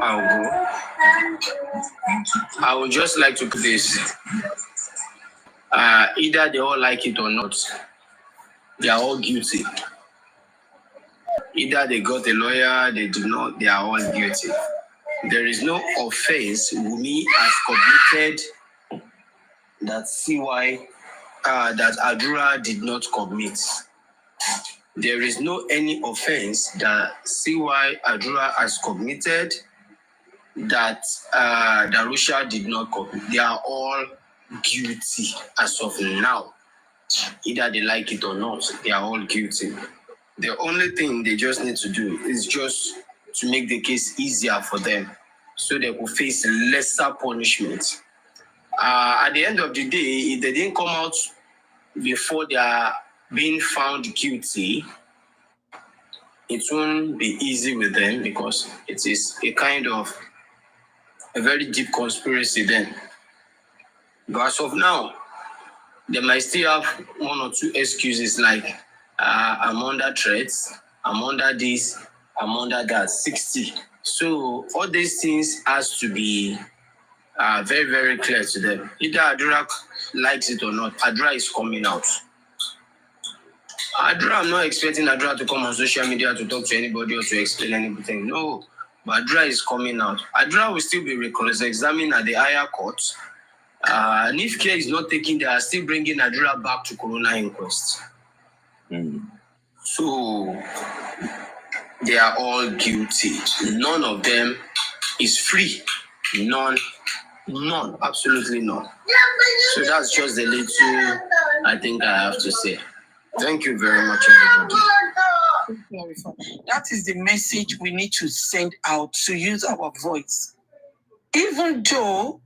I'll go. I would just like to put this. Either they all like it or not, they are all guilty. Either they got a lawyer, they do not, they are all guilty. There is no offense Wumi has committed that that Adura did not commit. There is no any offense that CY Adura has committed that Darusha did not commit. They are all guilty as of now. Either they like it or not, they are all guilty. The only thing they just need to do is just to make the case easier for them so they will face lesser punishment. At the end of the day, if they didn't come out before they are being found guilty, it won't be easy with them because it is a kind of a very deep conspiracy then. But as of now, they might still have one or two excuses like I'm under threats, I'm under this, I'm under that, 60. So all these things has to be very, very clear to them. Either Adura likes it or not, Adura is coming out. Adura, I'm not expecting Adura to come on social media to talk to anybody or to explain anything. No, but Adura is coming out. Adura will still be cross-examined at the higher court. And if care is not taken, they are still bringing Adura back to Corona inquest. So they are all guilty. None of them is free. None, absolutely none. So that's just the little I think I have to say. Thank you very much, everybody. That is the message we need to send out, to use our voice. Even though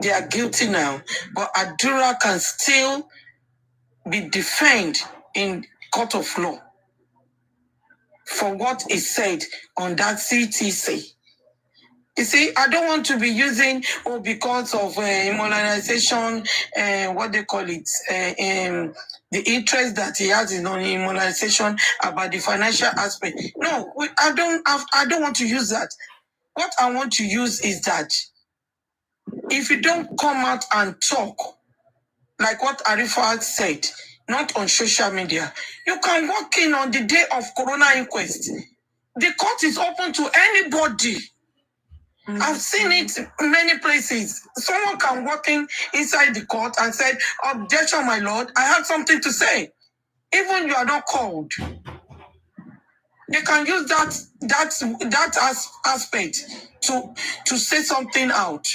they are guilty now, but Adura can still be defended in court of law for what is said on that CTC. You see, I don't want to be using, because of immunization, what they call it, the interest that he has in on immunization about the financial aspect. No, I don't want to use that. What I want to use is that if you don't come out and talk, like what Arifa said, not on social media, you can walk in on the day of Corona inquest. The court is open to anybody. I've seen it in many places. Someone can walk in inside the court and say, "Objection, my lord, I have something to say." Even you are not called. They can use that aspect to say something out.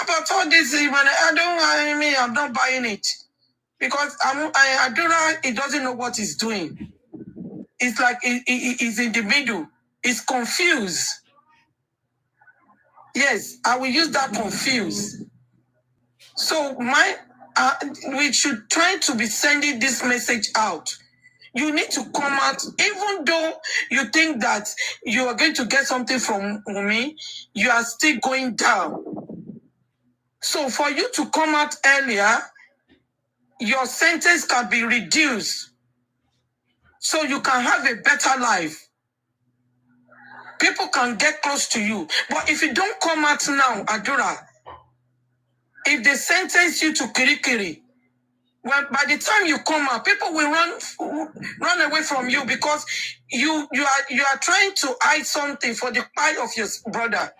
About all this, I'm not buying it. Because Adura, he doesn't know what he's doing. It's like he's in the middle. He's confused. Yes, I will use that confused. So we should try to be sending this message out. You need to come out, even though you think that you are going to get something from me, you are still going down. So for you to come out earlier, your sentence can be reduced so you can have a better life. People can get close to you. But if you don't come out now, Adura, if they sentence you to Kirikiri, well, by the time you come out, people will run away from you because you are trying to hide something for the pride of your brother.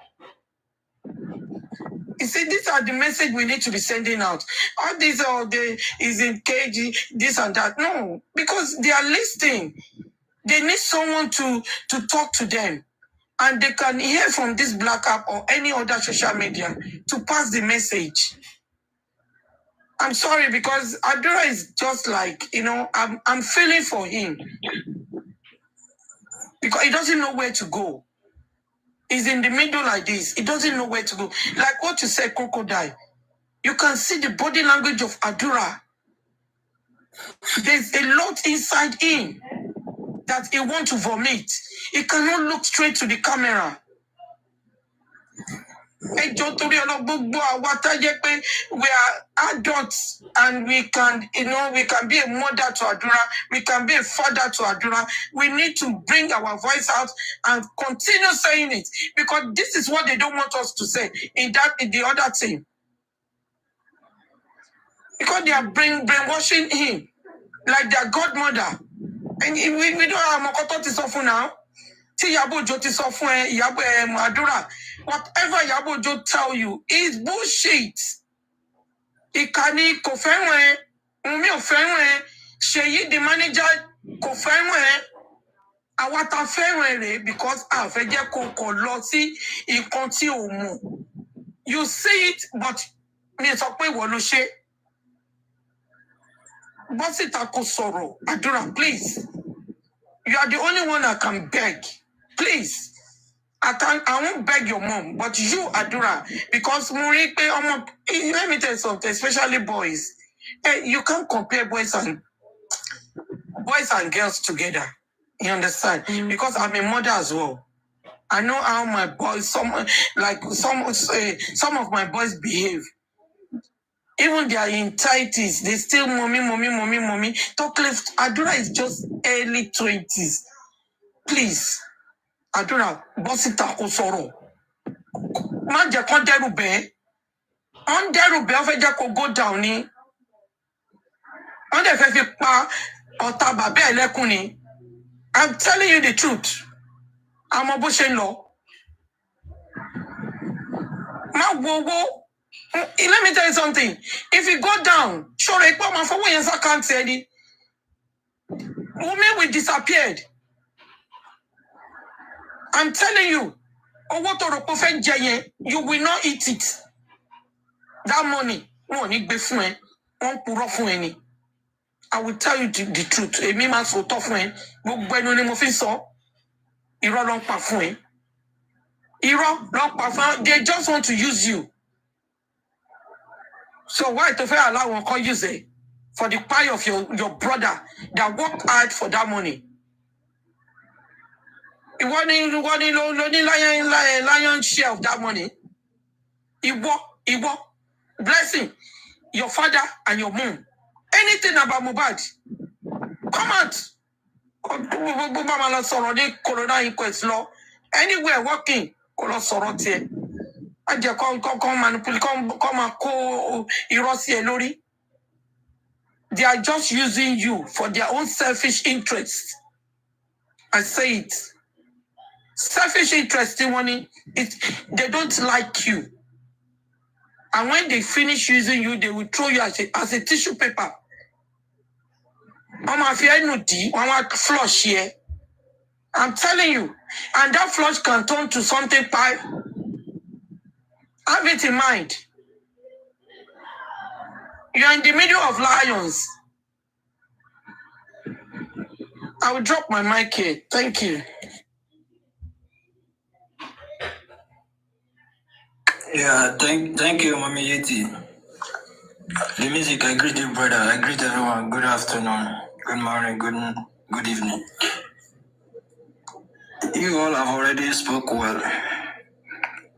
You see, these are the message we need to be sending out. All these is in KG, this and that. No, because they are listening. They need someone to talk to them. And they can hear from this Black app or any other social media to pass the message. I'm sorry, because Adura is just like, I'm feeling for him. Because he doesn't know where to go. He's in the middle like this. He doesn't know where to go. Like what you said, crocodile. You can see the body language of Adura. There's a lot inside him that he wants to vomit. He cannot look straight to the camera. Ẹjọ́ torí gbogbo àwa tá jẹ́ pé we are adults and we can, we can be a mother to Adura, we can be a father to Adura. We need to bring our voice out and continue saying it because this is what they don't want us to say in the other thing. Because they are brainwashing him like their godmother. And we don't have Mokoto to suffer now. Tí Ìyábọ̀ Òjó ti sọ fún Adura, whatever Ìyábọ̀ Òjó tell you is bullshit. Ìkànnì kò fẹ́ràn ẹ, Wunmi ò fẹ́ràn ẹ, Ṣèyí the manager kò fẹ́ràn ẹ. Àwa ta fẹ́ràn ẹ rèé because a fẹ́ jẹ́ kó kọ̀ lọ sí nǹkan tí ò mọ̀. You see it but mi sọ pé ìwọ ló ṣe. Bọ́sìtà kò sọ̀rọ̀, Adura, please. You are the only one I can beg. Please. I won't beg your mom, but you, Adura, because let me tell you something, especially boys. You can't compare boys and girls together. You understand? Because I'm a mother as well. I know how my boys, some of my boys behave. Even they are in tighties, they still mommy. Talk left. Adura is just early 20s. Please, Adura, Bọ́sìtà kò sọ̀rọ̀. Má jẹ́ kó dẹ́rù bẹ́ẹ̀. On dẹ́rù bẹ́ẹ̀, ó fẹ́ jẹ́ kó go down ni. On dẹ̀ fẹ́ fi pa ọ̀tá bàbá ẹ̀ lẹ́kùn ni. I'm telling you the truth. Àmọ́ bó ṣe ń lọ. Má wo. Let me tell you something. If you go down, sure, my phone can't say it. Women will disappear. I'm telling you, you will not eat it. That money, I will tell you the truth. Èmi máa sọ tọ́ fún ẹ. Gbogbo ẹnu ni mo fi sọ. Irọ́ ló ń pa fún ẹ. Irọ́ ló ń pa fún ẹ. They just want to use you. So why to fair allow one call you say for the pie of your brother that worked hard for that money? You want lion share of that money? Iwo, blessing your father and your mom. Anything about Mohbad, come out. Corona inquest law. Anywhere working, color sorotie. I just come manipulate, come and call Irossi Elori. They are just using you for their own selfish interests. I say it. Selfish interest in money, they don't like you. And when they finish using you, they will throw you as a tissue paper. Flush here. I'm telling you. And that flush can turn to something pipe. Have it in mind. You are in the middle of lions. I will drop my mic here. Thank you. Yeah, thank you, Mommy Yeti. The music, I greet you, brother. I greet everyone. Good afternoon, good morning, good evening. You all have already spoke well.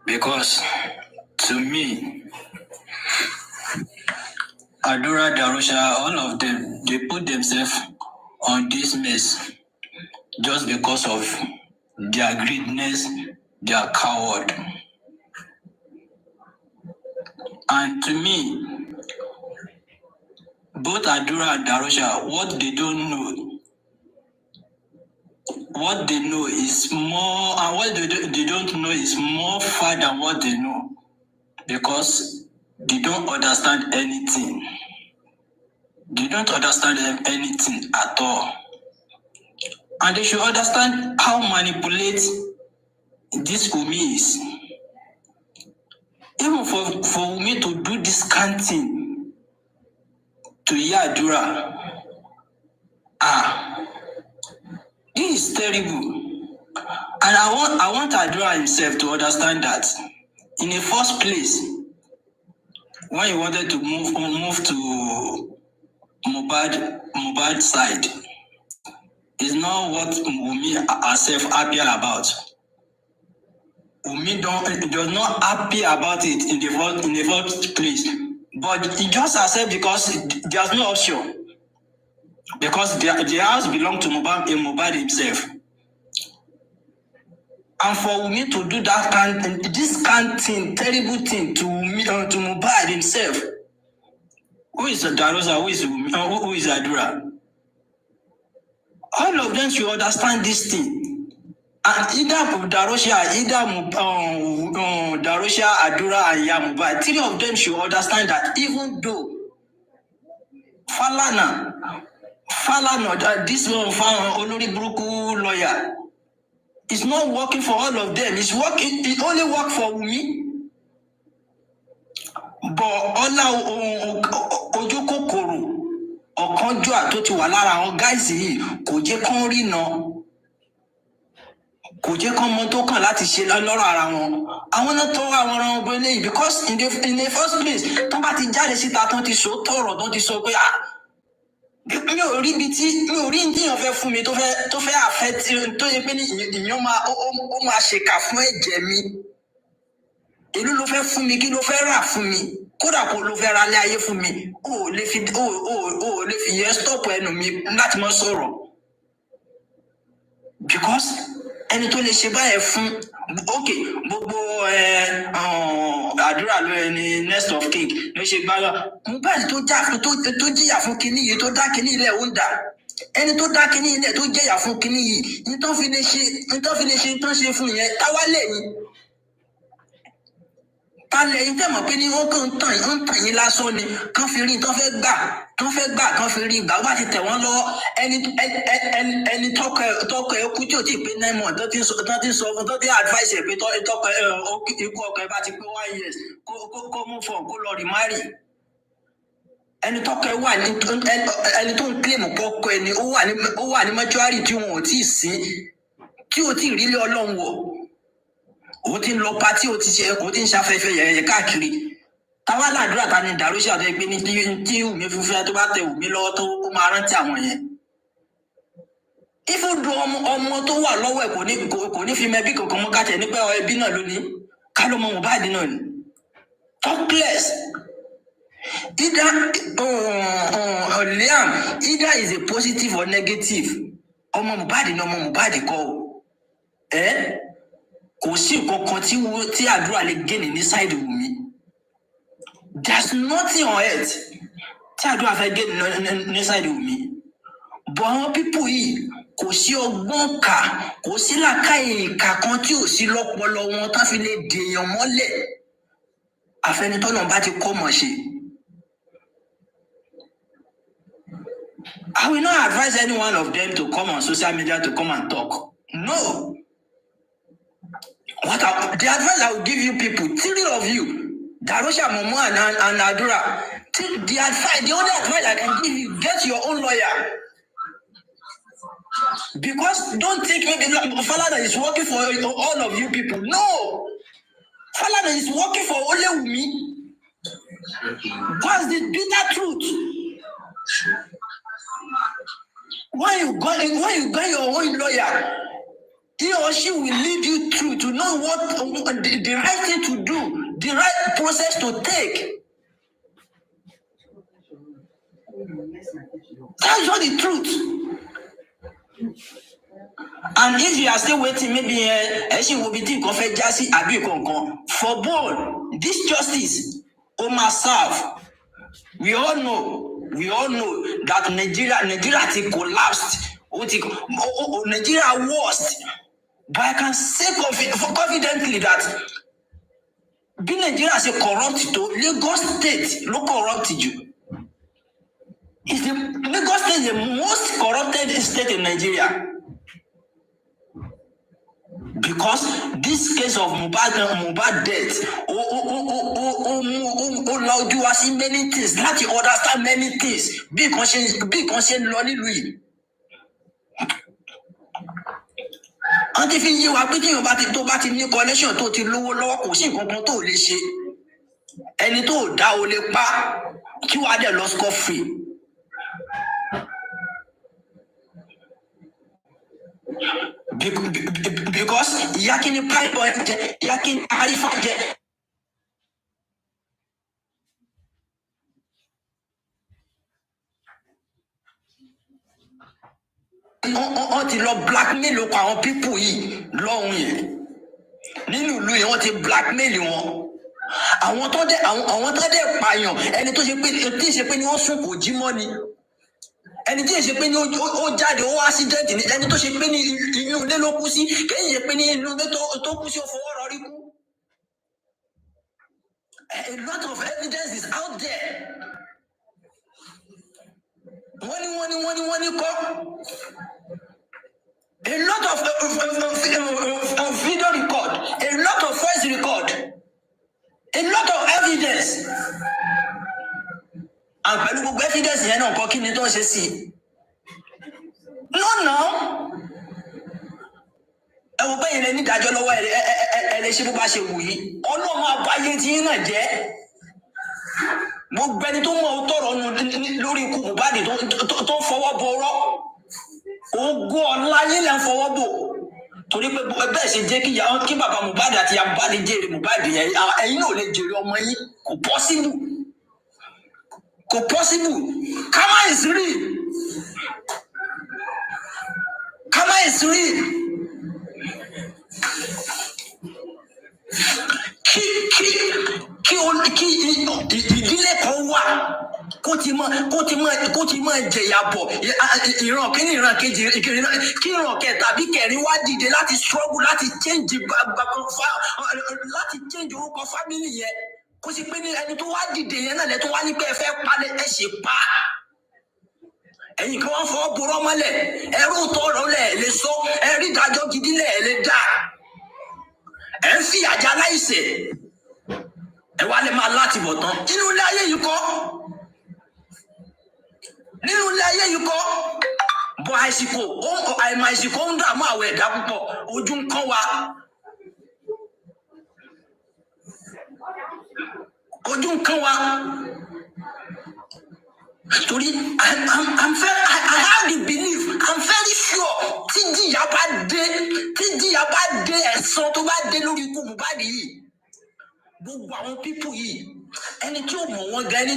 Because to me, Adura, Darusha, all of them, they put themselves on this mess just because of their greediness, their coward. And to me, both Adura and Darusha, what they know is more, and what they don't know is more far than what they know, because they don't understand anything. They don't understand anything at all. And they should understand how manipulate this Wunmi is. Even for Wunmi to do this kind of thing to Adura, this is terrible. And I want Adura himself to understand that in the first place, when he wanted to move to Mohbad side, is not what Wunmi herself happy about. Wunmi does not happy about it in the first place. But he just accept because there's no option. Because the house belongs to Mohbad himself. And for Wunmi to do this thing, terrible thing to Mohbad himself. Who is Darosa? Who is Wunmi? Who is Adura? All of them should understand this thing. And either Darosha, Adura, and Mohbad, three of them should understand that even though Falana, this Olori Buruku lawyer, is not working for all of them. It only work for Wunmi. But ojú kòkòrò ọ̀kánjúà tó ti wà lára àwọn guys yìí kò jẹ́ kán rí náà. Kò jẹ́ kán mọ tó kàn láti ṣe lọ́rọ̀ ara wọn. Àwọn náà tọ́ àwọn ọ̀rọ̀ ọgbẹ́ lẹ́yìn because in the first place tó bá ti jáde síta tó ti sọ tọ̀rọ̀ tó ti sọ pé mi ò rí ní tíyàn fẹ́ fún mi tó fẹ́ àfẹ́ tó yẹ pé ìyàn máa ṣèkà fún ẹ̀jẹ̀ mi. Èló ló fẹ́ fún mi, kí ló fẹ́ rà fún mi, kódà kó ló fẹ́ ra lé ayé fún mi, o ò lè fi yẹn stop ẹnu mi láti mọ́ sọ̀rọ̀. Because ẹni tó lè ṣe báyẹn fún gbogbo Àdúrà ló ẹni next of king ló ṣe gbára Mohbad tó jìyà fún kinní yìí tó dá kinní ilẹ̀ ó ń dà ẹni tó dá kinní ilẹ̀ tó jẹ̀yà fún kinní yìí ní tó fi lè ṣe fún yẹn táwa lẹ́yìn lẹ́yìn tẹ́ mọ̀ pé ní wọ́n kàn ń tàn yín lásán ni kán fi rí kán fẹ́ gbà kán fi rí ìgbà wá ti tẹ̀ wọ́n lọ́wọ́ ẹni tọkọ ẹ kú tí ò tí ì pé 9 months tó ti sọ fún tó ti advice ẹ pé tọkọ ikú ọkọ ẹ bá ti pé 1 year kó mú fọ kó lọ remarry. Ẹni tọkọ ẹ wà ní ẹni tó ń claim pọkọ ẹni ó wà ní mọ́ṣúárì tí wọn ò tí ì sin tí ò tí ì rí ilé Ọlọ́run wọ̀. Ó ti ń lọ pátí ó ti ń ṣafẹ́fẹ́ yẹ̀yẹ̀ káàkiri. Táwa làdúrà ta ni Darosha tó gbé ní tí Wunmi fífẹ́ tó bá tẹ Wunmi lọ́wọ́ tó ó máa rántí àwọn yẹn. Ifúdù ọmọ tó wà lọ́wọ́ ẹ̀ kò ní fi mẹ́bí kankan mọ́ káàtẹ̀ nípa ẹbí náà lónìí ká ló mọ Mohbad náà ni. Talkless. Liam, either is a positive or negative. Ọmọ Mohbad ni ọmọ Mohbad kọ́ o. Kò sí nǹkan kan tí Àdúrà lè gain ní side Wunmi. There's nothing on earth tí Àdúrà fẹ́ gain ní side Wunmi. But àwọn people yìí kò sí ọgbọ́n kò sí làákàyè ìkà kan tí ò sí lọ́pọlọ wọn tá fi lè dèèyàn mọ́lẹ̀. Àfẹnitọ́nà bá ti kọ́ mọ̀ ṣe. I will not advise any one of them to come on social media to come and talk. No. The advice I will give you people, 3 of you, Darosha, Momo, and Adura, the only advice I can give you, get your own lawyer. Because don't think maybe Falana is working for all of you people. No! Falana is working for only Wunmi. That's the bitter truth. When you get your own lawyer, he or she will lead you through to know what the right thing to do, the right process to take. That's not the truth. And if you are still waiting, maybe she will be thinking of a Jassy Abi Konkon. For both, this justice, must serve. We all know that Nigeria collapsed. Nigeria worst. But I can say confidently that being Nigeria as a corrupt to Lagos State, no corrupted you. Lagos State is the most corrupted state in Nigeria. Because this case of Mohbad death, allowed you to see many things, let you understand many things. Be conscious, lonely Louis. And if you are putting about it to new connection to low kò sí nǹkan kan tó lè ṣe. Ẹni tó dá o lè pa kí wàá dẹ̀ lọ score free. Because yakin pipe yakin arifa on ti lọ blackmail ọ̀pọ̀ àwọn people yìí lọ́hùn yẹn nínú ìlú yẹn wọ́n ti blackmail wọn àwọn tó dẹ̀ pààyàn ẹni tó ṣe pé tí ṣe pé ni wọ́n sùn kò jí mọ́ ni ẹni tí ṣe pé ni ó jáde ó accident ni ẹni tó ṣe pé ní inú ilé ló kú sí kẹ́yìn ṣe pé ní inú ilé tó kú sí ó fọwọ́ rọrí kú. A lot of evidence is out there. wọ́n ní kọ́. A lot of video record, a lot of voice record, a lot of evidence. And pẹ̀lú gbogbo evidence yẹn náà kọ́ kí ni tó ń ṣe sí i. No. Ẹ wo bẹ́yìn lẹ ní ìdájọ́ lọ́wọ́ ẹ lè ṣe bó bá ṣe wù yí. Ọlọ́run àbáyé tí yín náà jẹ́. Gbogbo ẹni tó mọ̀ ó tọ̀rọ̀ lórí ikú Mohbad tó fọwọ́ bọ ọ̀rọ̀. Ogún ọ̀la yín lẹ́ ń fọwọ́ bò. Torí pé bẹ́ẹ̀ ṣe jẹ́ kí bàbá Mohbad àti ìyá Mohbad jèrè Mohbad yẹn ẹ̀yin náà lè jèrè ọmọ yín kò possible. Kò possible. Karma is real. Karma is real. Kí ìdílé kan wà kó ti máa jẹ̀yà bọ̀ ìran kí ni ìran kejì kí ìran kẹta bí kẹrin wá dìde láti struggle láti change orúkọ family yẹn kó sì pé ní ẹni tó wá dìde yẹn náà lẹ tó wá ní pé ẹ fẹ́ palẹ̀ ẹ ṣe pa ẹ̀yin kan wọ́n fọwọ́ borọ́ mọ́lẹ̀ ẹrú tọrọ lẹ̀ lè sọ ẹrí ìdájọ́ gidi lẹ̀ lè dá ẹ ń fi àjà láìsẹ̀ ẹ wá lè máa láti bọ̀ tán nínú ilé ayé yìí kọ́ bọ̀ àìmọ̀ àìsìkò ń dààmú àwọn ẹ̀dá púpọ̀ ojú ń kán wa. Torí I have the belief I'm very sure tí jìyà bá dé ẹ̀san tó bá dé lórí ikú Mohbad yìí gbogbo àwọn pípù yìí ẹni tí ò mọ̀ wọ́n gan ni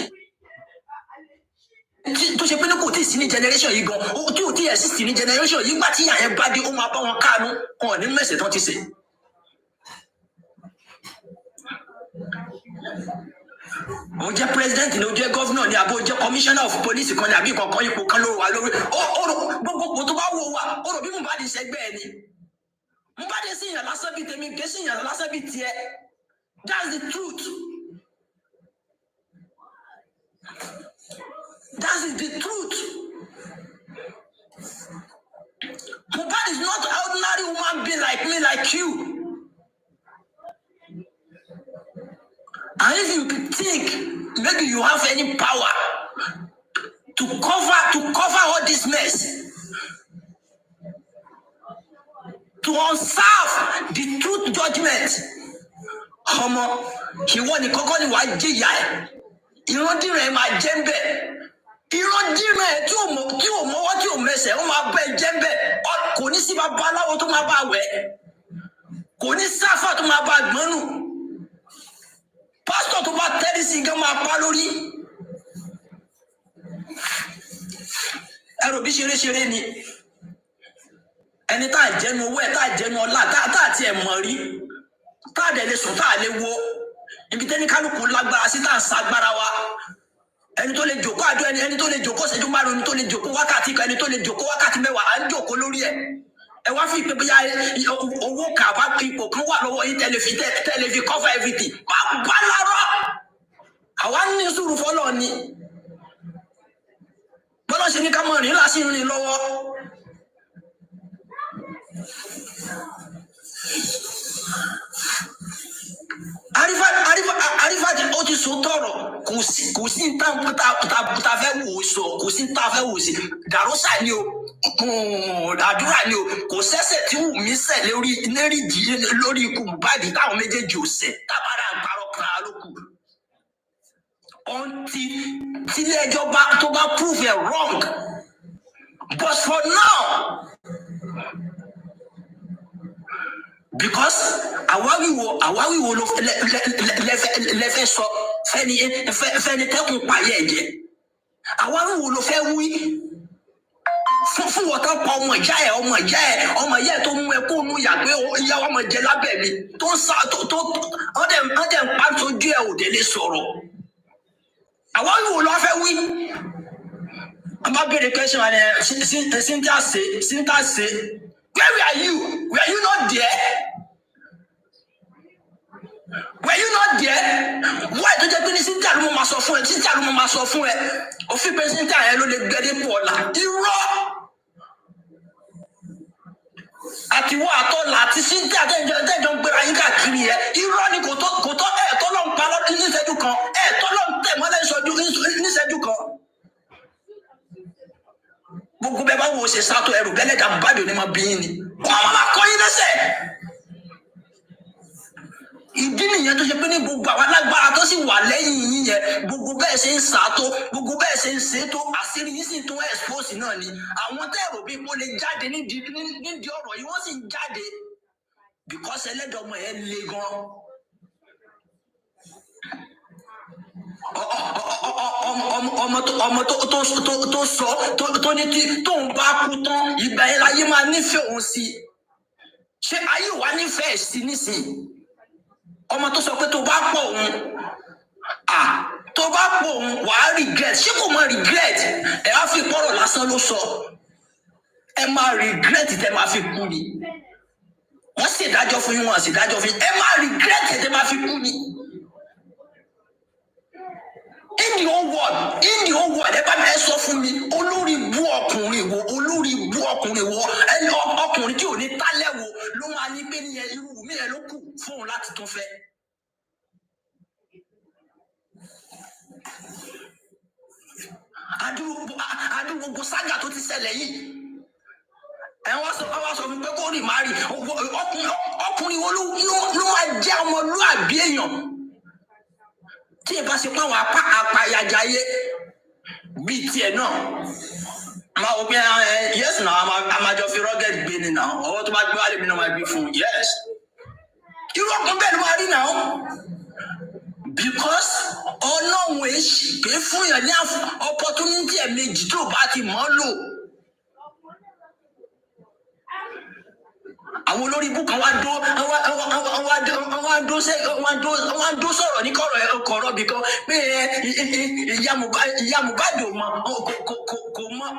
tó ṣe pé ní kò tí ì sí ní generation yìí gan tí ò tí ì exist ní generation yìí gbà tí ìyà yẹn bá dé ó máa bá wọn káàánú wọn ní mẹ̀sẹ̀ tán ti sè. Ó jẹ́ president ni ó jẹ́ governor ni àbí ó jẹ́ commissioner of police kan ni àbí kankan ipò kan ló wà lórí gbogbo tó bá wò wá ó rò bí Mohbad ṣẹgbẹ́ ẹ ni Mohbad sì yàn lásán bíi tèmi kì í sì yàn lásán bíi tiẹ̀ that's the truth. That is the truth. Mohbad is not an ordinary human being like me, like you. And if you think maybe you have any power to cover all this mess, to unserve the truth judgment, ìwọ ni kọ́kọ́ ni wàá jìyà ẹ̀ ìrandíran ẹ̀ máa jẹ́ ń bẹ̀ ìrandíran ẹ̀ tí ò mọ́wọ́ tí ò mẹsẹ̀ ó máa bẹ́ jẹ́ ń bẹ̀ kò ní sí babaláwo tó máa bá wẹ̀ kò ní sáfà tó máa bá gbọ́nù pásítọ̀ tó bá tẹ́lẹ̀ sí gan máa pa lórí ẹrù bí ṣeréṣeré ni ẹni tá à jẹnu owó ẹ̀ tá à jẹnu ọlá tá à tiẹ̀ mọ̀ rí tá à dẹ̀ lè sùn tá à lè wo ibi tẹ́ni kálukú lágbára sí tá à ń sagbára wa ẹni tó lè jòkó àjọ ẹni tó lè jòkó ṣẹ́jú márùn ẹni tó lè jòkó wákàtí kan ẹni tó lè jòkó wákàtí mẹ́wàá à ń jòkó lórí ẹ̀ ẹ wá fi pépé ya owó kàwá ipò kan wà lọ́wọ́ yín tẹlifí cover everything máa bá lárọ́ àwa ní sùúrù fọlọ́ ni bọ́lá ṣe ní ká mọ̀ rìn lásìrò ní lọ́wọ́. Àrífàdé ó ti sọ tọrọ kò sí ta fẹ́ wò ó sọ kò sí ta fẹ́ wò ó sí dàrúsà ni o àdúrà ni o kò sẹ́sẹ̀ tí wù mí sẹ̀ lórí ikú Mohbad táwọn méjèèjì ò sẹ̀ tábàrà ń parọ́ kan lókù ọ̀ntì tílé ẹjọ́ tó bá prove it wrong but for now because àwáwí wo ló lẹ́fẹ́ sọ fẹ́ni tẹ́kùn payẹ́ ẹ̀jẹ̀ àwáwí wo ló fẹ́ wí fún wọ́tá pa ọmọ ìyá ẹ̀ tó mú ẹ kó mú yà pé ìyá ọmọ jẹ lábẹ́ mi tó ń sá tó ọdẹ ń pa tójú ẹ òde lè sọ̀rọ̀ àwáwí wo ló fẹ́ wí. I'm not very question Cynthia say, where were you? Were you not there? Were you not there? Why don't you think Cynthia ló máa sọ fún ẹ? Cynthia ló máa sọ fún ẹ. Òfin pé Cynthia yẹn ló lè gbẹ́dẹ́ pọ̀ là. Irọ́! Àtiwọ́ àtọ́là àti Cynthia tẹ́jọ́ ń gbéra yín káàkiri yẹn. Irọ́ ni kò tọ́ ẹ̀ẹ́tọ́ ló ń pa lọ́dún níṣẹ́jú kan. Ẹ̀ẹ́tọ́ ló ń tẹ̀ mọ́lẹ̀ níṣẹ́jú kan. Gbogbo bẹ́ẹ̀ bá wo ṣe sátó ẹrù bẹ́lẹ̀ dà bàdé ní máa bí yín ni wọ́n máa kọ́ yín lẹ́sẹ̀. Ìdí nìyẹn tó ṣe pé ní gbogbo àwọn alágbára tó sì wà lẹ́yìn yín yẹn gbogbo bẹ́ẹ̀ ṣe ń sàtó gbogbo bẹ́ẹ̀ ṣe ń ṣe tó àṣírí yín sì tún expose náà ni àwọn tẹ́ẹ̀rù bíi kó lè jáde nídìí ọ̀rọ̀ yìí wọ́n sì ń jáde because ẹlẹ́dọ̀ọ́mọ yẹn le gan. ọmọ tó sọ tó ní tí tóun bá kú tán ìgbà yẹn láyé máa nífẹ̀ẹ́ òun sí ṣé ayé wa nífẹ̀ẹ́ sí nísìnyí ọmọ tó sọ pé tó bá pọ̀ òun wàá regret ṣé kò mọ regret ẹ á fi pọ́rọ̀ lásán ló sọ ẹ máa regret tẹ máa fi kú ni wọ́n ṣèdájọ́ fún yín wọ́n ṣèdájọ́ fún yín ẹ máa regret tẹ máa fi kú ni. In the whole world, ẹ bá mi sọ fún mi olórí bú ọkùnrin wo ẹni ọkùnrin tí ò ní tálẹ̀ wo ló máa ní pé nìyẹn irú mi ẹ ló kù fún òun láti tún fẹ́. adúrú gbogbo ságà tó ti ṣẹlẹ̀ yìí ẹ wá sọ fún pé kó rì má rì ọkùnrin wo ló máa jẹ́ ọmọlúàbí èèyàn. Tí ẹ bá ṣe pé àwọn apáyàjáyé bíi tiẹ̀ náà máa wọ pé yes náà a máa jọ fi rugged gbé ni náà ọwọ́ tó bá gbé wálé mi náà máa gbé fún un yes irú ọkùnrin bẹ́ẹ̀ ló máa rí náà because ọlọ́run èsì pé fún yàn ní opportunity ẹ̀mejì tó bá ti mọ́ lò. Àwọn olórí ibú kan wá dó sọ̀rọ̀ ní kọ̀rọ̀ bí kan pé ìyá Mohbad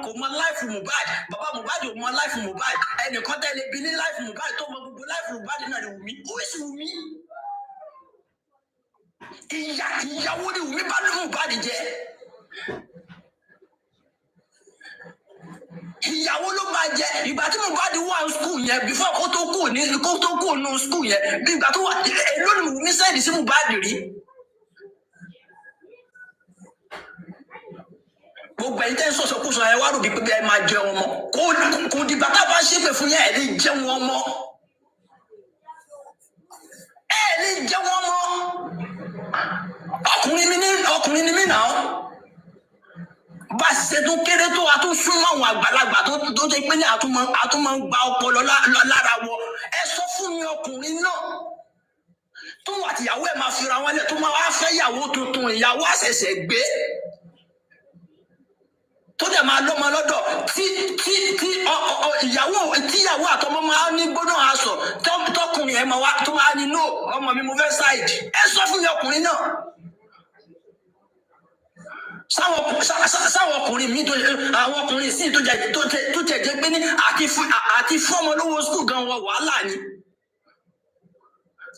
kò mọ láìfù Mohbad bàbá Mohbad ò mọ láìfù Mohbad ẹnìkan tẹ́lẹ̀ bí ní láìfù Mohbad tó mọ gbogbo láìfù Mohbad náà ni Wùmí ó sì Wùmí ìyàwó ni Wùmí bá ló Mohbad jẹ. Ìyàwó ló máa jẹ ìgbà tí Mohbad wà ní skul yẹn before kó tó kù ní skul yẹn bí ìgbà tó wà èló ni Wùmí sẹ́ẹ̀dì sí Mohbad rí. Gbogbo ẹ̀yin tẹ́ ń sọ̀sọ̀kúsọ ẹ wá rò bí pé ẹ máa jẹ wọn mọ́ kò dìgbà tá a bá ṣépè fún yẹn ẹ lè jẹ wọn mọ́ ọkùnrin ni mí náà bá ṣe tó kéré tó a tún súnmọ́ àwọn àgbàlagbà tó ṣe pé ní àtúmọ̀ ń gba ọpọlọ lára wọ ẹ sọ fún mi ọkùnrin náà tó wà tìyàwó ẹ máa fira wọn lẹ tó máa wá fẹ́ ìyàwó tuntun ìyàwó àṣẹ̀ṣẹ̀ gbé tó dẹ̀ máa lọ́mọ lọ́dọ̀ tíyàwó àtọmọ máa ní gbọ́dọ̀ aṣọ tọkùnrin ẹ máa wá tó máa ní no ọmọ mi mo fẹ́ ṣáìdì ẹ sọ fún mi ọkùnrin náà. Sáwọn ọkùnrin mi àwọn ọkùnrin sí tó jẹjẹ pé ní àti fún ọmọ lówó skul gan wọ wàhálà ni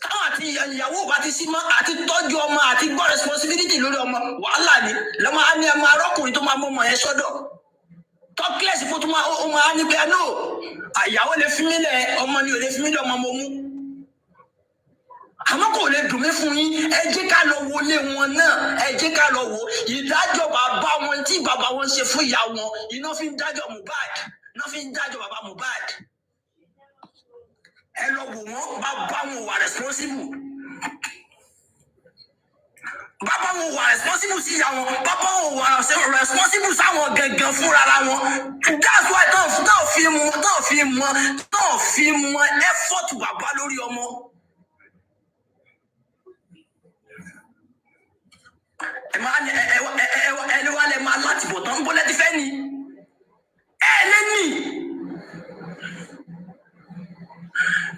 táwọn àti ìyàwó bá ti sí mọ́ àti tọ́jú ọmọ àti gbọ́ responsibility lórí ọmọ wàhálà ni lọ́mọ á ní ẹmọ arọ́kùnrin tó máa mọ ọmọ yẹn sọ́dọ̀ tọ́kílẹ̀sì fún tó máa ní pé no àyàwó lè fi mí lẹ̀ ọmọ ni ò lè fi mí lẹ̀ ọmọ mo mú. Àmọ́ kò lè dùn mí fún yín ẹ jẹ́ ká lọ wọlé wọn náà ẹ jẹ́ ká lọ wò ìdájọ́ bàbá wọn tí bàbá wọn ṣe fún ìyá wọn iná fi ń dájọ́ Mohbad iná fi ń dájọ́ bàbá Mohbad ẹ lọ wò wọn bàbá wọn wà responsible Bàbá wọn wà responsible sí ìyá wọn. Bàbá wọn wà responsible sáwọn gangan fúnra wọn. That's why tó fi mọ effort bàbá lórí ọmọ. Ẹni wá lẹ máa láti bọ̀ tán bó lẹ́tí fẹ́ ni. Lẹ́nì.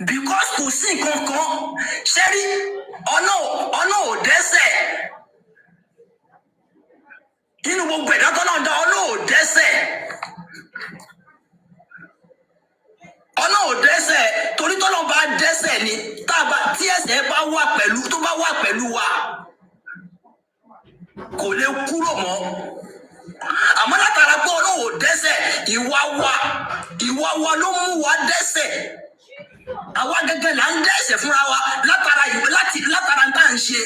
Because kò sí nǹkan kan ṣẹ́rí ọ̀nà ò dẹ́sẹ̀. Nínú gbogbo ẹ̀dá tó náà dá ọ̀nà ò dẹ́sẹ̀. Ọ̀nà ò dẹ́sẹ̀ torí tọ́lọ́ bá dẹ́sẹ̀ ni tí ẹ̀ṣẹ̀ bá wà pẹ̀lú tó bá wà pẹ̀lú wa kò lè kúrò mọ́. Àmọ́ látara pé ọ̀nà ò dẹ́sẹ̀ ìwà wa ló mú wa dẹ́sẹ̀. Àwa gẹ́gẹ́ là ń dẹ́sẹ̀ fúnra wa látara tá à ń ṣe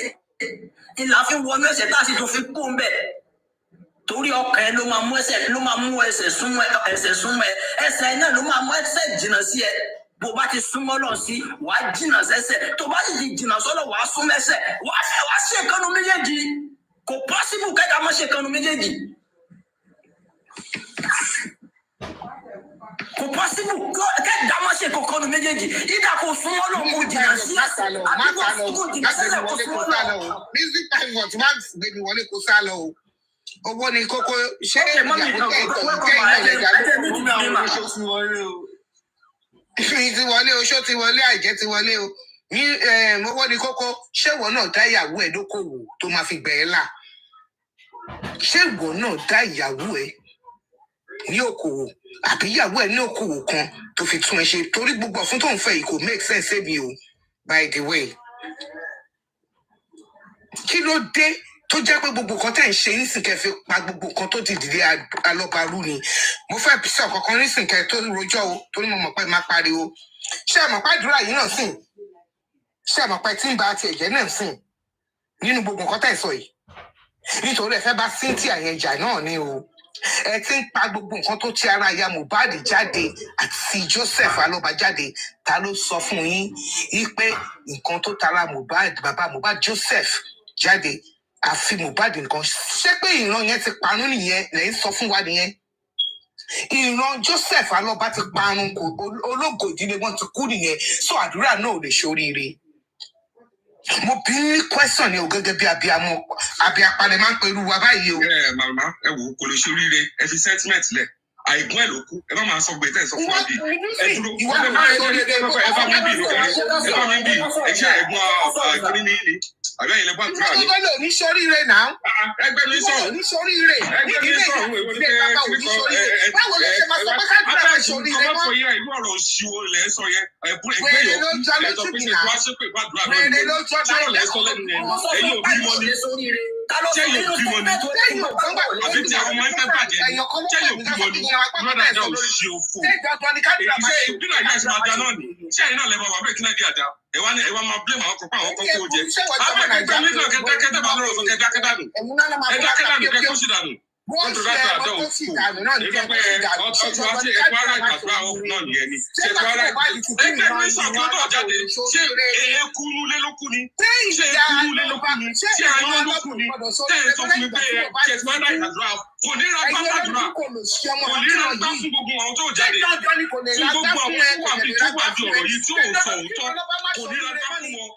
ìlà fi wọnú ẹ̀ṣẹ̀ tá a sì tún fi kó ń bẹ̀. Torí ọkàn ẹ ló máa mú ẹsẹ̀ súnmọ́ ẹsẹ̀ náà ló máa mú ẹsẹ̀ jìnnà sí ẹ. Bó bá ti súnmọ́ lọ sí wàá jìnnà sẹ́sẹ̀ tó bá sì ti jìnnà sọ́lọ̀ wàá súnmọ́ ẹsẹ̀ wàá ṣe ìkànnù méjèèjì. Kò pọ́sibù kẹ́kẹ́ má ṣe ìkànnù méjèèjì. Kò pọ́sibù kẹ́kẹ́ má ṣe ìkànnù méjèèjì. Ìdá kò súnmọ́ lọ kò jìnnà sí ẹsẹ̀ àbí kò jìnnà sẹ́sẹ̀ kò súnmọ́ lọ. Music pivot má gbèmí wọlé kó sá lọ o. Owó ni kókó ṣé ìyàwó kẹ́yìn ti wọlé oṣó ti wọlé àìjẹ́ ti wọlé o. Ní owó ni kókó ṣé ìwọ náà dá ìyàwó ẹ̀ lókòwò tó máa fi gbẹ̀ ẹ́ là? Ṣé ìwọ náà dá ìyàwó ẹ̀ ní òkòwò àbí ìyàwó ẹ̀ ní òkòwò kan tó fi tún ẹ ṣe? Torí gbogbo ọ̀fun tó ń fẹ́ yìí kò make sense èmi o, by the way. Kí ló dé tó jẹ́ pé gbogbo nǹkan tẹ̀ ń ṣe nísìnkẹ́ fi pa gbogbo nǹkan tó ti dìde alọ́barú ni? Mo fẹ́ bí sọ kankan nísìnkẹ́ tó rojọ́ o torí mo mọ̀ pé máa pariwo. Ṣé ẹ mọ̀ pé àdúrà yìí náà sìn? Ṣé ẹ mọ̀ pé tí ń ba ti ẹ̀jẹ̀ náà sìn nínú gbogbo nǹkan tẹ̀ sọ yìí? Nítorí ẹ fẹ́ bá Cynthia yẹn jà náà ni o. Ẹ ti ń pa gbogbo nǹkan tó ti ara ya Mohbad jáde àti Joseph Alọ́ba jáde. Ta ló sọ fún yín wípé nǹkan tó tara Mohbad bàbá Mohbad Joseph jáde àfi Mohbad nǹkan? Ṣé pé ìran yẹn ti parun nìyẹn lẹ́yìn sọ fún wa nìyẹn? Ìran Joseph Alọ́ba ti parun, kò ológo ìdílé wọn ti kú nìyẹn. So àdúrà náà ò lè ṣoríire. Mo bí ní question ni o gẹ́gẹ́ bí abiapalẹ̀ máa ń pẹ̀lú wa báyìí o. Màmá ẹ wò kò lè ṣoríire ẹ fi sentiment lẹ̀ àìgún ẹ̀ ló kú ẹ má máa sọ gbé tẹ̀ sọ fún wa bí ẹ dúró ẹ bá mi bì ẹ ṣe ẹ̀gbọ́n àgbẹ̀rẹ̀ mi ni àbí ẹ̀yin lẹ́gbọ́n àdúrà mi. Ìwọ́n lò ní ṣoríire náà. Ẹgbẹ́ mi sọ̀rọ̀ ní ṣoríire. ẹgbẹ́ mi sọ̀rọ̀ èwo ni kẹ́ báwo ló ṣe máa sọ pé káàdúrà máa ṣoríire mọ́? ọmọ yẹn ìlú ọ̀rọ̀ òṣìwò lẹ̀ ń sọ yẹn ẹ̀bùn ẹgbẹ́ yọ̀ ẹ̀tọ́ pé ṣe wá ṣépè gbàdúrà náà ni ṣé ọ̀lẹ́ sọ lẹ́nu yẹn ẹ̀yin ò bímọ ni ṣé ẹ̀yin ò bímọ ni àbí tí àwọn ọmọ ẹgbẹ́ bàjẹ́ ni ṣé ẹ̀yin ò bímọ ni lọ́dàdà òṣì òfò ṣé ìbílẹ̀ yẹn ṣe máa da náà ni ṣé ẹ̀yin náà lẹ́bàá bàbá ìkíná di àdá ẹ wá máa blame àwọn kọ̀ọ̀kan àwọn kọ̀ọ̀kan ó jẹ abẹ́kẹ́kẹ́ mi náà kẹ́tẹ́kẹ́tẹ́ bá lọ́rọ̀ sọ kẹ́dákẹ́ dànù kẹ́kọ́ sí dànù wọ́n tó dájú àdá òkú ẹgbẹ́ ọtún àti ẹ̀kọ́ ara ìgbàgbọ́ àwọn òkú náà nìyẹn ni ṣètò ara ẹgbẹ́ mi sọ̀kúndọ̀ jáde ṣé eku nulẹ̀ ló kú ni ṣé eku nulẹ̀ ló kú ni ṣé àyàn ló kú ni tẹ́ ẹ sọ fún mi pé ṣètò ara ìgbàgbọ́ kò ní ra gbá gbàdúrà kò ní ra gbá fún gbogbo àwọn tó jáde fún gbogbo àwọn tó wà bí ọ̀rọ̀ yìí tí ò sọ òótọ́ kò ní ra gbá fún wọn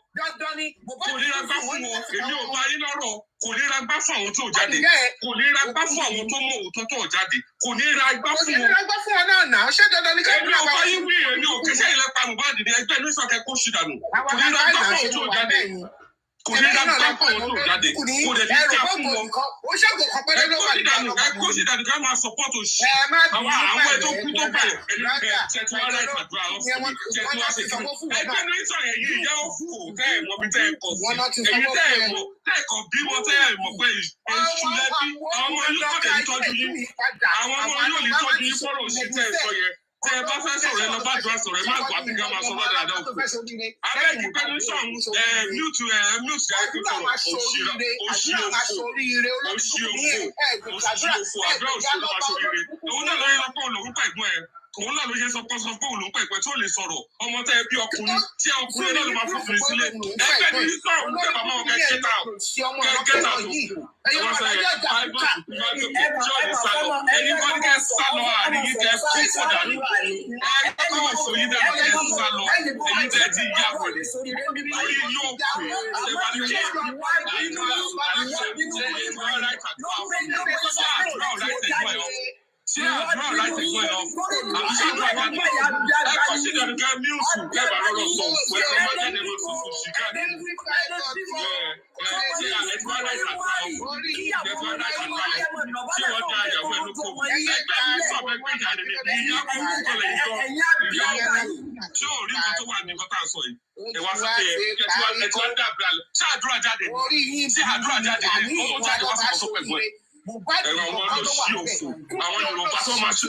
kò ní ra gbá fún wọn èmi ò bá yín lọ́rọ̀ kò ní ra gbá fún àwọn tó jáde kò ní ra gbá fún àwọn tó mọ òótọ́ tó jáde kò ní ra gbá fún wọn. kò ní ra gbá fún wọn náà náà ṣé dandan ní èmi ò bá yín wí èmi ò kẹsẹ́ ìlẹ́pàá Mohbad ní ẹgbẹ́ ní sọ̀kẹ́ kó ṣì dànù kò ní ra gbá fún àwọn tó jáde kò ní ra gbá fún àwọn tó jáde kò dẹ̀ ní ká fún wọn. ó ṣàgò kan pẹ́lẹ́ ló wà nínú ọ̀gá kó sì dànù ká máa support òṣì àwọn ètò kú tó bẹ̀rẹ̀ pẹ̀lú ṣẹ̀tù ara ìgbàdúrà ọ̀sùn ṣẹ̀tù àṣẹ kí ẹgbẹ́ ní sọ èyí ìyá òkú tẹ́ ẹ̀ mọ̀ bí tẹ́ ẹ̀ kọ̀ sí èyí tẹ́ ẹ̀ mọ̀ tẹ́ ẹ̀ kọ̀ bímọ tẹ́ ẹ̀ mọ̀ pé èṣù lẹ́bí àwọn ọmọ yóò lè tọ́jú yín àwọn ọmọ yóò lè tọ́jú yín fọ́rọ̀ òṣì tẹ́ ẹ̀ sọ yẹn tẹ́ ẹ bá fẹ́ sọ̀rọ̀ ẹ lọ bá dùn àsọ̀rọ̀ ẹ má gbà bí ká máa sọ lọ́dà àdá òkú abẹ́ ìdíkẹ́ ní sọ̀rọ̀ mute òṣì òfò àdúrà òṣì ló máa ṣoríire òun náà lọ́yìn lọ́pọ̀ òun pẹ̀gbọ́n ẹ òun náà ló ṣe sọ pọ́sọ pé òun ló pẹ̀ pẹ́ tó lè sọ̀rọ̀ ọmọ tẹ́ ẹ bí ọkùnrin tí ọkùnrin náà ló máa fún fèrè sílẹ̀ ẹgbẹ́ ní sọ̀rọ̀ ní tẹ́ bàbá wọn kẹ́ kẹ́ta ò kẹ́kẹ́ta ò ẹ̀wọ̀n sọ yẹ fáìbọ̀ tí ọ̀dẹ̀ sá lọ ẹni kọ́ ní kẹ́ sá lọ àríyí kẹ́ kó kó dànù ẹ kọ́ òfòyí dànù kẹ́ sá lọ èyí tẹ́ ti yá wẹ̀lẹ̀ orí yóò pè é wà ní kẹ́ ṣé àdúrà láti gbọ́ ẹ̀ àbí ṣé àdúrà láti gbọ́ ẹ̀ kọ́ sí ìdánù ká mílùsù kẹ́bà lọ́rọ̀ sọ pé ọmọ jáde lọ sí fún ṣìkà ní ṣé àlẹ́túwá láti àgbà ọ̀hún àlẹ́túwá láti àgbà ọ̀hún tí wọ́n dá ìyàwó ẹ̀ lóko ẹgbẹ́ mi sọ pé pé ìyá nìyẹn ní ìyá kò ń kọ́lẹ̀ yìí lọ ṣé ò rí nǹkan tó wà ní nǹkan tá à ń sọ yìí ẹ wá sọ pé ẹtúwá dàbí alẹ́ ṣé àdúrà jáde ní ṣé àdúrà jáde ní ó jáde wá sọ̀rọ̀ tó pẹ̀lú ẹ̀ ẹ̀rọ ọmọ ló ṣí òfò àwọn Yorùbá tó máa ṣe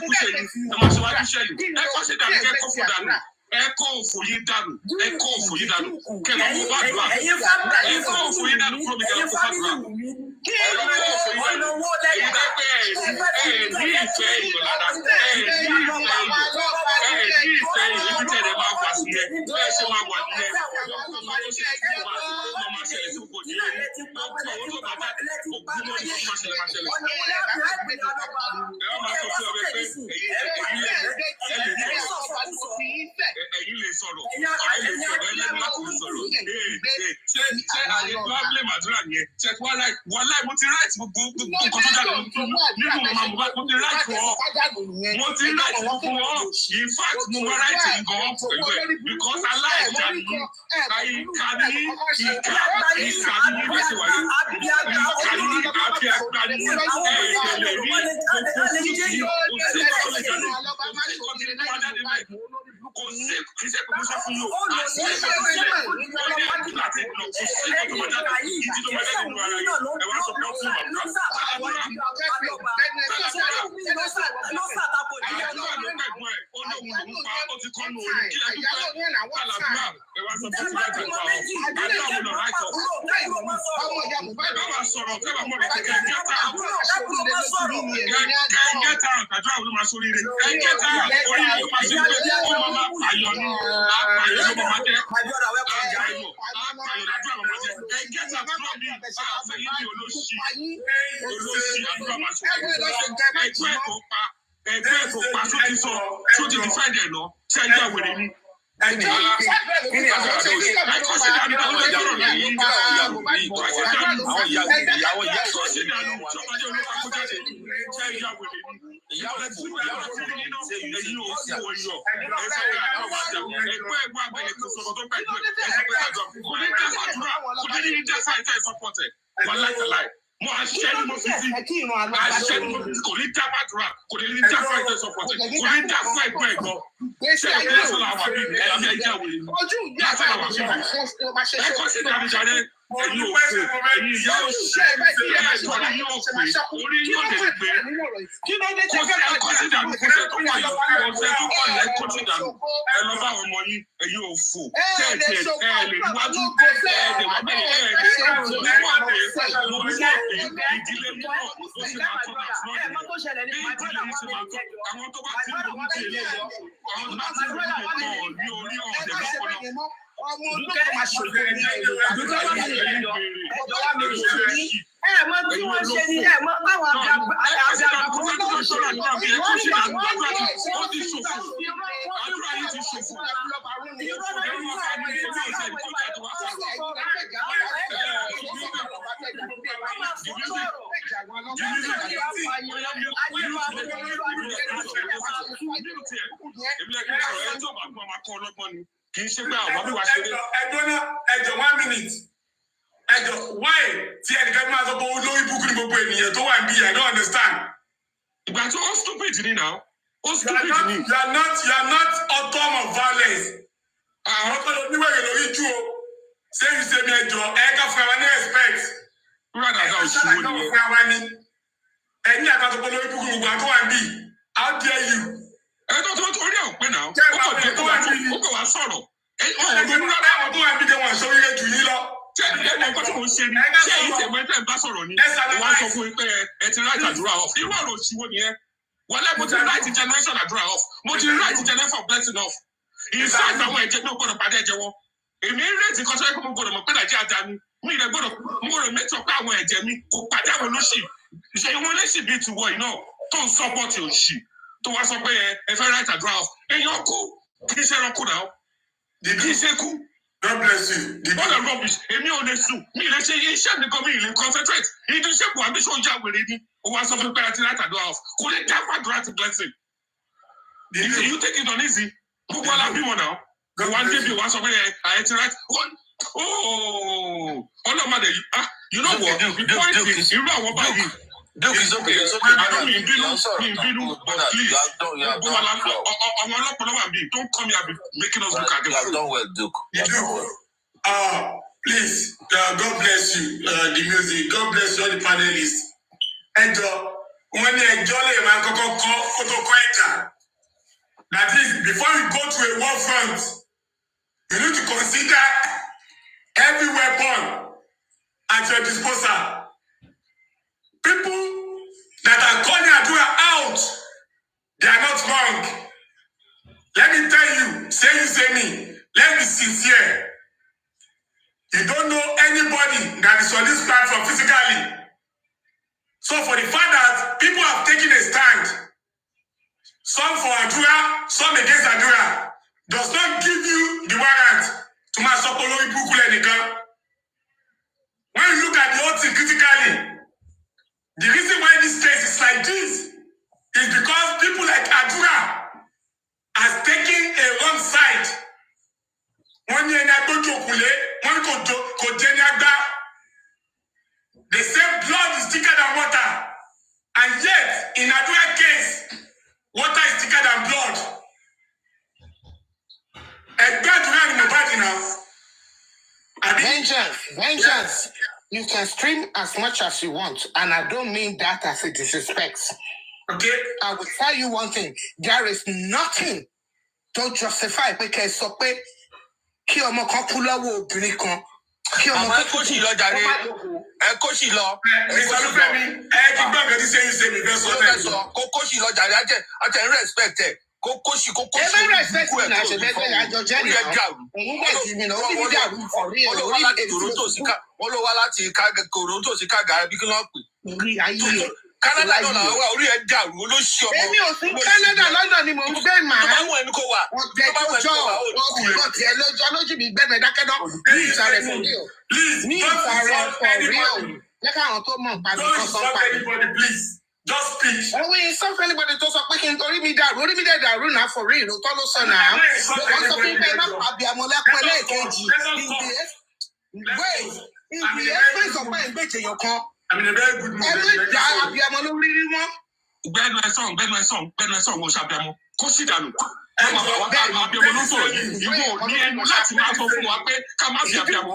kúṣẹ́ yìí tó máa ṣe wájú ṣẹ́ yìí ẹ kọ́ sí dànù kẹ́ kọ́ fún dànù ẹ kọ́ òfò yìí dànù ẹ kọ́ òfò yìí dànù kẹ́ lọ́ kó bá dùn à ẹ kọ́ òfò yìí dànù kúrò mi kẹ́ lọ́ kó bá dùn à ẹ lọ́ kọ́ òfò yìí dànù èyí dẹ́ pé ẹ ní ìfẹ́ ìlú lára ẹ ní ìfẹ́ ìlú ibi tẹ̀lé máa wà sí ẹ bẹ́ẹ̀ ṣe máa wà nílẹ̀ ọkọ̀ máa tó ṣe sí wa ó máa ṣẹlẹ̀ sí gbogbo ìdílé ọkọ̀ owó tó bá bá ògùn náà ní kó máa ṣẹlẹ̀ máa ṣẹlẹ̀. ẹ máa sọ fún ọbẹ̀ pé ẹ̀yin lè sọ̀rọ̀ ẹlẹ́nu láti lè sọ̀rọ̀ ṣé àyè tó á blame àdúrà yẹn ṣe wọ́n láì mo ti ráìtì gbogbo nǹkan tó jáde nínú màmá mo ti ráìtì wọ́n mo ti ráìtì gbogbo wọn in fact mo wá ráìtì nǹkan wọn pẹ̀lú ẹ̀ because aláìjà ni àyíká ní ìkà ní bí ṣe wà ní ìkà ní àbíàgbà ní ẹ̀ẹ́dẹ̀lẹ̀ rí gbogbo fúdì òsè tó lè jáde òsè tó ti mú ajáde báyìí kò sí kì í ṣe pé mo sọ fún yóò àti ẹgbẹ́ tó ṣe ọdẹ ẹ̀kú láti lọ kò sí kò tó máa jáde ìdí tó máa jáde nínú ara yìí ẹ wá sọ pé ó fún bàbá àdúrà ó ní òun lòún pa ó ti kọ́ nù orí kí ẹ dúpẹ́ kálàdúrà ẹ wá sọ pé ó ti láti gbà ọ́ àdúrà mo lọ láìsọ ẹ bá wa sọ̀rọ̀ kẹ́ bá mọ̀ ní kẹ́kẹ́ gẹ́ta àdúrà wo ló máa sórí rẹ̀ ẹ gẹ́ta orí ló máa ṣe pé ó máa pààyàn ní apààyàn ló máa jẹ́ apààyàn àdúrà ló máa jẹ́ ẹ gẹ́ta àdúrà mi àfẹ́yìn ní olóṣì àdúrà máa ṣe ẹgbẹ́ ẹ̀kọ́ pa sóti sọ sóti dìfẹ́ǹdì ẹ̀ lọ ṣe ẹgbẹ́ àwẹ̀rẹ̀ ni. ẹ̀kọ́ sí dànù tó lè jọ̀rọ̀ lẹ́yìn ìyàwó ìyá sọ sí dànù tó máa jẹ́ olóko akójáde ṣe ẹgbẹ́ àwẹ̀rẹ̀ ni. ìyàwó fún èyí ò fún oyọ ẹsẹ̀ pé àdúrà ẹgbẹ́ àgbẹ̀yẹ tó sọ̀rọ̀ tó pẹ̀lú ẹsẹ̀ pé àdúrà kò ní dẹ́sẹ̀ àdúrà kò ní dẹ́sẹ̀ àìsàn ìsọpọ̀tẹ̀ wà láìpẹ́ mo àṣẹ ni mo fi sí àṣẹ ni mo fi sí kò ní dá bàdúrà kò ní dá fún ẹgbẹ́ sọpọtẹ kò ní dá fún ẹgbẹ́ ẹ̀gbọ́n ṣé ẹgbẹ́ lásán làwọn àbí mi ẹ̀yà mi ẹ̀jẹ̀ àwòrán mi lásán làwọn àbí mi ẹ̀kọ́ sí ìdánilá rẹ ẹ̀yin òfò ẹ̀yin ìyá òṣì ẹ̀yin yóò pè orí yóò lè gbé ẹ̀kọ́ sí ìdánilá kò sẹ́ tó wáyé ọ̀sẹ̀ tó wáyé ẹ̀kọ́ sí ìdánilá ẹ lọ bá àwọn ọmọ yín ẹ̀yin òfò tẹ́ẹ̀tì ẹ̀ lè níwájú ẹ̀ẹ́dẹ̀wà bẹ́ẹ̀ ìdílé mímọ́ ó sì máa tọ́ náà fún ọ̀dẹ̀ bí ìdílé yìí ṣe máa tọ́ àwọn tó bá ti ń lò ní ilé wọn àwọn tó bá ti ń lò ní orí ọ̀dẹ̀ lọ́pọ̀lọpọ̀. ọmọ olóko máa ṣòfò ní ẹ mọ tí wọn ṣe ní ẹ mọ báwọn àgbàgbà kúrò tó ń sọ̀rọ̀ àdúrà bí ẹ kó ṣe àdúrà ó ti ṣòfò àdúrà yìí ti ṣòfò kì í ṣe pé àwọn bí wàá ṣe dé. ẹjọ 1 minute ẹjọ why tí ẹnìkan máa sọ pé olórí búkú ni gbogbo ènìyàn tó wà níbí I don't understand. ìgbà tó ó stupid ni now ó stupid ni. you are not author of violence. àwọn tó lọ níwèé lórí jù o ṣé ìṣèmi ẹjọ ẹ̀ka fún wa ní respect. rúra dàda òṣìwò nìyẹn. ẹ̀yin àgbàdo pé olórí búkú gbogbo àkọ́wà níbí how dare you. ẹjọ́ tó orí ọ̀ pé náà ó kò wá sọ̀rọ̀ ọ̀rọ̀ rárá àwọn tó wà níbi jẹ́ wọn ṣoríire jù yín lọ. ṣé ẹgbẹ́ nǹkan tí mò ń ṣe ni ṣé èyí tẹ̀ mọ́ ẹgbẹ́ ń bá sọ̀rọ̀ ni wọ́n á sọ fún mi pé ẹ ti rájà àdúrà ọ̀ irú ọ̀rọ̀ òṣìwò nìyẹn Well, let me write the generation Adura off. But you write the generation of blessing off. In fact, I want to know what about that. Immediately, because I'm going to put a jar. Me, I'm going to make some power and Jamie, who Padam no sheep. Say, you want to be to what you know. Don't support your sheep. To what's up there, if I write a draft, and you're cool. Please say, cool now. Did he say cool? God bless you. What a rubbish. And me on the soup. Me, let's say, you shall become in concentrate. He do shape one mission job with it. Who was of the parent at a draft. Could it have a draft blessing? You take it on easy. Who will have you now? The one give you once over there. I interact. Oh, no matter. You know what? The point is, you know what about you. Duke is okay. It's okay. I don't mean please. Don't come here making us look at the You have done well, Duke. Please, God bless you, the music. God bless you, all the panelists. And when you enjoy it, man, go. That is, before you go to a war front, you need to consider every weapon at your disposal. People that are calling Adura out, they are not wrong. Let me tell you, say me. Let's be sincere. You don't know anybody that is on this platform physically. So for the fact that people have taken a stand, some for Adura, some against Adura, does not give you the warrant to my Sopolori Bukulenika. When you look at the whole thing critically, the reason why this case is like this is because people like Adura are taking a wrong side. They say blood is thicker than water. And yet, in Adura case, water is thicker than blood. Vengeance. You can scream as much as you want, and I don't mean that as a disrespect. Okay? I will tell you one thing. There is nothing to justify because kí ọmọ kan kú lọ́wọ́ obìnrin kan. Kí ọmọ kan kú sí lọ jàre. Kó sì lọ. Olúfẹ́mi, kí gbọ́ngàn tí sẹ́yìn ṣe mi fẹ́ sọ náà. Kó sì lọ jàre. Àtẹ̀ ń respect ẹ̀. Kó sì. Ẹ bá respect mi náà ṣe bẹ́ẹ̀ àjọ jẹ́ nìyàwó. Òun bẹ̀ sí mi náà, ó ní dàrú for real. Wọ́n ló wá láti Toronto sí Calgary bí kí wọ́n pè. Orí ayé ẹ̀. Canada náà làwọn wà, orí ẹ̀ dàrú, olóṣì ọmọ. Èmi ò sí Canada, London ni mò ń gbé màá. Tó bá wù ẹni kó wà. Wọ́n jẹ́ tó jọ, wọ́n tiẹ̀ lójú mi gbẹ́mẹ̀ dákẹ́dọ́. Ní ìsàrẹ̀ for real. Ní ìsàrẹ̀ for real. Jẹ́ káwọn tó mọ̀ nípa mi kan sọ pa. Anybody, please. Just speak. Òwe ìsọ́fẹ́ anybody tó sọ pé kí n orí mi dẹ̀ dàrú náà for real. Tó ló sọ náà. Wọ́n sọ fún pé má pàbí àmọ́lẹ́pẹ́ lẹ́ẹ̀kejì. In the expense of my ìgbésẹ̀ kan. I'm in a very good mood. Ẹlẹ́jà àbíamọ ló rí wọn. Gbẹ́nu ẹ̀sán wo ṣàbíamọ. Kó sì dànù. Ẹ máa bá wa ká àbíamọ ló sọ̀rọ̀ yìí. Ìwọ ní ẹnu láti máa sọ fún wa pé ká má fi àbíamọ.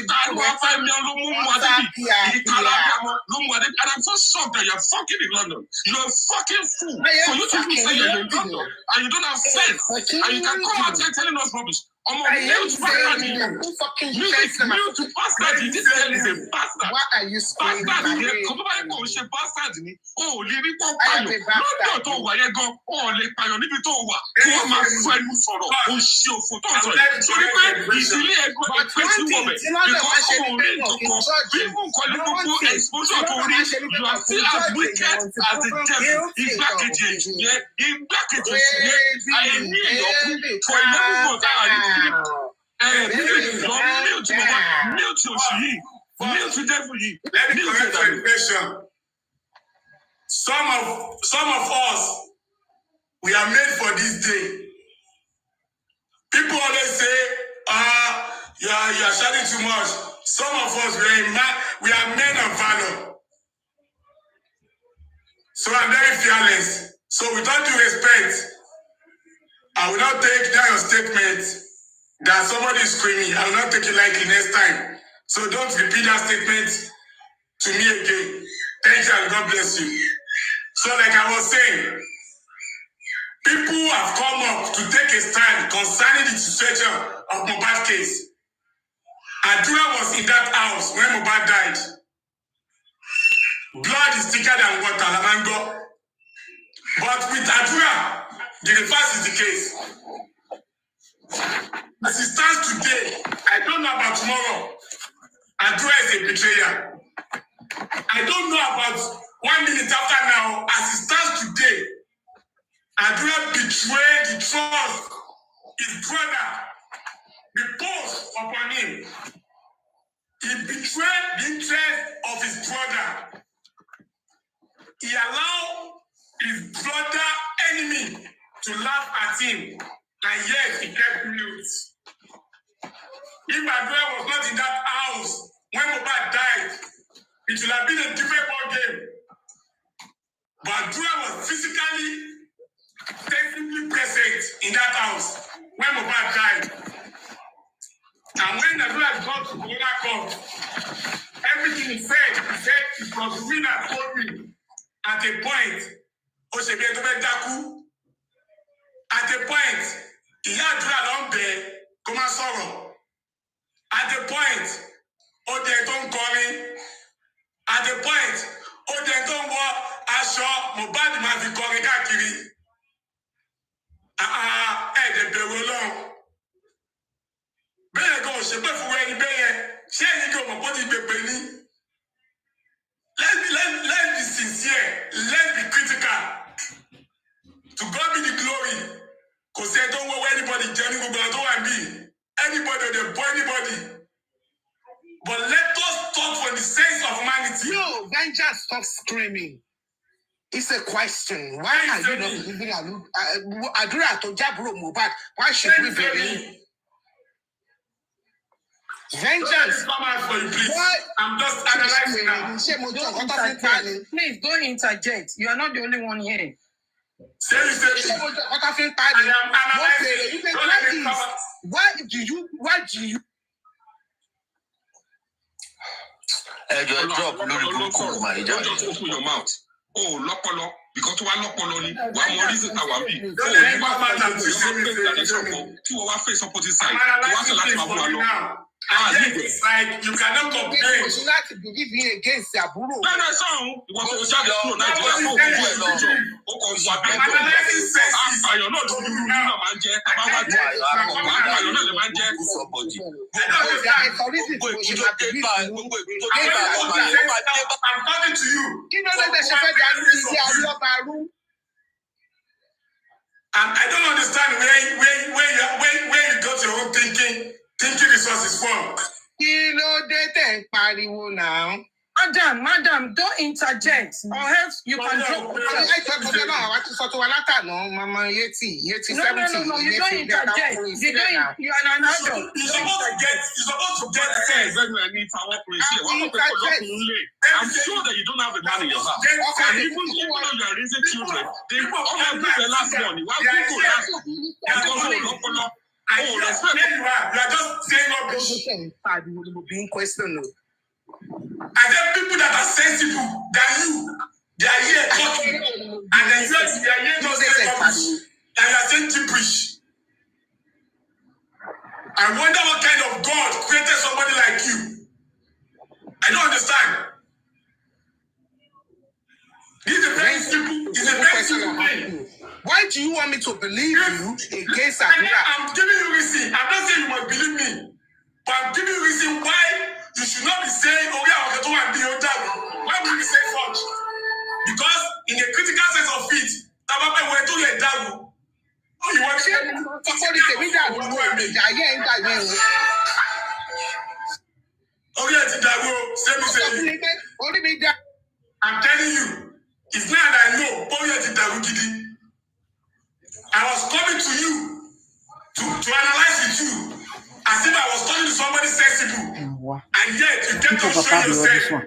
Ìkàlù afẹ́mi ló mú wa débi. Ìkàlù àbíamọ ló mú wa débi. And I'm so shocked that you're fucking in London. You're a fucking fool. For you to say you're in London and you don't have sense. And you can come out here telling us rubbish. Ọmọ mute bastard yìí. Mute bastard yìí. This girl is a bastard. Why are you screaming? Bastard yẹn kò tó bá yẹ kó o ṣe bastard ni. O ò lè rí kó payọ̀. Lọ́dọ̀ tó wà yẹn gan, o ò lè payọ̀ níbi tó wà. Kí wọ́n máa fún ẹnu sọ̀rọ̀. O ṣe òfò tó ń sọ yìí. Torí pé ìdílé ẹgbẹ́ ẹgbẹ́ tí wọ́n bẹ̀. Because o ò rí nǹkan. Bí nǹkan ní gbogbo exposure tó rí, you are still as wicked as the devil. Igbákejì èjì yẹn. Igbákejì èjì yẹn. Àìní èèyàn kú for 11 months. Let me correct your impression. Some of us, we are made for this day. People always say, you are shouting too much. Some of us, we are men of valor. So I'm very fearless. So with all due respect, I will not take down your statement that somebody is screaming. I will not take it lightly next time. So don't repeat that statement to me again. Thank you and God bless you. So like I was saying, people have come up to take a stand concerning the situation of Mohbad's case. Adura was in that house when Mohbad died. Blood is thicker than water, Lamango. But with Adura, the reverse is the case. As it stands today, I don't know about tomorrow. Adura is a betrayer. I don't know about 1 minute after now. As it stands today, Adura betrayed the trust his brother reposed upon him. He betrayed the interest of his brother. He allowed his brother enemy to laugh at him, and yet he kept mute. If Adura was not in that house when Mohbad died, it would have been a different ball game. But Adura was physically, technically present in that house when Mohbad died. And when Adura got to Corona Court, everything he said it was me that told me at a point. At a point, he had Adura long there, come and sorrow. At a point, they don't call me. At a point, they don't walk. Aṣọ Mohbad máa fi kọrin káàkiri. Ẹ̀ẹ́dẹ̀ bẹ̀rù Ọlọ́run. Bẹ́ẹ̀ gan ò ṣe pé fún ẹni bẹ́yẹn. Ṣé ẹ̀yin kò mọ̀ bó ti gbèpè ní? Let's be sincere. Let's be critical. To God be the glory. Kò sí ẹ tó ń wọ́wọ́ anybody jẹ́ ní gbogbo ọ̀tọ́ wà bí. Anybody or they boy anybody. But let us talk for the sense of humanity. No, vengeance, stop screaming. It's a question. Why are you not believing Adura to Jabro Mohbad? Why should we believe? Vengeance. Why? I'm just analyzing now. Please don't interject. You are not the only one here. Say I am analyzing. Why do you? Drop lórí burúkú mà ìjà. Just open your mouth. Oh, lọ́pọlọ because tó wá lọ́pọlọ ni wà á mọ reason tá wà bí. Tí wọ́n wá face opposite side, tó wá sọ láti máa bú wa lọ. It's like you cannot complain. You should not believe me against Aburo. Bẹ́ẹ̀ni sọ̀run, ìwọ tó jáde kúrò Nàìjíríà fún òkú ẹ̀ lọ. Ó kọ̀ wà bí ẹ̀kọ́. Àpàyàn náà lójú rú náà máa ń jẹ́ tábà wá jẹ́. Àpàyàn náà lè máa ń jẹ́. I'm talking to you. And I don't understand where you got your own thinking resources from. Madam, don't interject, or else you can drop. No, you don't interject. You are an adult. You're supposed to get sense. I'm sure that you don't have a man in your house. And even though you are raising children, they all of this the last one. Why people last one? You are just saying rubbish. And then people that are sensible than you, they are here talking, and then you are here not saying rubbish, and you are saying gibberish. I wonder what kind of God created somebody like you. I don't understand. This is a very simple thing. Why do you want me to believe you against Adura? I'm giving you reason. I'm not saying you must believe me, but I'm giving you reason why you should not be saying, oh yeah, okay, don't be on that. Why would you say such? Because in a critical sense of it, Tabape went to let that. Oh, you want to oh yeah, I'm telling you, it's not that I know. Oh yeah, I was coming to you to analyze with you as if I was talking to somebody sensible, and yet you kept on showing yourself.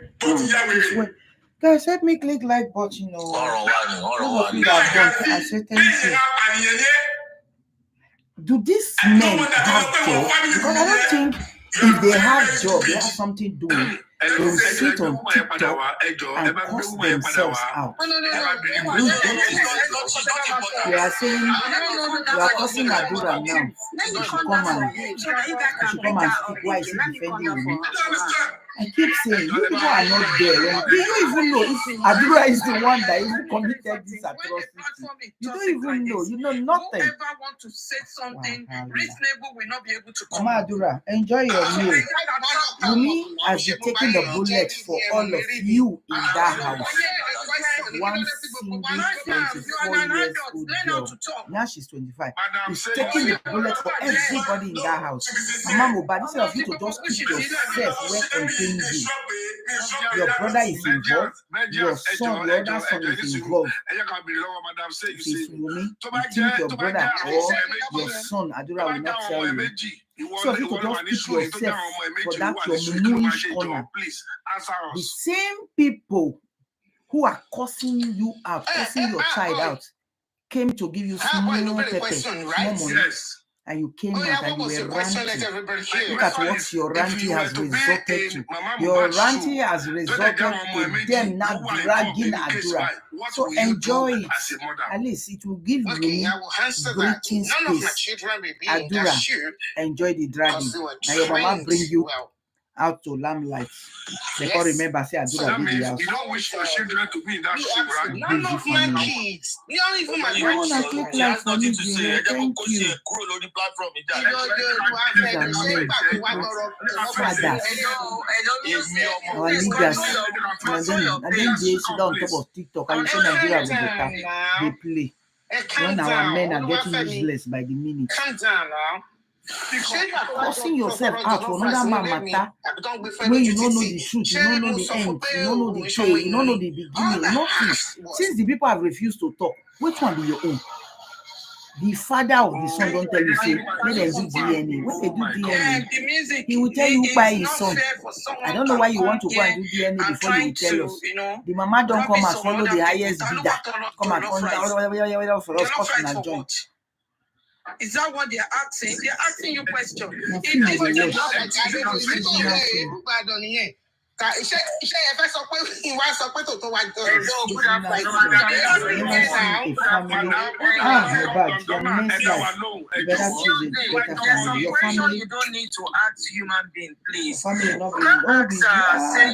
Guys, help me click like button. I say thank you. Do these men have job? Because I don't think if they have job, they have something doing. They will sit on TikTok and cuss themselves out. They are saying you are cussing Adura now. You should come and speak. Why is he defending me? I keep saying, you people are not there. You don't even know if Adura is the one that even committed this atrocity. You don't even know. You know nothing. Whoever want to say something reasonable will not be able to come. Mama Adura, enjoy your meal. Wumi has been taking the bullet for all of you in that house. One single 24 years old girl. Now she's 25. He's taking the bullet for everybody in that house. Mama Mohbad, instead of you to just keep yourself where contain you. Your brother is involved. Your son, your other son is involved. If it's Wumi, you think your brother or your son Adura will not tell you. So if you could just keep yourself for that your muish corner. The same people who are cursing you out, cursing your child out, came to give you small pepper, small money, and you came out and you were ranting. Look at what your ranting has resulted to. Your ranting has resulted to them now dragging Adura. So enjoy it. At least it will give you breathing space. Adura, enjoy the dragging. Now your mama bring you out to lamplight. They can't remember, say Adura did the house. You don't wish your children to be in that shit, right? None of my kids. Not even my grandchildren. He has nothing to say. Thank you. Our leaders, and then they sit down on top of TikTok and you say Nigeria will be better. They play. When our men are getting useless by the minute. Calm down now. Forcing yourself out for another man matter when you don't know the truth, you don't know the end, you don't know the tail, you don't know the beginning, nothing. Since the people have refused to talk, which one be your own? The father of the son don't tell you, say, let them do DNA. When they do DNA, he will tell you by his son. I don't know why you want to go and do DNA before you will tell us. The mama don't come and follow the highest bidder. Come and come for us, costing and joint. Is that what they're asking? They're asking you questions. Your family, you don't need to ask human being, please. Say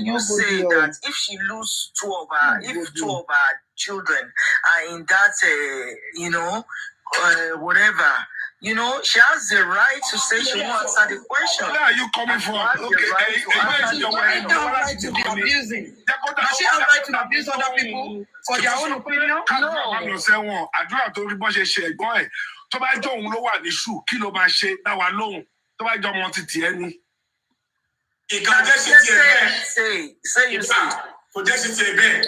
you say that if she lose two of her children are in that whatever, she has the right to say she wants answer the question. Where are you coming from? She has right to be abusing. Does she have right to abuse other people for their own opinion? No. Àdúrà tó rí bọ́ ṣe ṣe ẹ̀gbọ́n ẹ̀ tó bá jọ òun ló wà ní ṣù kí ló máa ṣe dá wa lóhùn tó bá jọ ọmọ títì ẹ ní. Ìkàjẹ́ sí ti ẹ̀ bẹ́ẹ̀. Say. Kò jẹ́ sí ti ẹ̀ bẹ́ẹ̀.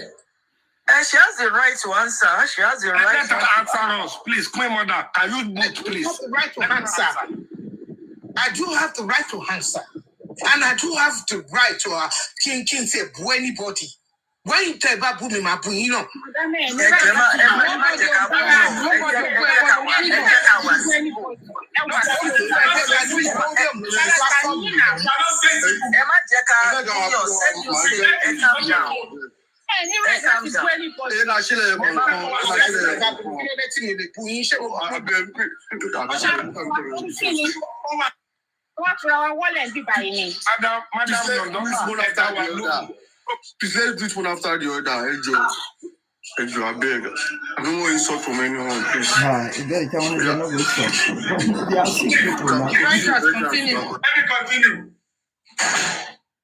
She has the right to answer. She has the right to answer us. Please, Queen Mother, can you mute, please? I do have the right to answer. I do have the right to answer. And I do have the right to king say anybody. When you tell about booming, my boom, you know. This one after the other. Enjoy, I beg. I don't want insult from anyone, please. Let me continue.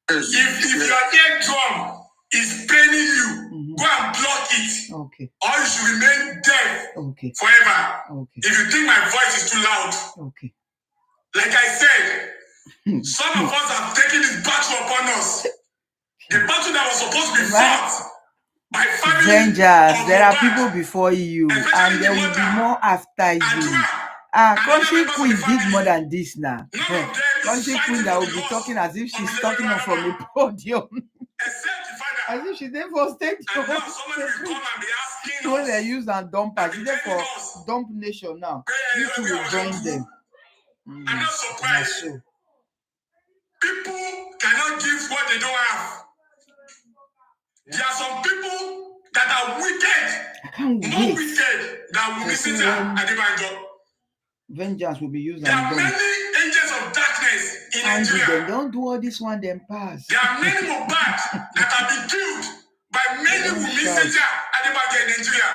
If your eardrum is paining you, go and block it. Okay. Or you should remain deaf forever. Okay. If you think my voice is too loud. Okay. Like I said, some of us have taken this battle upon us. The battle that was supposed to be fought by family. Strangers, there are people before you, and there will be more after you. Country Queen did more than this now. Country Queen that will be talking as if she's talking from a podium. As if she's there for stage. When they use and dump her, she's there for Dump Nation now. You two will join them. I'm not surprised. People cannot give what they don't have. There are some people that are wicked, more wicked than Mr. Adebanjo. vengeance will be used There on are them. many angels of darkness in And Nigeria. they don't do all this one, then pass. There are many Mohbad that have been killed by many Don't Wunmi shout. Sita Adebayo in Nigeria.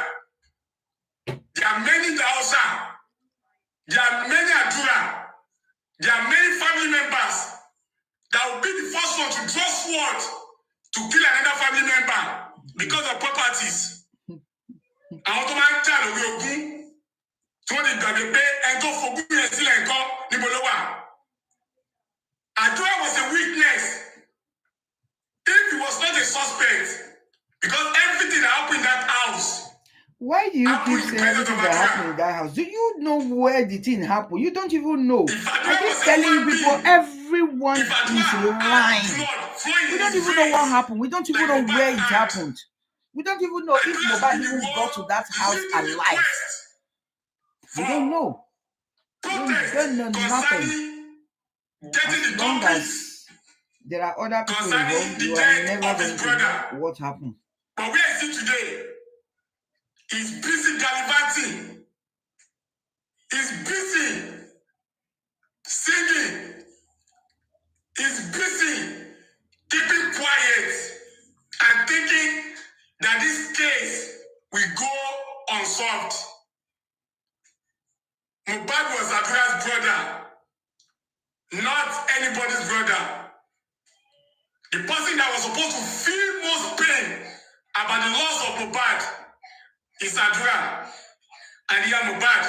There are many in the Hausa. There are many Adura. There are many family members that will be the first one to draw sword to kill another family member because of properties. Àwọn tó máa ń jà lórí ogún tí wọ́n ti gbàgbé pé ẹni tó fogún yẹn sílẹ̀ nǹkan níbo ló wà. Adura was a witness. If he was not a suspect, because everything that happened in that house. Why do you keep saying everything that happened in that house? Do you know where the thing happened? You don't even know. I keep telling you people, everyone is lying. We don't even know what happened. We don't even know where it happened. We don't even know if Mohbad even got to that house alive. We don't know. We don't know nothing. As long as there are other people involved, you are never going to know what happened. But where is he today? He's busy gallivanting. He's busy singing. He's busy keeping quiet and thinking that this case will go unsolved. Mohbad was Adura's brother, not anybody's brother. The person that was supposed to feel most pain about the loss of Mohbad is Adura, and here Mohbad,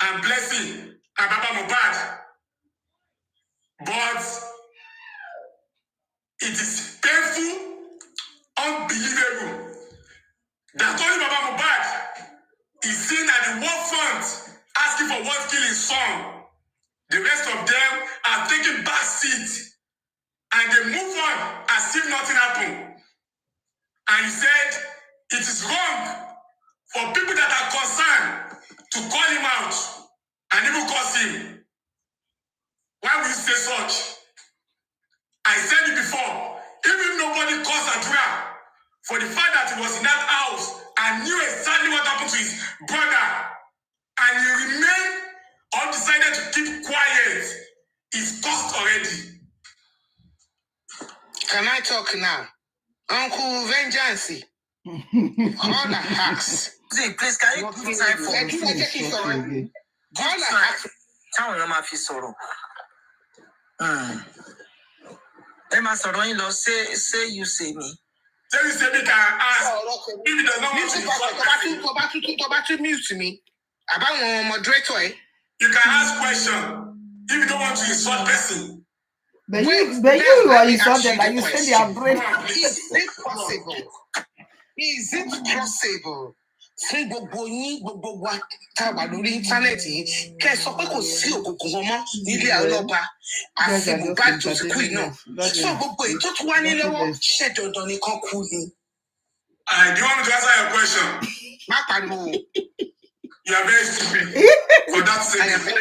and Blessing, and Baba Mohbad. But it is painful, unbelievable, that only Baba Mohbad is seen at the war front asking for what kill his son. The rest of them are taking back seats and they move on as if nothing happened. And he said it is wrong for people that are concerned to call him out and even curse him. Why would you say such? I said it before. Even nobody calls Adura for the fact that he was in that house and knew exactly what happened to his brother, and he remained undecided to keep quiet, is cursed already. Can I talk now? Uncle Vengeance. All the hacks. See, please, can you give time for me? All the hacks. Táwọn èèyàn máa fi sọ̀rọ̀. Ẹ máa sọ̀rọ̀ yín lọ, say you say me. Say you say me can ask. If he does not want to Tó bá tún mute me. Àbáwọn moderator ẹ̀. you can ask question. If you don't want to insult person. But you are insulted, like you said they are brain. Is it possible? Is it possible? Fún gbogbo yín gbogbo wa tá a wà lórí íńtánẹ́ẹ̀tì yìí kẹ́ ẹ sọ pé kò sí òkùnkùn wọn mọ́ nílé ọlọ́ba àfi Mohbad tó ti kú iná. So gbogbo èyí tó tún wá ní lọ́wọ́ ṣẹ́ dandan nìkan kú ni. Do you want me to answer your question? Má pariwo. You are very stupid for that statement.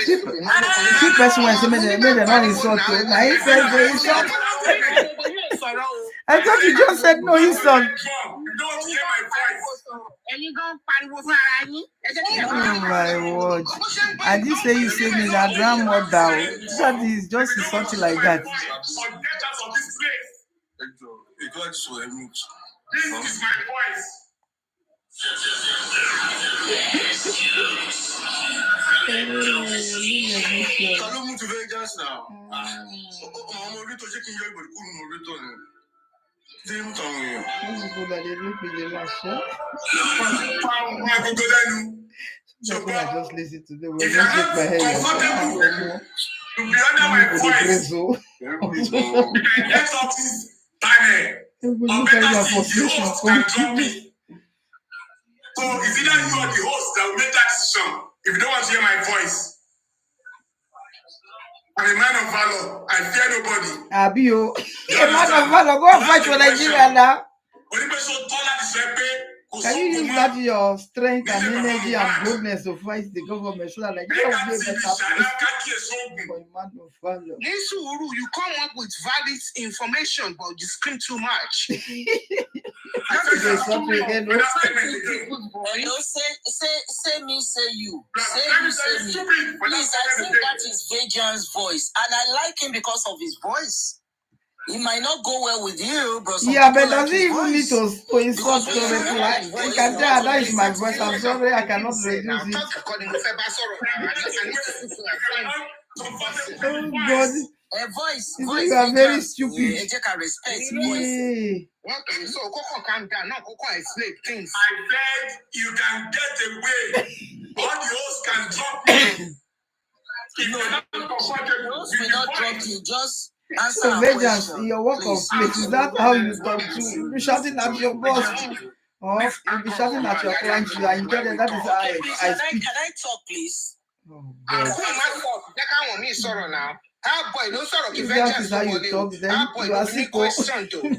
Keep person when they made not insult you. Now he said they insult. I thought you just said no insult. You don't hear my voice. Oh my word. I did say you say me that grandmother. That is just something like that. Forget us of this place. This is my voice. Hello, move to Vegas now. I'm ready to check in your body. I'm returning. Same time. That's what I just listened to them. If you're not comfortable to be under my voice, you can get off this panel. Or better still, the host can drop me. So it's either you or the host that will make that decision. If you don't want to hear my voice, I'm a man of valor. I fear nobody. Abio, a man of valor. Go and fight for Nigeria now. Can you use that your strength and energy and boldness to fight the government so that Nigeria will be a better place for a man of valor? You come up with valid information, but you scream too much. There's something again. Hello, say me, say you. Say you, say me. Please, I think that is Vejan's voice. And I like him because of his voice. It might not go well with you, but yeah, but does he even need to insult to reply? You can tell that is my voice. I'm sorry, I cannot reduce it. Oh God. A voice. You are very stupid. Yeah. Okay, so Coco calm down. Now Coco explain things. I said you can get away. All the hosts can drop you. If you're not comfortable, we not drop you. Just answer so, our Vengeance, question. in your work of place, is that how you talk to? You be shouting at your boss, or you be shouting at your clients. You are enjoying. That is how I speak. Can I talk, please? Oh, I'm God. going my fault. That can't want me sorrow now. How boy, no sorrow. If that is how you talk, then you are sick. Question though. AI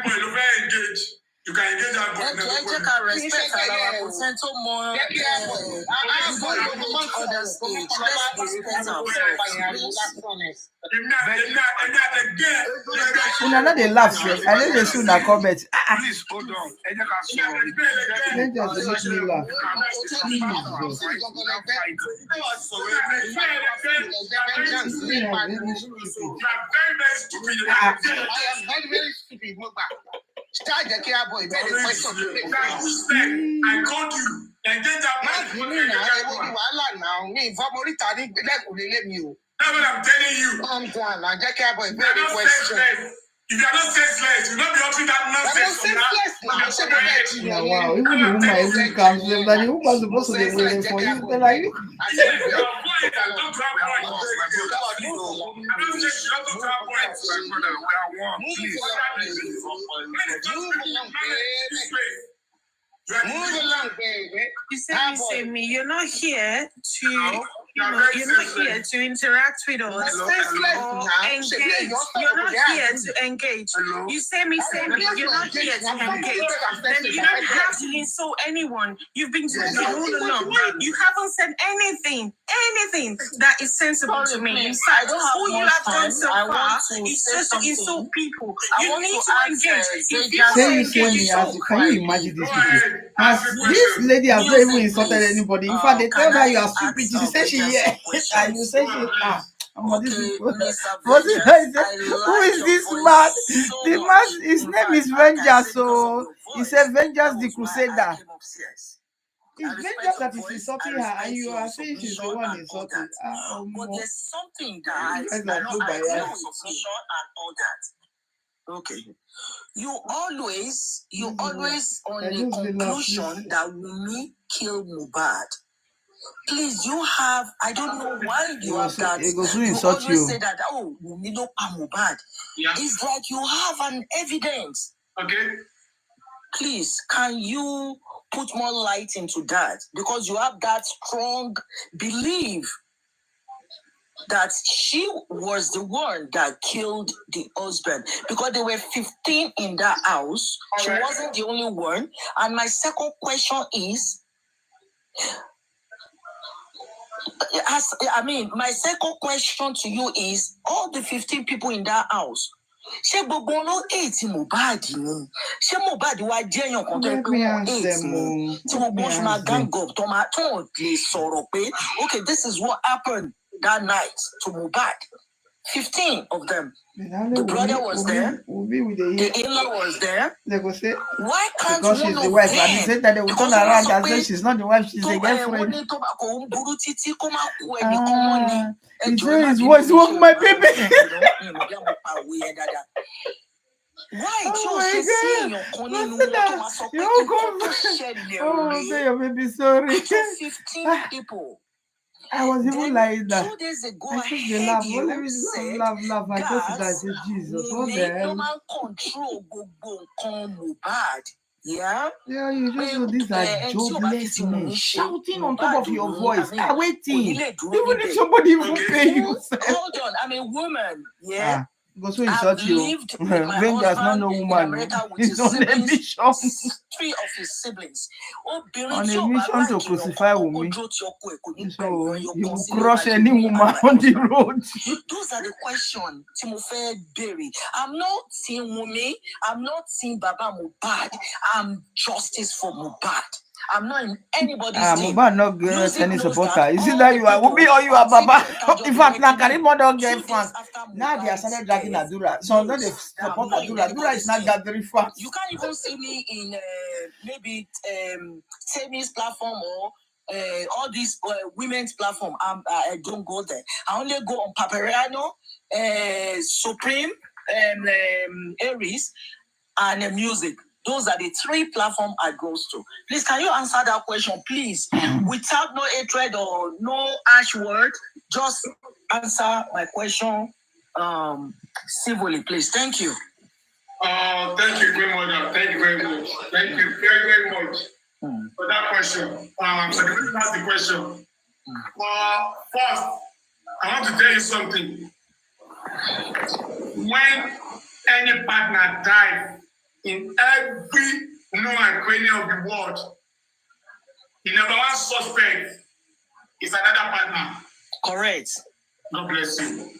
boy, you very engage. You can engage that boy. Check our respect and our consent more. Una they laugh, sir. I know they soon that comment. Please hold on. They just make me laugh. Start the care boy. I called you. And get that that's what I'm telling you. I'm done. I just care boy. If you are not senseless, you will not be up to that nonsense. Yeah, wow, even the woman even comes there, but the woman supposed to be waiting for you. They're like, Move along, baby. You say me. You're not here to. You're not here to interact with us or engage. You're not here to engage. You say me. You're not here to engage. Then you don't have to insult anyone. You've been talking all along. You haven't said anything that is sensible to me. In fact, all you have done so far is just to insult people. You need to engage. If you say me, can you imagine these people? This lady has not even insulted anybody. In fact, they tell her you are stupid. She say she and you say she these people. Who is this man? The man, his name is Vengeance. So he said Vengeance the Crusader. It's Vengeance that is insulting her, and you are saying she's the one insulted. But there's something that I know and all that. Okay. You always on the conclusion that Wunmi killed Mohbad. Please, you have, I don't know why you have that. You always say that, Wunmi no Mohbad. Yeah. It's like you have an evidence. Okay. Please, can you put more light into that? Because you have that strong belief that she was the one that killed the husband, because there were 15 in that house. She wasn't the only one. And my second question is, my second question to you is, all the 15 people in that house, ṣé gbogbo ló hate Mohbad ni? Ṣé Mohbad wá jẹ́ èèyàn kan tó ń pè wọ́n hate ni? Tí gbogbo oṣù máa gang up tó lè sọ̀rọ̀ pé, okay, this is what happened that night to Mohbad. 15 of them. The brother was there. The in-law was there. They will say, why can't because she's the wife, and they say that they will turn around and say she's not the wife, she's the girlfriend. His voice was my baby. Why? Oh my God! Oh, say your baby, sorry. 15 people. I was even like that. 2 days ago, I think they laugh. Laugh. I just I said, Jesus, what the hell? Control Mohbad. Yeah, you just know these are jobless men shouting on top of your voice. Waiting. Even if somebody even pay you. Hold on, I'm a woman. Yeah. Because who insult you? When there's not no woman, he's on a mission. 3 of his siblings. On a mission to crucify Wumi. So he will crush any woman on the road. Those are the questions Timothy Berry. I'm not seeing Wumi. I'm not seeing Baba Mohbad. I'm justice for Mohbad. I'm not in anybody's team. Mohbad not get any supporter. Is it that you are Wumi or you are Baba? In fact, now Karimo don't get fans. Now they are started dragging Adura. So now they support Adura. Adura is not gathering fans. You can't even see me in maybe Sami's platform or all these women's platform. I don't go there. I only go on Paparano, Supreme, Aries, and music. Those are the 3 platforms I go to. Please, can you answer that question, please? Without no hatred or no harsh word, just answer my question civilly, please. Thank you. Thank you, Queen Mother. Thank you very much. Thank you very, very much for that question. So the reason ask the question. First, I want to tell you something. When any partner dies in every nook and cranny of the world, the number one suspect is another partner. Correct. God bless you.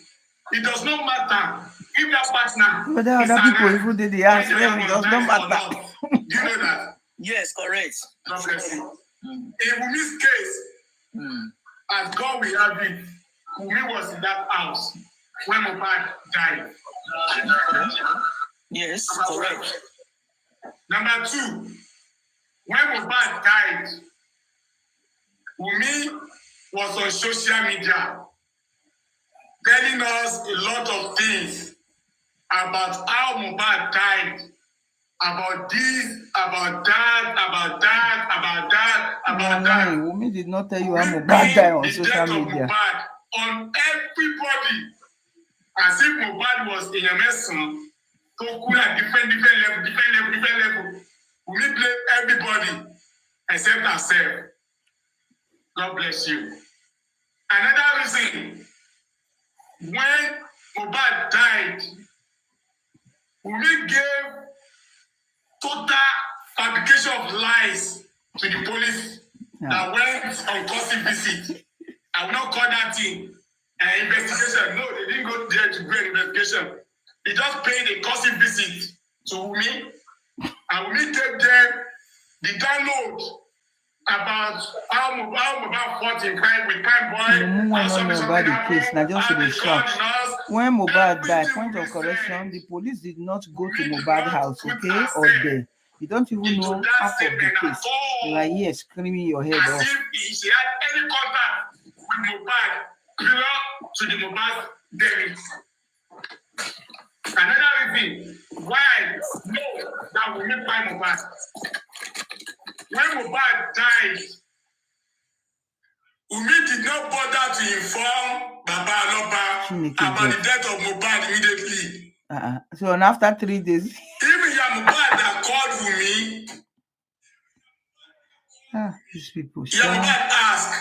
It does not matter if that partner But there are other people who did the answer. It does not matter. Do you know that? Yes, correct. God bless you. In Wumi's case, as God will have it, Wumi was in that house when Mohbad died. Yes, correct. Number 2, when Mohbad died, Wumi was on social media telling us a lot of things about how Mohbad died, about this, about that, about that, about that, about that. Wumi did not tell you how Mohbad died on social media. On everybody, as if Mohbad was in a mess. So cool at different level. We blame everybody except ourselves. God bless you. Another reason, when Mohbad died, we gave total fabrication of lies to the police that went on courtesy visit. I will not call that thing an investigation. No, they didn't go there to do an investigation. They just paid a courtesy visit to Wumi, and Wumi gave them the download about how Mohbad fought in crime with Prime Boy. I don't know about the case. Now just to be shocked. When Mohbad died, point of correction, the police did not go to Mohbad house, okay, or there. You don't even know half of the case. You are here screaming your head off. As if she had any contact with Mohbad prior to the Mohbad death. Another reason why I know that we need by Mohbad. When Mohbad died, Wumi did not bother to inform Baba Aloba about the death of Mohbad immediately. So after 3 days, even Mohbad that called Wumi, these people. Mohbad asked,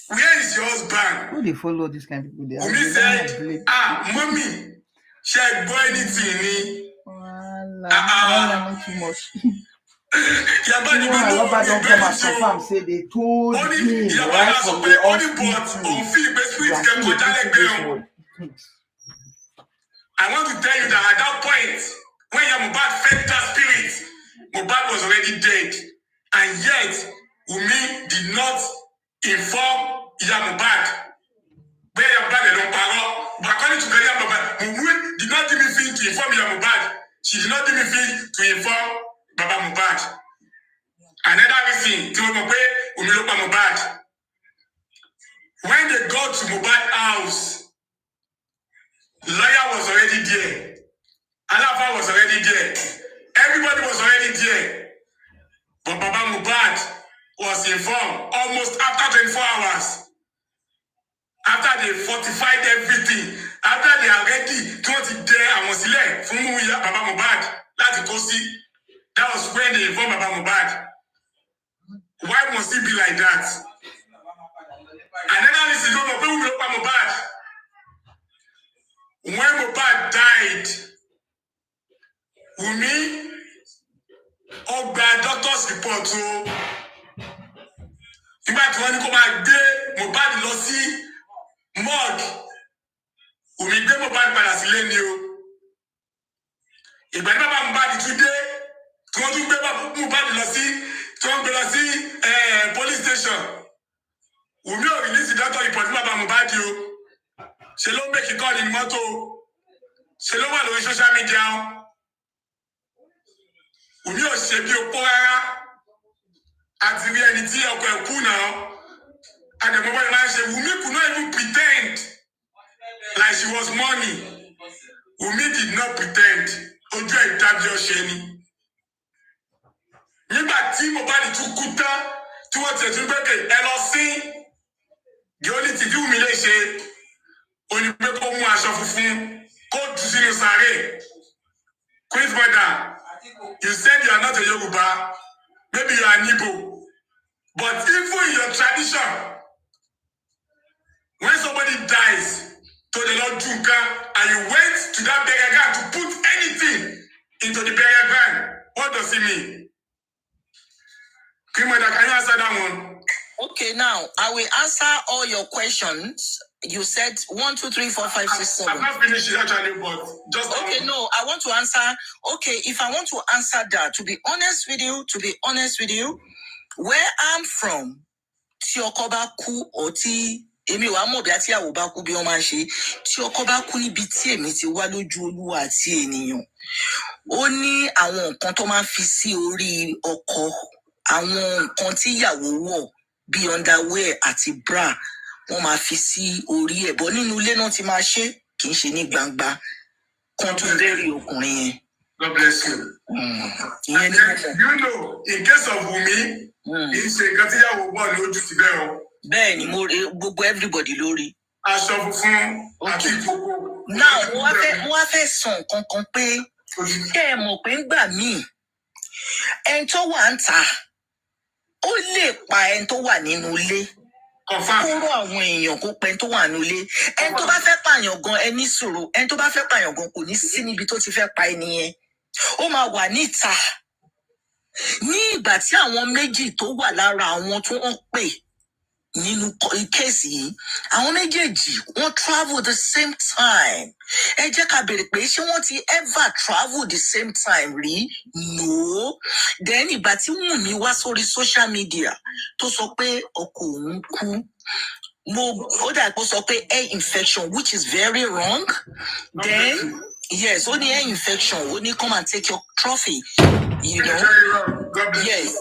"Where is your husband?" Who they follow this kind of people? Wumi said, "Mommy, she boy anything me." Not too much. Aloba don't come and confirm, say they told him right from the hospital. I want to tell you that at that point, when Mohbad fed that spirit, Mohbad was already dead. And yet, Wumi did not inform Mohbad. Where Mohbad don't power. But according to Mohbad, Wumi did not give me thing to inform Mohbad. She did not give me thing to inform Baba Mohbad. Another reason to Wumi look at Mohbad. When they got to Mohbad house, lawyer was already there. Alafa was already there. Everybody was already there. But Baba Mohbad was informed almost after 24 hours. After they fortified everything, after they are ready to go there and was there from Baba Mohbad, that's the see. That was when they informed Baba Mohbad. Why must it be like that? Another reason Mohbad. when Mohbad died, Wunmi Ogba doctor's report o. Nígbà tí wọ́n ní kó máa gbé Mohbad lọ sí morgue, Wunmi gbé Mohbad padà sílé ni o. Ìgbà tí bàbá Mohbad tún dé, tí wọ́n tún gbé Mohbad lọ sí, tí wọ́n gbé lọ sí police station. Wunmi ò release doctor report fún bàbá Mohbad o. Ṣé ló ń make call nínú mọ́tò o? Ṣé ló wà lórí social media o? Wunmi ò ṣe bí opó rárá. Àti rí ẹni tí ọkọ ẹ̀ kú náà. Àdèmọ́bọ́ yẹn máa ń ṣe. Wunmi could not even pretend like she was mourning. Wunmi did not pretend. Ojú ẹ̀ dábí ọṣẹ ni. Nígbà tí Mohbad tún kú tán, tí wọ́n ti tún gbẹ́kẹ̀ ẹ lọ sí. The only thing tí Wunmi lè ṣe, ó ní pé kó mú aṣọ funfun, kó jù sínú sàárè. Queen's mother, you said you are not a Yoruba, maybe you are an Igbo, but even in your tradition, when somebody dies to the Lord Junka, and you went to that burial ground to put anything into the burial ground, what does it mean? Queen mother, can you answer that one? Okay, now I will answer all your questions. You said 1, 2, 3, 4, 5, 6, 7. I'm not finished actually, but just okay. No, I want to answer. Okay, if I want to answer that, to be honest with you, where I'm from, tí ọkọ bá kú or tí èmi wá mọ̀ bí àti àwò bá kú bí wọ́n máa ń ṣe, tí ọkọ bá kú níbi tí èmi ti wá lójú Olúwa àti ènìyàn, ó ní àwọn nǹkan tó máa ń fi sí orí ọkọ, àwọn nǹkan tí ìyàwó wọ̀ bí underwear àti bra wọ́n máa fi sí orí ẹ̀, bọ́ nínú ilé náà ti máa ṣe, kì í ṣe ní gbangba kan tó lérí ọkùnrin yẹn. God bless you. Ìyẹn ni you know, in case of Wunmi, kì í ṣe nǹkan tí ìyàwó wọ̀ ní ojú ti bẹ́ẹ̀ o. bẹ́ẹ̀ ni mo rí gbogbo everybody lórí. Aṣọ funfun àti gbogbo. Now mo wá fẹ́ sọ nǹkan kan pé ṣé ẹ mọ̀ pé ńgbà míì ẹni tó wà ń ta ó lè pa ẹni tó wà nínú ilé. Kúrò àwọn èèyàn kó pẹ́ tó wà nínú ilé. Ẹni tó bá fẹ́ pààyàn gan ẹni sùúrù, ẹni tó bá fẹ́ pààyàn gan kò ní sí níbi tó ti fẹ́ pa ẹni yẹn. Ó máa wà níta. Ní ìgbà tí àwọn méjì tó wà lára àwọn tó ń pè nínú kéèsì yìí, àwọn méjèèjì wọ́n travel the same time. Ẹ jẹ́ ká béèrè pé ṣé wọ́n ti ever travel the same time rí? No. Then ìgbà tí Wunmi wá sórí social media tó sọ pé ọkọ òun kú, ó dà pé ó sọ pé air infection, which is very wrong. Then yes, ó ní air infection, ó ní come and take your trophy, you know. Yes,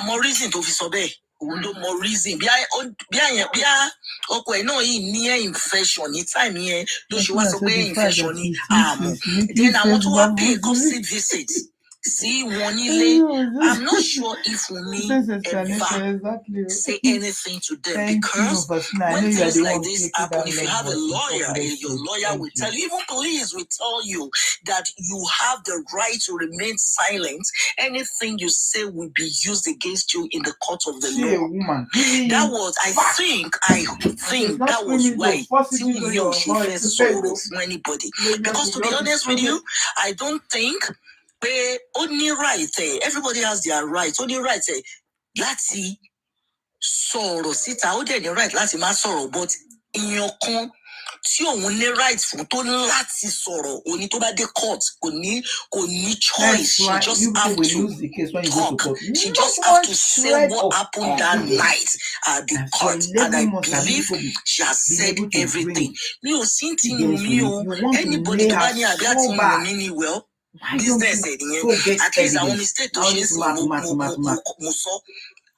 mo reason tó fi sọ bẹ́ẹ̀. Òun ló mọ reason bí ọkọ ẹ̀ náà yìí ní air infection ní time yẹn ló ṣe wá sọ pé air infection ní àmọ́. Then àwọn tó wá pay gossip visit sí wọn nílé, I'm not sure if Wunmi ever say anything to them, because when things like this happen, if you have a lawyer, your lawyer will tell you, even police will tell you that you have the right to remain silent. Anything you say will be used against you in the court of the law. That was, I think that was why Wunmi ò ṣe fẹ́ sọ̀rọ̀ fún anybody. Because to be honest with you, I don't think pé ó ní right ẹ̀, everybody has their right, ó ní right ẹ̀ láti sọ̀rọ̀ síta, ó dẹ̀ ní right láti má sọ̀rọ̀, but èèyàn kan tí òun ní right fún tó ní láti sọ̀rọ̀, òní tó bá dé court kò ní choice, she just have to talk, she just have to say what happened that night at the court, and I believe she has said everything. Mi ò sí ti mi o, anybody tó bá ní àbí àti mi ní well, business ẹ̀dìyẹn, at least àwọn mistake tó ṣe é sí mo sọ,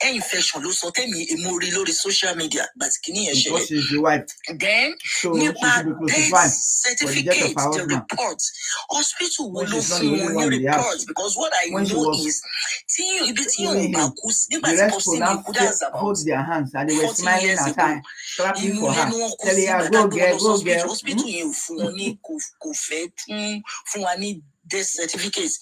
air infection ló sọ tẹ́mi èmo rí lórí social media, but kìíní yẹn ṣẹlẹ̀. Then nípa death certificate, the report, hospital wo ló fún wọn ní report, because what I know is ibi tí yóò bá kú nígbà tí kò sí ní kú, that's about 40 years ago. Inú ilé ni wọ́n kú sí, hospital yẹn ò fún wọn ní, kò fẹ́ fún wa ní death certificate.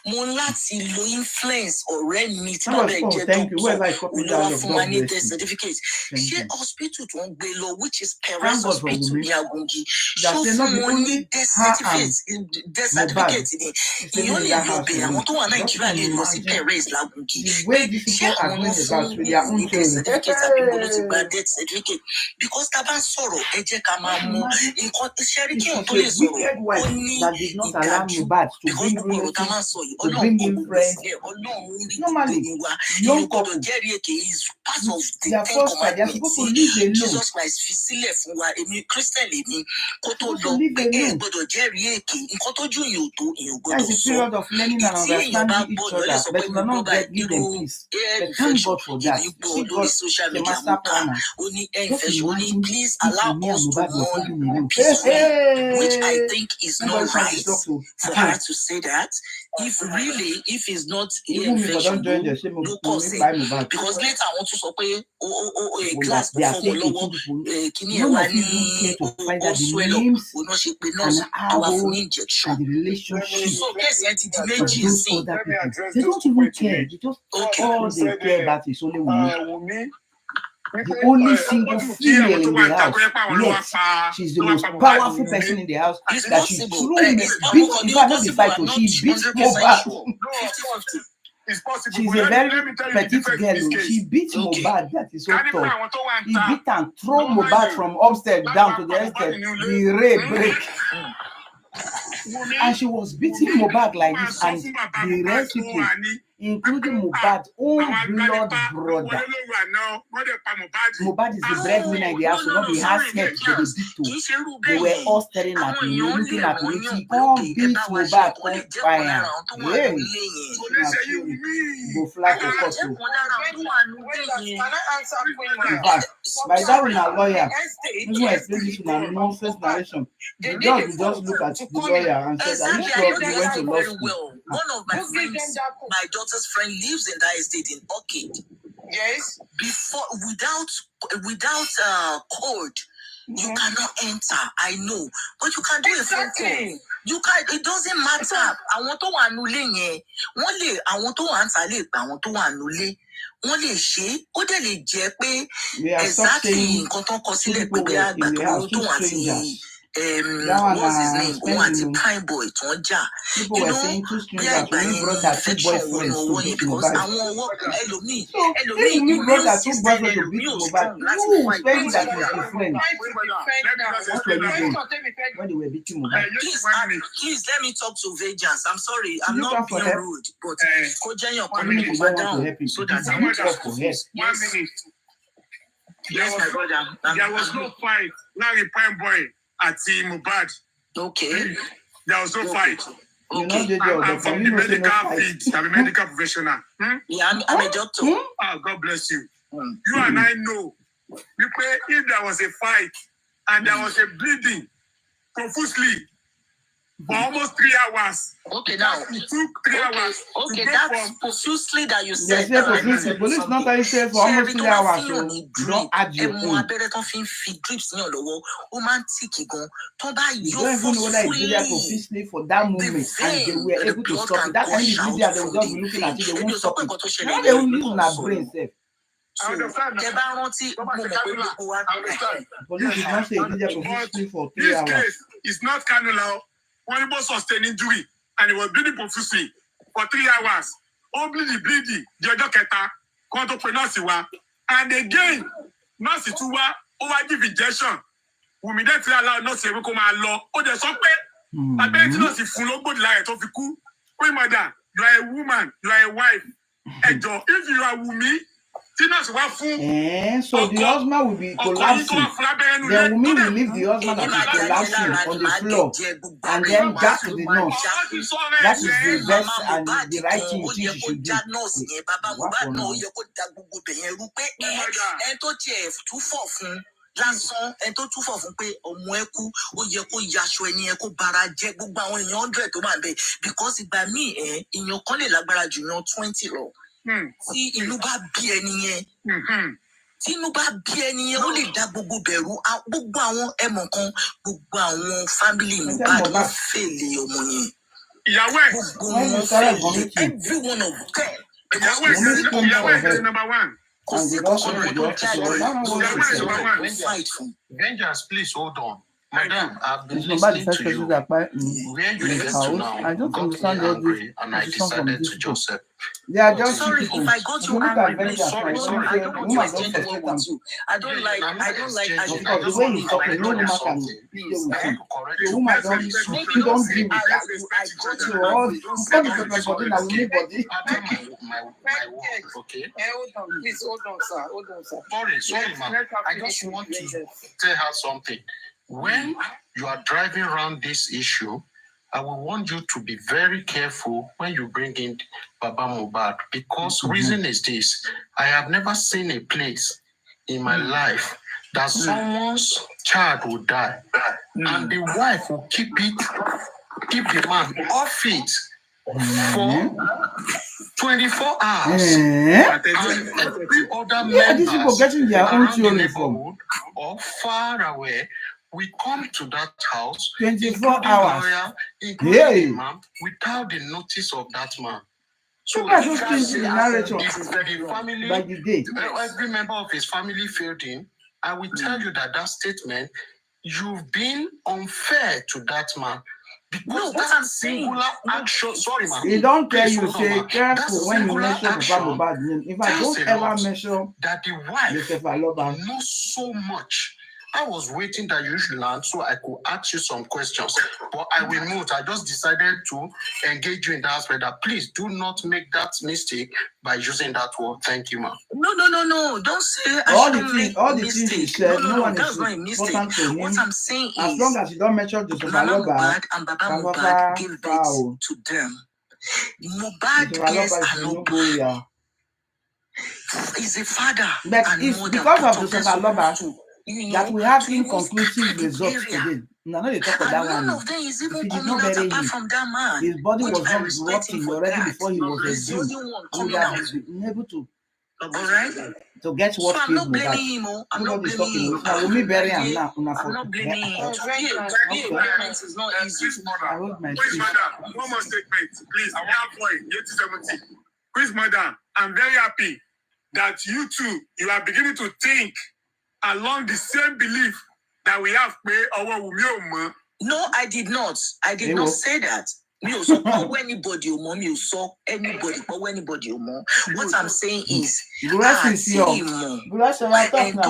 Mo láti lo influence ọ̀rẹ́ mi tí No, bàbá ẹ̀ jẹ́ thank you. Whoever is dókítà copying olówó that, fún wa God ní bless death you. certificate. Thank Ṣé you. hospital tó ń gbé lọ which is Thank Perez God for hospital Wunmi. ní Agungi That ṣó say not fún be wọn ní only death her and certificate death Mohbad certificate ni is living ìyẹn in lè that lọ house bẹ̀ alone. àwọn tó wà Just Nàìjíríà lè lọ sí imagine Perez l'Agungi the pé way these ṣé people are àwọn going fún about with their Wunmi own ní death children. certificate àbí mo ló ti gba death certificate because tá a bá ń sọ̀rọ̀ ẹ jẹ́ ká máa mọ nǹkan iṣẹ́ rí If kí òun she's tó lè a sọ̀rọ̀ wicked ó wife ní that did not allow ìdájú Mohbad to because bring gbogbo ọ̀rọ̀ tá a máa ń relatives, sọ yìí to Ọlọ́run bring kò in gbogbo friends. sílẹ̀ Ọlọ́run rí gbogbo Normally, ní wa young èèyàn gbọ́dọ̀ couple, jẹ́rìí èké is part of the their 10 first fight, they are commandments supposed to tí live alone. Jesus Christ fi sílẹ̀ fún wa èmi Christian lèmi kó tó Supposed to lọ live pé ẹ alone. gbọ́dọ̀ jẹ́rìí èké nǹkan tójú yìí ò tó èèyàn That is gbọ́dọ̀ a sọ period of learning and ìtí èèyàn bá understanding gbọ́ each èèyàn lè other, sọ but pé you mo gbọ́ cannot báyìí give them irú peace. air But thank infection God for that. èmi gbọ́ See lórí God social is a media mo master kà planner. ó ní air Just infection ó ní imagine please if allow Wunmi and us to Mohbad was mourn living alone. peacefully which I Hey! think is Nobody not comes to right talk to. for her to say that if it's not air Even me, but infection don't join the same ló kọ̀ Wunmi sí by Mohbad. because later àwọn tún sọ pé That glass tó they are fọmọ saying lọ́wọ́ 18 people. kíní ẹ̀ None wá of you ní even care to find ó out the swell up names òun náà ṣe pé and nurse tó how wá fún ní old injection and the relationship so kéèsì ẹ ti di of méjì those sí other people. They don't even care. They just all they care about is only Wunmi. The only single female in the house. Yes, she's the most powerful person in the house. It's That she possible. threw beat. In fact, not the fight, so she beat 100% Mohbad. sure. 50-50. It's possible. She's but a let very me tell you the petite difference in girl. this case. She beat Okay. Mohbad. That is so Can you tough. play àwọn tó wà ń He ta? beat and throw No, Mohbad mind from upstairs down to the Lápapọ̀ estate. Mohbad ní ilé. The ray break. Wunmi, And she was beating Mohbad like máa this, sọ and fún bàbá the Mohbad rest tó people, wà ní. including Mohbad's own Àwọn blood agbanipa brother. wọlé lóru àná, wọ́n dẹ̀ pa Mohbad. Mohbad is the Ah, breadwinner in the house, so not be hard set to the dito. Kì í ṣe irú They bẹ́ẹ̀ were yẹn. all staring at Àwọn me, èèyàn looking lè at ràn me. yàn She pé òkè can't ẹ beat bá wa ṣe Mohbad, kó lè can't jẹ́ kan fire. lára àwọn tó wà Yeah, nílé yẹn. kò lè ṣe yí Wunmi. go flat Kó to lè court. jẹ́ kan lára àwọn tó wà nílé yẹn. Can I answer In question? fact, my dad is a lawyer. Estate, Even explain this in a nonsense narration. The judge will just look at the lawyer and say, "Are you Exactly, sure I you know went to that law very school?" well. One of my friends, my daughter's friend, lives in that estate in Orchid. Yes. Before, without code, you cannot enter. I know, but you can do a phone call. Exactly. You can. It doesn't matter. Àwọn tó wà nulẹ̀ yẹn, wọ́n lè. Àwọn tó wà ń ta lè pa àwọn tó wà nulẹ̀. Wọ́n lè ṣe. Ó dẹ̀ lè jẹ́ pé We have stopped exactly saying nǹkan tó ń kọ two sílẹ̀ pé people bí were àgbà in the tó house, two tó àti strangers. That one, what's his name? Òun àti spending. Prime Boy tó ń jà. People You were know, saying two bí strangers àgbà only yẹn brought ni their two infection wọnú boyfriends owó to yẹn beat because Mohbad. àwọn ọwọ́ ẹlòmíì So if ẹlòmíì Wunmi brought immune their two system boyfriends to beat ẹlòmíì ò Mohbad, strong láti you fight expect those that people. is his friend. Let me just What were explain you that. doing when they were beating Mohbad? Please let me talk to Vegans. I'm sorry, I'm You not come for being help? rude, but Eh, Kojenyo Even if you don't want to help him, so this that is I good will talk for help. 1 minute. Yes, my brother. There was no fight. Larry Prime Boy àti Mohbad. Okay. There was no fight. You know, Okay. I'm from the medical field. I'm a medical professional. Yeah, I'm a doctor. Oh, God bless you. You and I know. Because if there was a fight and there was a bleeding profusely for almost 3 hours. Okay, now. It took 3 hours. Okay, to go that's from profusely that you They said. say profusely. Police not only say for almost 3 hours, so don't add your Ẹmu own. abẹ́rẹ́ tó fi ń fi drips ní ọ̀lọ́wọ́, ó máa ń tíìkì gan. Tó bá You yọ don't even know whether it's there forcefully, profusely for that moment, and they were the able to blood stop can it. That time gush the out media, they will from just the be looking at it, they vein. won't Èmi ò sọ stop pé it. nǹkan tó ṣẹlẹ̀ Now yẹn they will èmi use kàn that sọ brain ni. safe. So, tẹ bá rántí, mo mọ̀ pé gbogbo wa. Police did not say it's there profusely for 3 this hours. case is not cannula. When he was sustained injury and he was bleeding profusely for 3 hours. Only the bleeding, the other kẹta, kan tó pe nọ́ọ̀sì wa. And again, nọ́ọ̀sì tún wá, ó wá give injection. Wùmí dẹ̀ ti allow nọ́ọ̀sì ẹ̀wé kó máa lọ. Ó dẹ̀ sọ pé abẹ́rẹ́ tí nọ́ọ̀sì fún ló gbòdì lára ẹ̀ tó fi kú. Queen mother, you are a woman, you are a wife. Ẹjọ́, if you are Wùmí, tí nọ́ọ̀sì wá fún. So the husband will be collapsing. Then Wunmi will leave the husband and be collapsing on the floor and then back the nurse. That is the best and the right thing you think you should do. Lásán ẹni tó túfọ̀ fún pé ọmọ ẹ kú ó yẹ kó yaṣọ ẹni ẹ kó bara jẹ gbogbo àwọn èèyàn 100 tó máa bẹ because ìgbà míì èèyàn kan lè lágbára jù yan 20 lọ tí inú bá bí ẹni yẹn tí inú bá bí ẹni yẹn ó lè dá gbogbo bẹ̀rù gbogbo àwọn ẹmọ kan gbogbo àwọn fámìlì Mohbad wọn fèlè ọmọ yẹn When you started vomiting, every one of them. Wumi screamed for help. number one. And they rushed her to the hospital. Now what she said. Vengeance, please hold on. Madam, I've been It's not bad the listening first to person you. that buy Where you in get his to house. now I don't got me understand all this angry, and I position from decided these to people. just They are just Sorry, people. if I got If you you look angry, at vengeance, sorry, like sorry. when I don't want to woman don't exchange frustrate word them. with you. I don't like Of course, the way he's talking, no woman can stay with him. The woman don't deal with that. So all you call the problem body now, we need body. my word, okay? Hold on, please, hold on, sir. Hold on, sir. Sorry, ma'am. I just want to tell her something. When you are driving around this issue, I will want you to be very careful when you bring in Baba Mohbad, because reason is this: I have never seen a place in my life that someone's child will die and the wife will keep the man off it for 24 hours. And every other member These people getting their own around the theory from neighborhood or far away, we come to that house, 24 including hours. lawyer, including the man, without the notice of that man. So People are just changing the narrative the family, by the day. every member of his family failed him. I will tell you that statement, you've been unfair to that man. Because what I'm saying, singular action, sorry, man. They don't tell you, hold on, say, man. careful when you singular mention Papa action Mohbad's name. If I tells don't a ever lot mention that the wife Joseph Aloba, knows so much. I was waiting that you should land so I could ask you some questions, but I will mute. I just decided to engage you in that aspect that please do not make that mistake by using that word. Thank you, ma'am. No. Don't say all the things he said, no one that's is not a mistake. important to him. What I'm saying As is, long as you don't mention Joseph Mama Aloba, Mohbad and Baba Mohbad gave birth to them. Mohbad Joseph is Aloba is no Goya. He's a father. But and it's mother, because of Joseph Aloba that we have inconclusive results area. today. No, they talk And about none that one. of them is If even he did coming not out bury apart him, from that man. his body which was I not respect him rotting for already that. before he was He's the exhumed. only one He would coming have out. been able to All right. get what So I'm killed not blaming Mohbad. him. I'm not Nobody's blaming talking. him. Now we may bury him now. I'm not blaming him. Parents is not easy. I hold my Please, speech. madam, one more statement, please. I have point 8070. Please, madam, I'm very happy that you two, you are beginning to think along the same belief that we have. No, I did not. I did not say that. Me also call anybody or me also anybody or anybody or more. What I'm saying is, Grace is young. Grace, I talk now.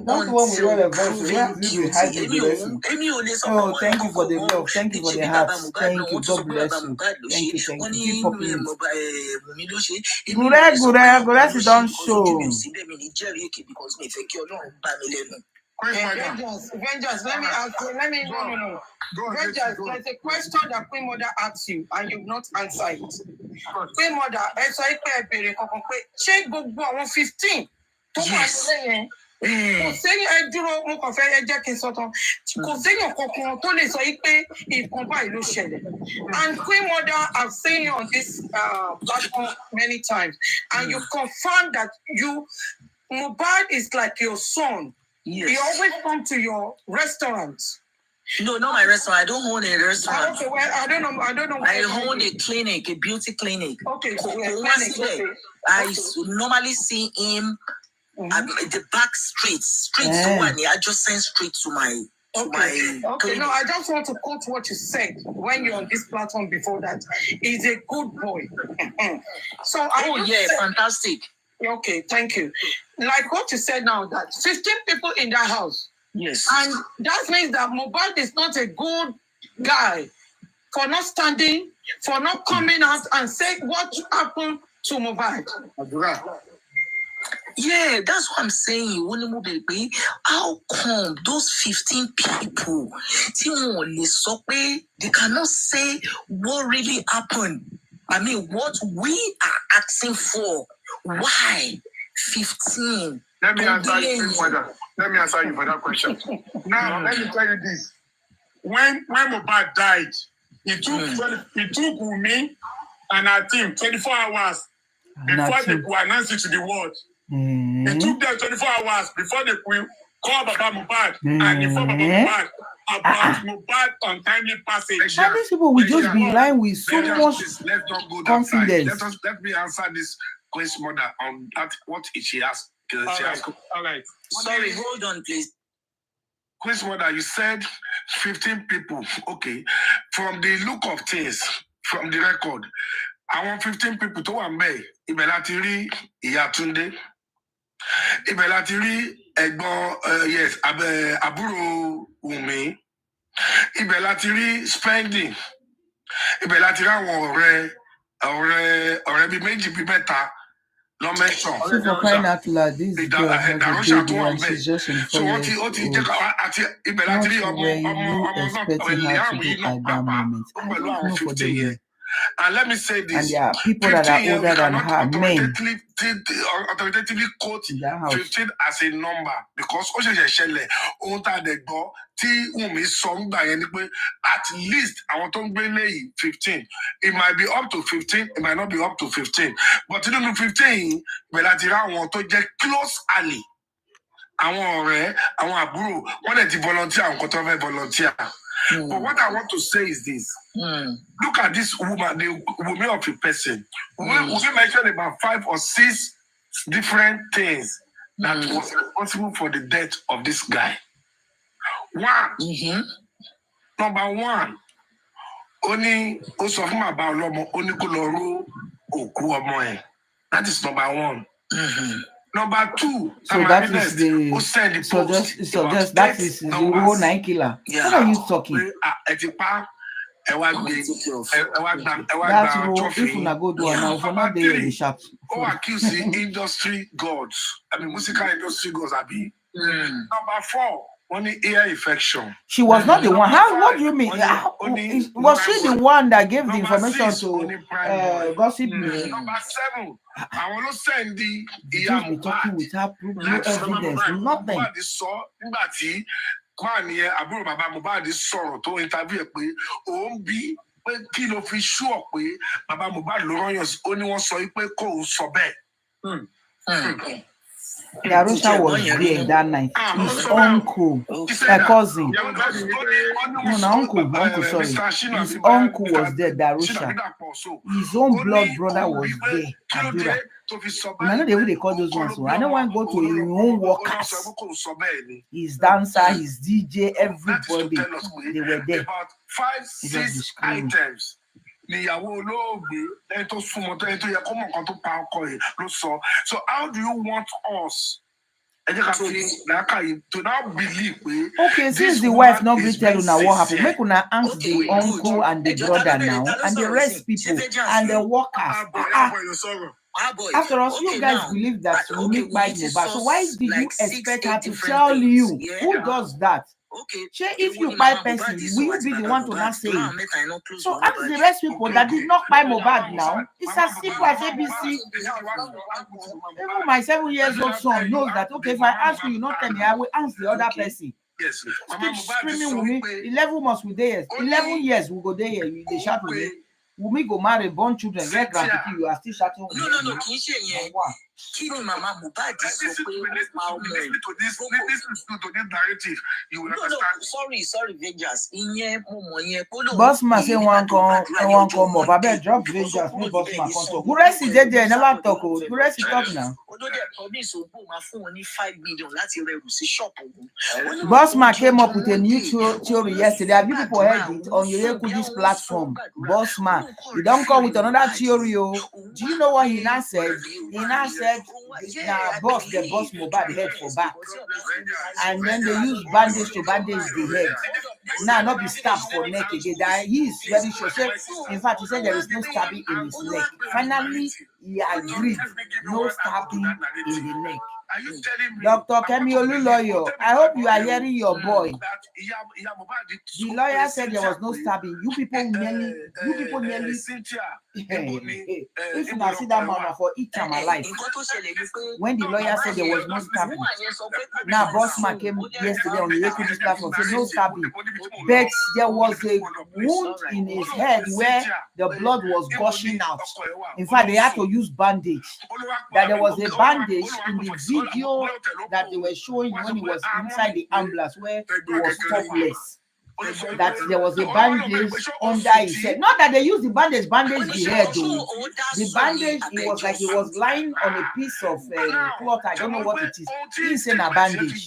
That's the one we hear the voice. Where have you been hiding, Grace? Oh, thank you for the love. Thank you for the hearts. Thank you. God bless you. Thank you. Thank you. Keep up it. Grace don't show. Vengeance, let me ask you, no. Vengeance, there's a question that Queen Mother asked you and you've not answered it. Queen Mother, ẹ sọ pé ẹ béèrè kankan pé ṣé gbogbo àwọn 15 tó wà nílẹ̀ yẹn kò séyìn ẹ dúró mo kàn fẹ́ ẹ jẹ́ kí n sọ tán kò séyìn kankan tó lè sọ pé nǹkan báyìí ló ṣẹlẹ̀. And Queen Mother, I've seen you on this platform many times and you confirm that Mohbad is like your son. Yes. He always come to your restaurant. No, not my restaurant. I don't own a restaurant. Okay, well, I don't know. I own a clinic, a beauty clinic. Okay, so I normally see him at the back streets one. I just send straight to my Okay, no, I just want to quote what you said when you're on this platform before that. He's a good boy. So fantastic. Okay, thank you. Like what you said now, that 15 people in that house. Yes. And that means that Mohbad is not a good guy for not standing, for not coming out and saying what happened to Mohbad. Adura. Yeah, that's what I'm saying. How come those 15 people, they cannot say what really happened? I mean, what we are asking for. Why 15? Let me answer you for that question. Now, let me tell you this. When Mohbad died, it took me and our team 24 hours before they could announce it to the world. It took them 24 hours before they could call Baba Mohbad and inform Baba Mohbad about Mohbad untimely passage. And these people will just be lying with so much Let's not go that confidence. side. Let me answer this Queen's mother on that. What she asked? All right. Sorry, hold on, please. Queen's mother, you said 15 people. Okay. From the look of things, from the record, I want 15 people to one bay. Ibẹ̀ láti rí Ìyá Túndé. Ibẹ̀ láti rí ẹ̀gbọ́n yes, àbúrò Wùmí. Ibẹ̀ láti rí spending. Ibẹ̀ láti rí àwọn ọ̀rẹ́ bíi méjì bíi mẹ́ta lọ mẹ́sàn. See, for crying out loud, this girl has a baby and she's just in 4 years old. Not where you expecting her to be at that moment. I don't know for them. And let me say this. And there are people that are older than her, men. Authoritatively quote 15 as a number because at least I want to 15. It might be up to 15, it might not be up to 15. But you know 15, I want to get close early. I want àbúrò, wọ́n dẹ̀ ti volunteer, àwọn kan tó fẹ́ volunteer. But what I want to say is this. Look at this woman, the woman of a person. We mentioned about 5 or 6 different things that was responsible for the death of this guy. Number one, only that is number one. Number two, so that is that is the whole 9 killer. What are you talking? That's if you go do now for not there in the shop. Oh, accuse the industry gods. I mean, musical industry gods. Number 4. Only ear infection. She was not the one. What do you mean? Was she the one that gave the information to Gossip Me? Number 7. I want to send the just be talking without proof, no evidence, nothing. Àbúrò bàbá Mohbad sọ̀rọ̀ tó interview pé òun bí pé kí ló fi sure pé bàbá Mohbad ló rán yàn sí ó ní wọ́n sọ pé kò ń sọ bẹ́ẹ̀. Darusha was there that night. His uncle, a cousin. Uncle, sorry. His uncle was there, Darusha. His own blood brother was there, Adura. And I know they would call those ones. So I don't want to go to his own workers. His dancer, his DJ, everybody, they were there. About 5, 6 items. So how do you want us to now believe? Okay, since the wife not be telling now what happened, make una ask the uncle and the brother now, and the rest people and the workers. After all, you guys believe that we make by Mohbad. So why did you expect her to tell you who does that? If you buy person, will you be the one to not say it? So ask the rest people that did not buy Mohbad now. It's as simple as ABC. Even my 7 years old son knows that, okay, if I ask you, you not tell me, I will ask the other person. Yes. Keep screaming with me. 11 months we there. 11 years we go there. They shout with me. Wumi go marry, born children, get grandchildren, you are still shouting. No, kì í ṣe yẹn. Kí ni màmá Mohbad sọ pé ó pa ọmọ ẹ̀? Listen to this narrative, you will understand. Sorry, Vegas. Ìyẹn mo mọ̀ yẹn. Boss man say one come up. I bet drop Vegas. No boss man come talk. Buresi JJ never talk. Buresi talk now. Boss man came up with a new theory yesterday. Have you people heard it on Yoyekudi's platform? Boss man, he don't come with another theory. Do you know what he now said? He now said, "Nah, boss, the boss Mohbad head for back, and then they use bandage to bandage the head. Now not be stabbed for neck again. That he is very sure. So, in fact, he said there is no stabbing in his neck. Finally, he agreed, no stabbing in the neck." Are you telling me, Dr. Kemi Oluloyo, I hope you are hearing your boy. The lawyer said there was no stabbing. You people nearly. If you not see that mama for each time alive. When the lawyer said there was no stabbing. Now boss man came yesterday on the Yoyekudi's platform said no stabbing. But there was a wound in his head where the blood was gushing out. In fact, they had to use bandage. That there was a bandage in the video that they were showing when he was inside the ambulance where he was topless. that there was a bandage under his head. Not that they used the bandage the head though. The bandage, it was like he was lying on a piece of cloth. I don't know what it is. He's in a bandage.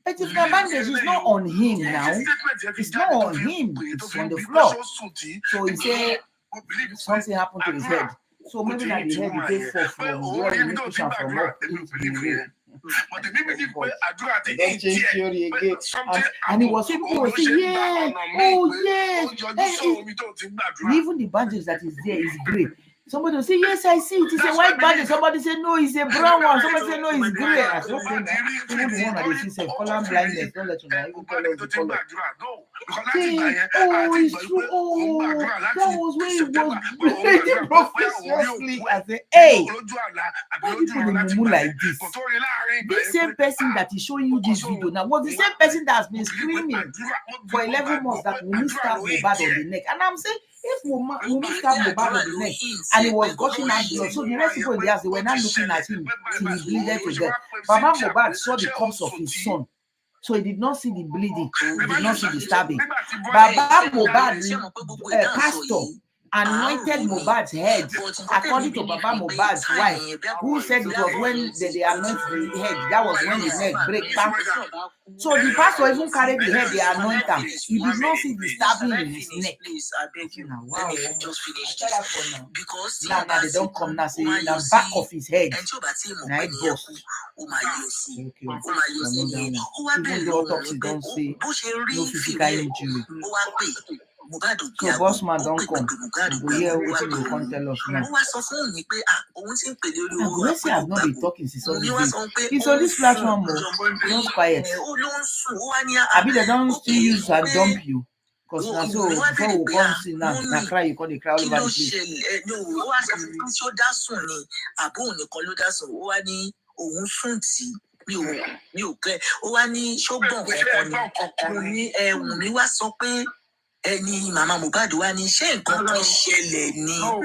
But if the bandage is not on him now, it's not on him, it's on the floor. So he said something happened to his head. So maybe that the head he take from where he push from up into but the baby boy Adura the don't change theory again. And he was saying, people were saying, yeah, oh yes. Even the bandage that is there is grey. Somebody will say, yes, I see it. It's a white bandage. Somebody say, no, it's a brown one. Somebody say, no, it's grey. I said, okay, even the one that they see color blindness, don't let you know. Even tell us the color. Say, oh, it's true. Oh, that was when he was bleeding profusely. I said, hey, why you put the mumu like this? This same person that is showing you this video now was the same person that has been screaming for 11 months that Wumi stabbed Mohbad on the neck. And I'm saying, if Wumi stabbed Mohbad on the neck and he was gushing out blood, so the rest of people in the house, they were not looking at him till he bleeded to death. Baba Mohbad saw the corpse of his son, so he did not see the bleeding, he did not see the stabbing. Baba Mohbad, pastor, anointed Mohbad's head, according to Baba Mohbad's wife, who said it was when they anointed the head, that was when the neck break back. So the pastor even carried the head, they anoint him. He did not see the stabbing in his neck. Wow. Because now they don't come now, say the back of his head. Now it burst. Even the autopsy don't say no physical injury. So boss man don't come. We hear what you can't tell us now. Mercy has not been talking since all this day. He's on this platform, just quiet. I mean, they don't still use and dump you. Because now so before we come see now, na cry you call the crowd over the place. Mi ò clear ó wá ní ṣógbọ̀n kankan ni wá sọ pé ẹni màmá Mohbad wá ní ṣé nǹkan kan ṣẹlẹ̀ ni ó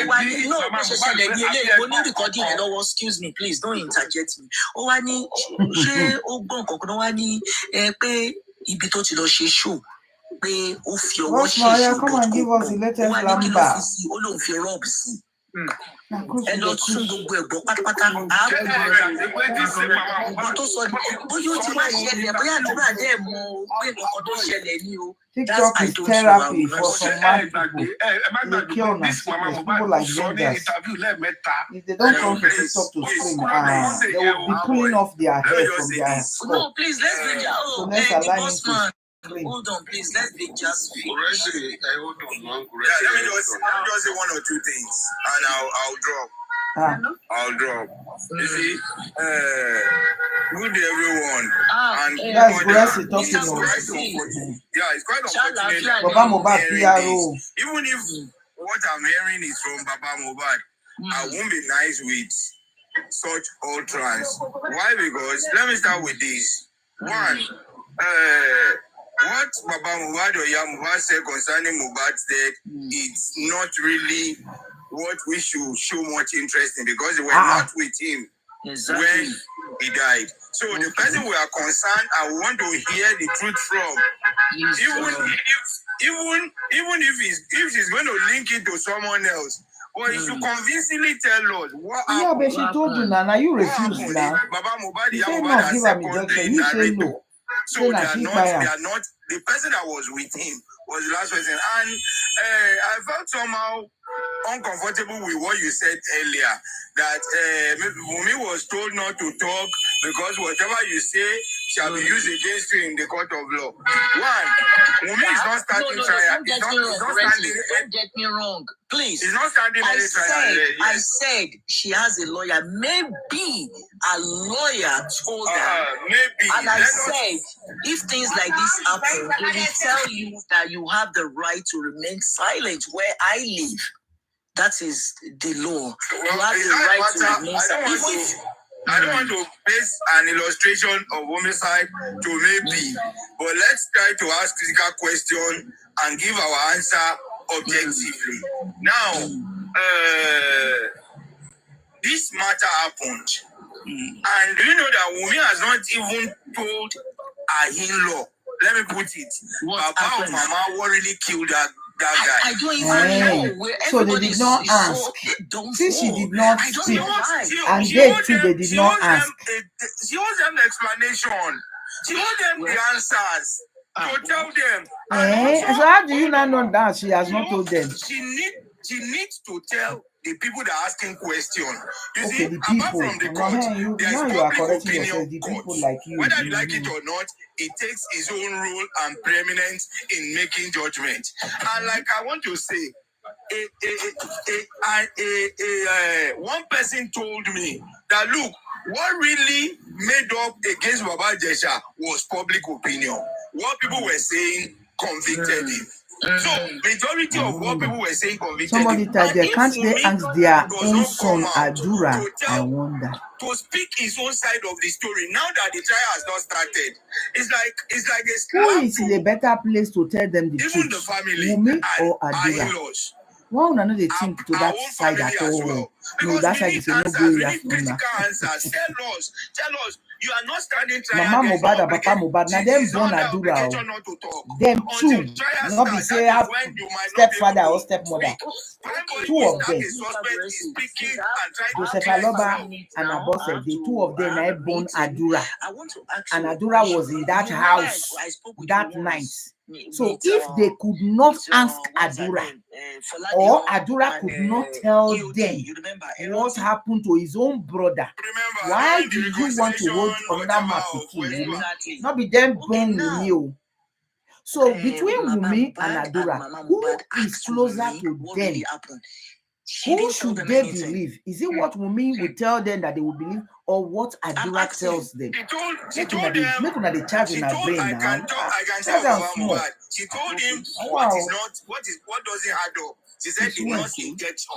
wá ní no bó ṣe ṣẹlẹ̀ ní eléyìí mo ní recording ẹ̀ lọ́wọ́ excuse me please don't interject me ó wá ní ṣé ó gbọ̀n kankan wá ní pé ibi tó ti lọ ṣe show pé ó fi ọwọ́ ṣe ṣe ó wá ní kí ló fi sí ó lóun fi rub sí. Ẹ lọ tún gbogbo ẹ̀gbọ́n pátápátá ààbò tó sọ bóyá ó ti wá ṣẹlẹ̀ bóyá àdúrà dẹ́ mọ̀ pé nǹkan tó ṣẹlẹ̀ ní o. TikTok is therapy for some mad people. They kill on people like vendors. If they don't come to TikTok to scream, they will be pulling off their hair from their skull. No, please, let's bring so let's allow him to scream. Hold on, please. Let's be just finish. Hold on. Let me just say one or two things, and I'll drop. I'll drop. You see, good day, everyone. And that's Gracie talking about. Yeah, it's quite unfortunate. Baba Mohbad PRO. Even if what I'm hearing is from Baba Mohbad, I won't be nice with such utterance. Why? Because let me start with this. One, what Baba Mohbad or Mohbad said concerning Mohbad's death, it's not really what we should show much interest in because they were not with him when he died. So the person we are concerned, I want to hear the truth from. Even if he's going to link it to someone else, but he should convincingly tell us what happened. Yeah, but she told you now you refuse now. Baba Mohbad, you say no, give her injection. You say no. So they are not the person that was with him was the last person. And I felt somehow uncomfortable with what you said earlier, that Wumi was told not to talk because whatever you say shall be used against you in the court of law. One, Wumi is not standing trial. Don't get me wrong. Please. He's not standing any trial. I said she has a lawyer. Maybe a lawyer told her. Maybe. And I said, if things like this happen, they will tell you that you have the right to remain silent where I live. That is the law. You have the right to remain silent. I don't want to base an illustration of homicide to maybe, but let's try to ask critical question and give our answer objectively. Now, this matter happened, and do you know that Wumi has not even told her in-law let me put it. Papa or Mama what really killed that guy? I don't even know. So they did not ask. Since she did not speak, and they too, they did not ask. She owes them the explanation. She owes them the answers. To tell them. So how do you not know that she has not told them? She needs to tell the people that are asking questions. You Okay, see, the apart people. from the court, there is Now you are public correcting opinion yourself. The court. people like you. Whether you like it or not, it takes its own role and preeminence in making judgment. And like I want to say, one person told me that look, what really made up against Baba Jesha was public opinion. What people were saying convicted him. So majority of what people were saying convicted Somebody him. typed there, can't they ask their own son Adura? I To wonder. speak his own side of the story now that the trial has not started. It's like a Who is in a better place to tell them the even truth? the family Wumi or and Adura? in-laws. Why would not they think to that own side family at as all? well. No, Because that we side need is a no answers, go we area need for critical now. answers. Tell us, you are not standing trial Mama against Mohbad no and Papa Mohbad, now them born Adura. not to talk. Them two, Until trial not be starts, say that have is when you might not be stepfather able or to stepmother. speak. Two of them. A suspect is speaking and trying to Joseph clear Aloba himself. and Abose, the two of them are born Adura. And Adura was in that house that night. So if they could not ask Adura, or Adura could not tell them what happened to his own brother, why do you want to hold another man pikin? Not be them born Wumi. So between Wumi and Adura, who is closer to them? Who should they believe? Is it what Wumi will tell them that they will believe, or what Adura tells them? Make una the charge in our brain now. I can Tell tell them small. Mohbad. She told him Wow. what doesn't add up. She said the nurse injection.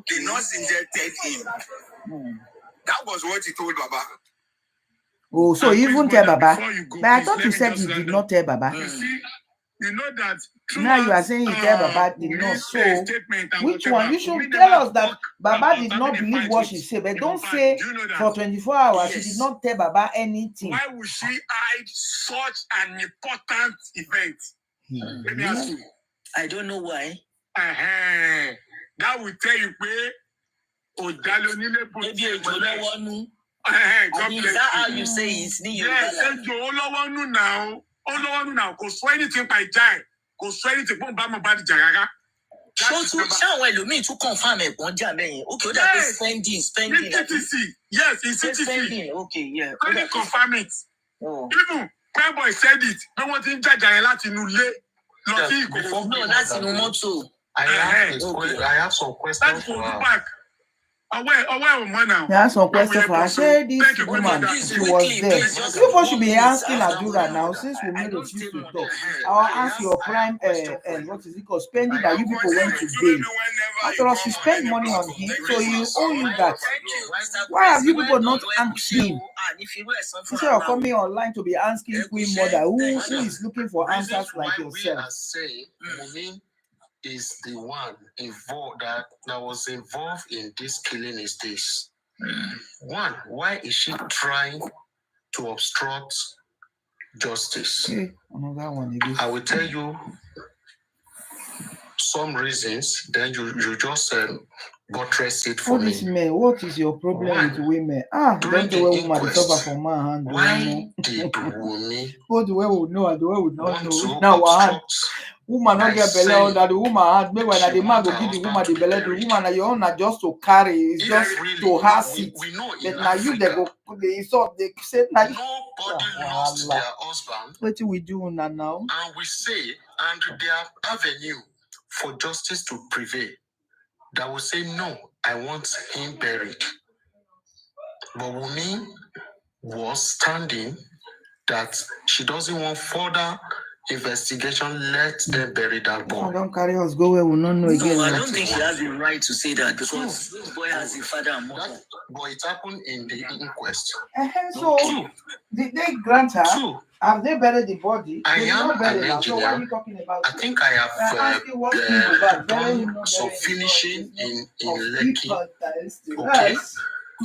The nurse injected him. That was what he told Baba. Oh, so you even tell Baba. But I thought you said you did not tell Baba. You know that now you are saying you tell Baba did not. So which one? You should tell us that Baba did not believe what she said, but don't say for 24 hours she did not tell Baba anything. Why would she hide such an important event? Let me ask you. I don't know why. That will tell you where maybe a God is that how you say it's me? Yes, now. Now, kò sọ anything by Jai. Kò sọ anything fún bá Mohbad jà rárá. Ṣáwọn ẹlòmíì tún confirm ẹ̀gbọ́n jà mẹ́yìn. Okay, ó dà pé spending. In CTC. Yes, in CTC. Spending, okay, yeah. Let me confirm it. Oh. Even Prime Boy said it. Pé wọ́n ti ń jàjà yẹn láti inú ilé lọ sí Ìkòkò. No, láti inú mọ́tò. I have some questions for her. Back. There are some questions for her. Say this woman, she was there. People should be asking Adura now, since we made a few to talk. I'll ask your prime, what is it called, spending that you people went to bail. After all, she spent money on him, so he owe you that. Why have you people not asked him? Instead of coming online to be asking Queen Mother, who is looking for answers like yourself. Is the one involved that was involved in this killing is this. One, why is she trying to obstruct justice? Okay, another one again. I will tell you some reasons, then you just buttress it for me. Men, what is your problem with women? Don't the way woman suffer from my hand. Why did Wumi both the way we know and the way we don't want know? to Now, obstruct? Woman not get belly that the woman had. Maybe when the man go give the woman the belly, the woman are your own are just to carry, it's just really, to has it. We know But in now you they Africa, go they insult, they say now nobody lost their husband. what do we do now? And we say, and their avenue for justice to prevail, that will say, no, I want him buried. But Wumi was standing that she doesn't want further investigation, let them bury that boy. Don't carry us go where we don't know again. No, I don't think she has the right to say that because this boy has a father and mother. But it happened in the inquest. So, did they grant her? Have they buried the body? I am an engineer. So what are you talking about? I think I have done some finishing in Lekki. Okay.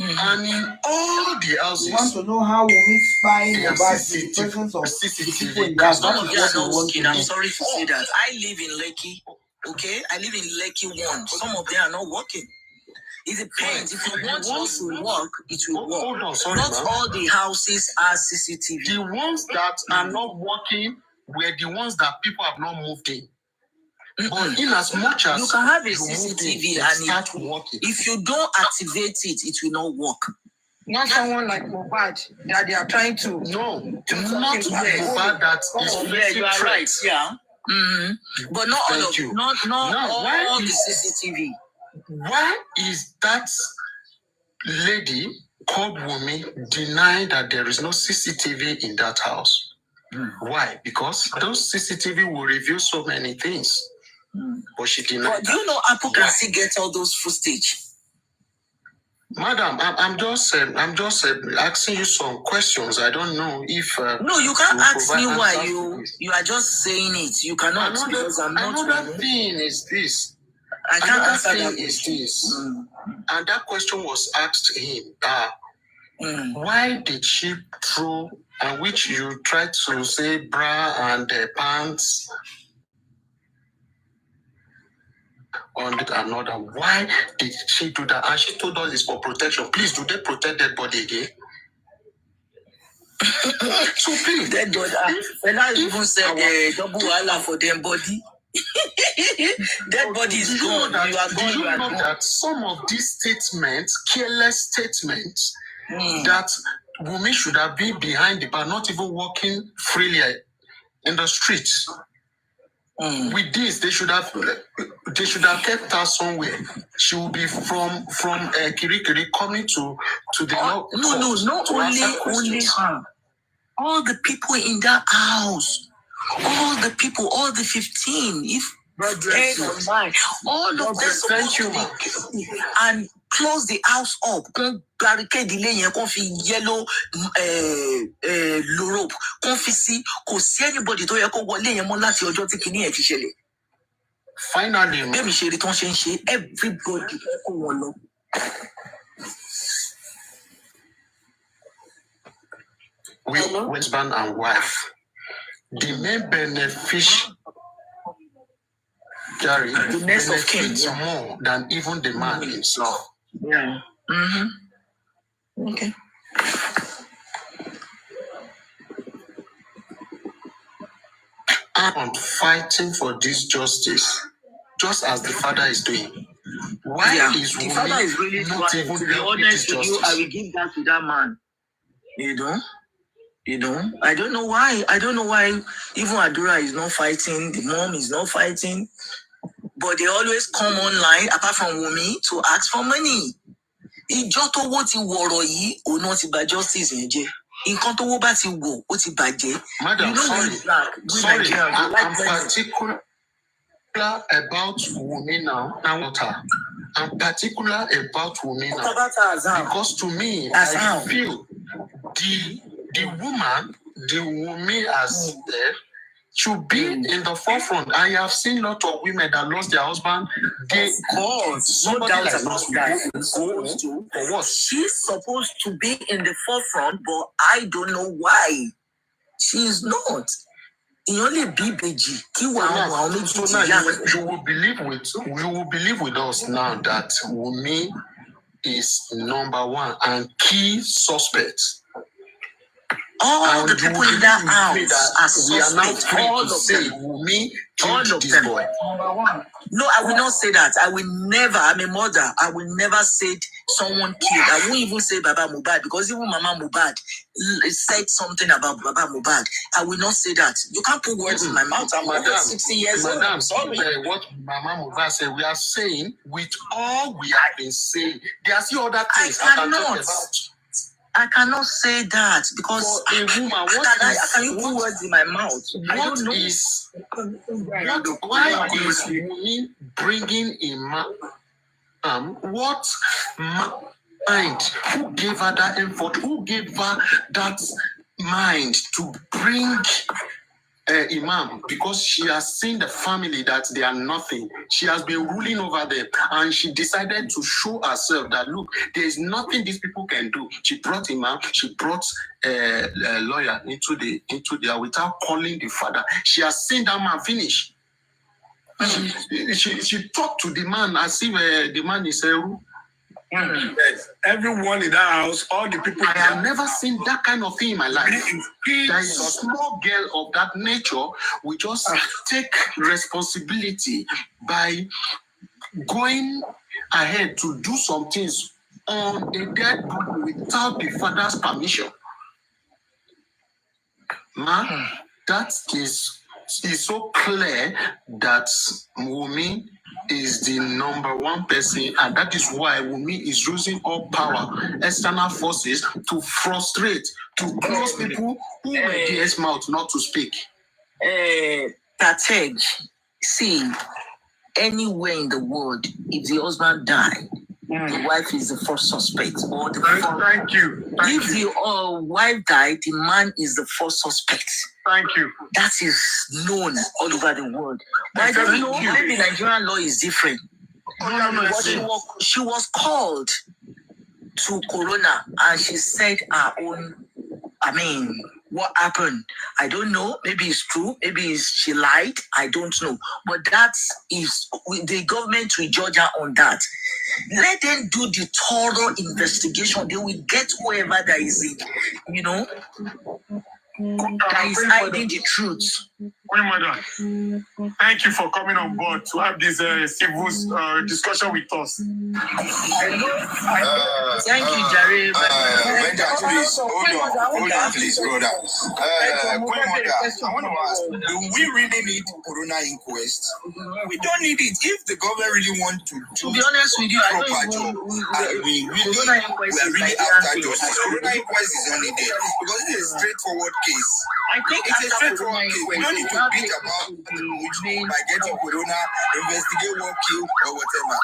And in all the houses, You want to know how Wumi spying there are about the presence of the people in the house? That Some of is you are what we not want to working. I'm know. sorry to say that. I live in Lekki. Okay, I live in Lekki 1. Some of them are not working. It depends. If you want yours to work, it will work. Hold on, sorry, Not ma'am. all the houses are CCTV. The ones that are not working were the ones that people have not moved in. But in as much as you can have a you moved in, CCTV they and start working. if you don't activate it, it will not work. Not someone like Mobad that they are trying to. No, not Mobad that is facing you are right. threats. Yeah. But not all Thank of you. not Now, all the CCTV. Why is that lady called Wumi denying that there is no CCTV in that house? Why? Because those CCTV will reveal so many things. But she denied. But do you know Apple can still get all those footage? Madam, I'm just asking you some questions. I don't know if no, you can't ask me why answers. you are just saying it. You cannot because I'm not. Another thing is this. I can't Another answer thing that is question. this. And that question was asked him. Why did she throw, and which you tried to say bra and pants on another? Why did she do that? And she told us it's for protection. Please, do they protect dead body again? So please, dead body. And I even said double Allah for them body. Dead body is gone. You are gone. Do you know that some of these statements, careless statements, that women should have been behind the bar, not even walking freely in the streets? With this, they should have kept her somewhere. She will be from Kirikiri coming to the not only her. All the people in that house, all the people, all the 15, if 10 or 9, all of them supposed to be and close the house up. Barricade yellow rope. Anybody to finally, everybody. We husband and wife, the main beneficiary benefits more than even the man himself. Yeah. Okay. And fighting for this justice, just as the father is doing. Why is the father is really not trying? even To be honest with you, I will give that to that man. You know, I don't know why. Even Adura is not fighting. The mom is not fighting. But they always come online, apart from Wumi, to ask for money. Ìjọ tó wó ti wọ̀rọ̀ yìí, òun náà ti bà justice yẹn jẹ́. Nǹkan tó wó bá ti wọ̀, ó ti bàjẹ́. Madam, sorry, I'm particular about Wumi now. I'm particular about Wumi now. Because to me, I feel the woman, the Wumi as should be in the forefront. I have seen a lot of women that lost their husband. Somebody like that. She's supposed to be in the forefront, but I don't know why. She's not. You will believe with us now that Wumi is number one and key suspect. All the people in that house are suspect. All of them. Wumi killed this boy. No, I will not say that. I will never. I'm a mother. I will never say someone killed. I won't even say Baba Mubad because even Mama Mubad said something about Baba Mubad. I will not say that. You can't put words in my mouth. I'm over 60 years old. Madam, sorry. What Mama Mubad said, we are saying with all we have been saying. There are still other things I cannot. I cannot say that because for a woman, can you put words in my mouth? I don't know. Why is Wumi bringing a man? What mind? Who gave her that effort? Who gave her that mind to bring imam, because she has seen the family that they are nothing. She has been ruling over them, and she decided to show herself that look, there is nothing these people can do. She brought imam, she brought a lawyer into the without calling the father. She has seen that man finish. She talked to the man as if the man is a Yes. Everyone in that house, all the people. I have never seen that kind of thing in my life. There is a small girl of that nature will just take responsibility by going ahead to do some things on a dead body without the father's permission. Man, that is so clear that Wunmi is the number one person, and that is why Wunmi is using all power, external forces to frustrate, to close people who were DS mouth not to speak. Tatej, see, anywhere in the world, if the husband died, the wife is the first suspect. Or the Thank you. If the wife died, the man is the first suspect. Thank you. That is known all over the world. But I don't know, maybe Nigerian law is different. But she was called to Corona and she said her own, what happened? I don't know. Maybe it's true. Maybe she lied. I don't know. But that is, the government will judge her on that. Let them do the thorough investigation. They will get whoever that is, that is hiding the truth. Mother, thank you for coming on board to have this civil discussion with us. Thank you, Jerry. Please, hold on, please, brother. I want to ask, do we really need Corona inquest? We don't need it. If the government really want to be honest with you, proper job, and we are really after justice, Corona inquest is only there because it is a straightforward case. I think it's a straightforward case. We don't need to beat about by getting Corona, investigate what killed or whatever.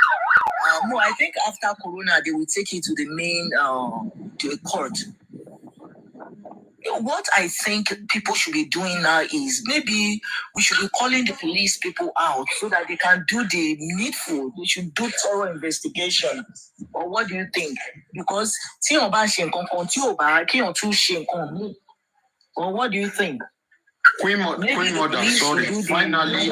No, I think after Corona, they will take it to the main to a court. What I think people should be doing now is maybe we should be calling the police people out so that they can do the needful. They should do thorough investigation. Or what do you think? Because or what do you think? Queen Mother, sorry, finally,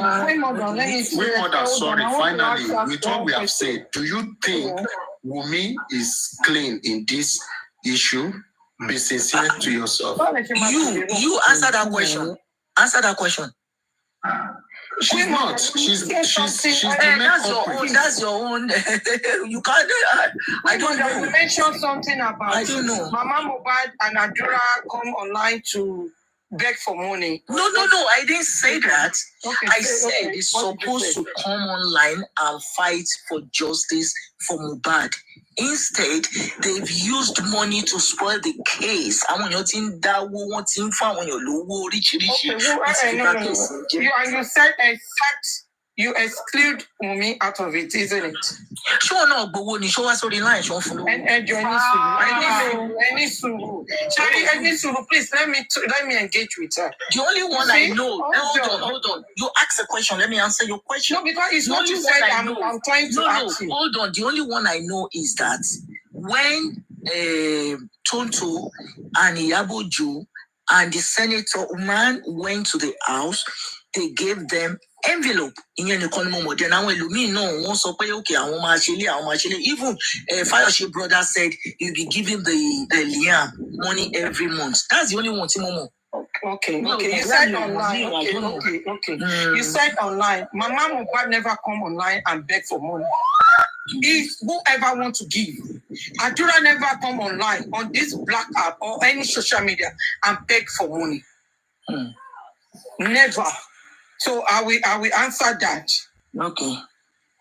with what we have said, do you think Wunmi is clean in this issue? Be sincere to yourself. You answer that question. Answer that question. She's not. She's the that's your own. You can't. I don't know. You mentioned something about. I don't know. Mama Mohbad and Adura come online to beg for money. No. I didn't say that. Okay, I said it's supposed to come online and fight for justice for Mohbad. Instead, they've used money to spoil the case. You said except you exclude Wunmi out of it, isn't it? Sure, no, but when you show us on the line, show for any suru, please let me engage with her. The only one I know. Hold on. You ask a question. Let me answer your question. No, because it's what you said. I'm trying to ask you. Hold on. The only one I know is that when Tonto and Iyaboju and the Senator Uman went to the house, they gave them envelope. Even Fayoshe brother said he'll be giving the Liam money every month. That's the only one, Timomo. Okay. You said online. Okay. You said online. Mama Mohbad never come online and beg for money. If whoever want to give, Adura never come online on this black app or any social media and beg for money. Never. So I will answer that. Okay.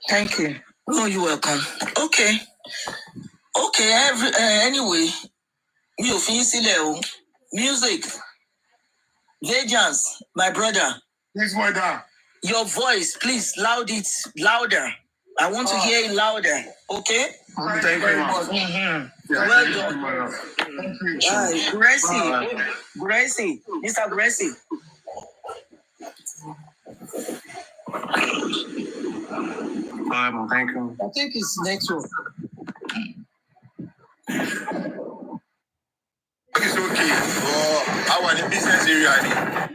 Thank you. No, you're welcome. Okay. Anyway, music. Vegans, my brother. Yes, mother. Your voice, please, louder. I want to hear it louder. Okay? Thank you very much. Well done. Gracie, Mr. Gracie. Thank you. I think it's network. It's okay. I want a business area.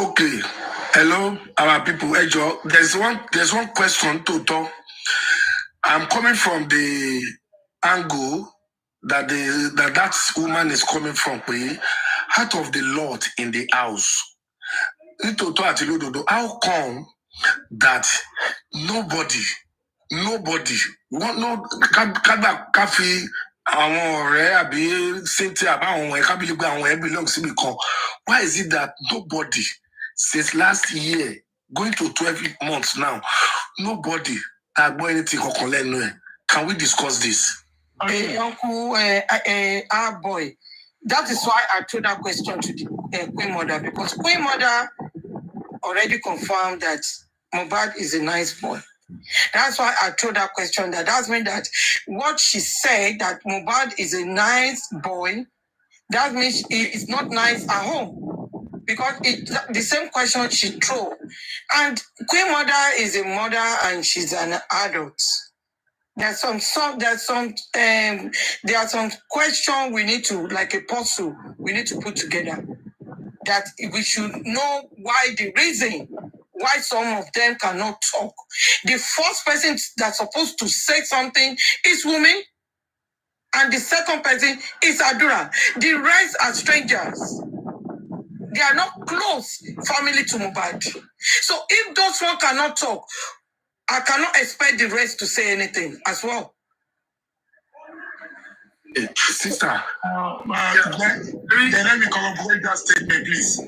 Okay. Hello, our people. Hey, Joe. There's one question to talk. I'm coming from the angle that that woman is coming from. Heart of the Lord in the house. How come that nobody no káfí àwọn ọ̀rẹ́ àbí Cynthia àbáwọn ọmọ ẹ̀ kábílì pé àwọn ẹ̀ belong síbi kan? Why is it that nobody since last year going to 12 months now, nobody àgbọ̀ anything kankan lẹ́nu ẹ̀? Can we discuss this? Uncle, our boy, that is why I threw that question to the Queen Mother, because Queen Mother already confirmed that Mohbad is a nice boy. That's why I threw that question. That means that what she said, that Mohbad is a nice boy, that means it's not nice at home. Because it's the same question she threw. And Queen Mother is a mother and she's an adult. There are some questions we need to, like a puzzle, we need to put together. That we should know why the reason why some of them cannot talk. The first person that's supposed to say something is Wunmi, and the second person is Adura. The rest are strangers. They are not close family to Mohbad. So if those one cannot talk, I cannot expect the rest to say anything as well. Sister, then let me corroborate that statement, please.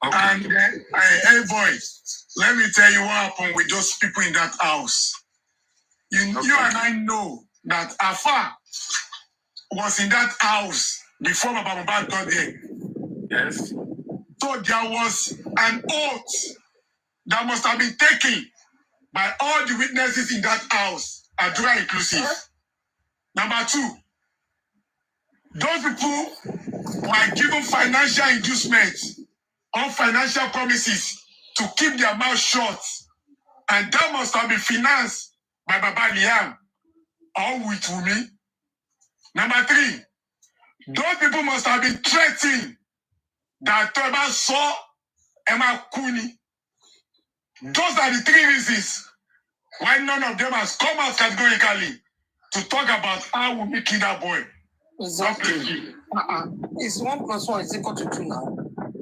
Okay. And then, hey voice, let me tell you what happened with those people in that house. You and I know that Afa was in that house before Baba Mohbad got there. yes. So there was an oath that must have been taken by all the witnesses in that house, Adura inclusive. Number two, those people were given financial inducement or financial promises to keep their mouth shut, and that must have been financed by Baba Liam or with Wunmi. Number three, those people must have been threatened that Toba saw Emma Kuni. Those are the three reasons why none of them has come out categorically to talk about how Wunmi killed that boy. Exactly. It's 1 + 1 is equal to 2 now.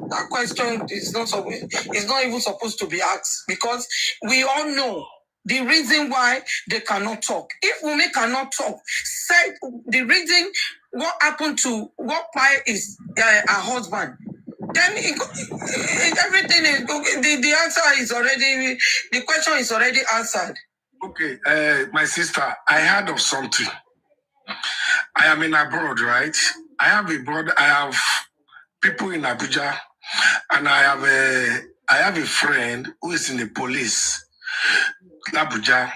That question is not even supposed to be asked, because we all know the reason why they cannot talk. If Wunmi cannot talk, say the reason what happened to what Pai is her husband, then everything is the answer is already, the question is already answered. Okay, my sister, I heard of something. I am in abroad, right? I have a brother. I have people in Abuja, and I have a friend who is in the police, Abuja.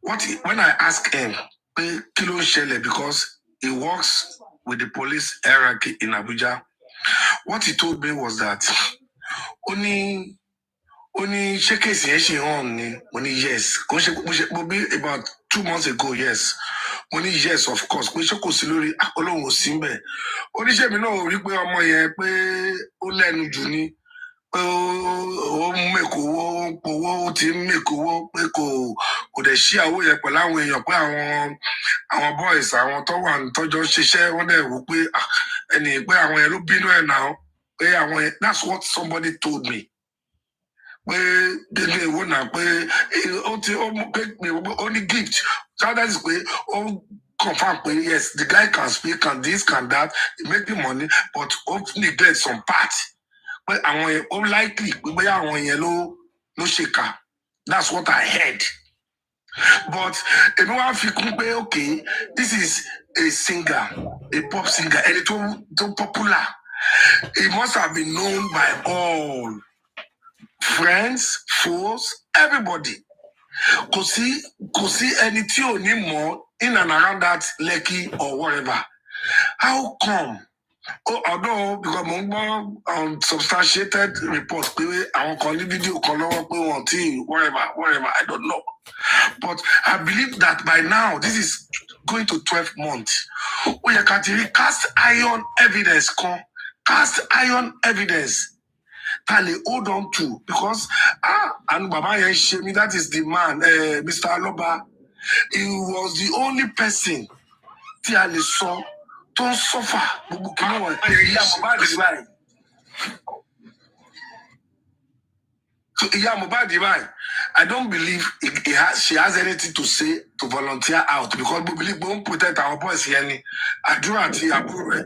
When I ask him, Kilo Shele, because he works with the police hierarchy in Abuja, what he told me was that only shekesi yeshi on only yes. About 2 months ago, yes. Only yes, of course. Pé ṣé kò sí lórí Ọlọ́run ò sí ńbẹ̀. Oníṣẹ́ mi náà rí pé ọmọ yẹn pé ó lẹ́nu jù ni. Pé ó ń mèkówó, ó ń powó, ó ti ń mèkówó, pé kò dẹ̀ ṣí àwọ̀ yẹn pẹ̀lú àwọn èèyàn, pé àwọn boys, àwọn tó wà tọ́jọ́ ṣiṣẹ́, wọ́n dẹ̀ wò pé ẹni pé àwọn yẹn ló bínú ẹ̀ náà. Pé àwọn yẹn, that's what somebody told me. Pé dédé ìwọ náà pé ó ní gift. So that is pé ó confirm pé yes, the guy can speak, can this, can that, he make the money, but ó neglect some part. Pé àwọn yẹn ó likely pé bóyá àwọn yẹn ló ṣèkà. That's what I heard. But èmi wá fi kún pé okay, this is a singer, a pop singer, ẹni tó popular. He must have been known by all. Friends, foes, everybody. Kò sí ẹni tí ò ní mọ̀ in and around that Lekki or whatever. How come? Oh, although because mo gbọ́ substantiated report pé àwọn kan ní fídíò kan lọ́wọ́ pé wọ́n tí whatever, I don't know. But I believe that by now, this is going to 12 months. We are carrying cast iron evidence. Cast iron evidence. Tali hold on to because and Baba Yeshemi, that is the man, Mr. Aloba. He was the only person tí a lè sọ tó ń suffer gbogbo kí wọ́n right. So Iya Mohbad right. I don't believe she has anything to say to volunteer out because we believe we won't protect our boys here. Adura àti àbúrò rẹ̀,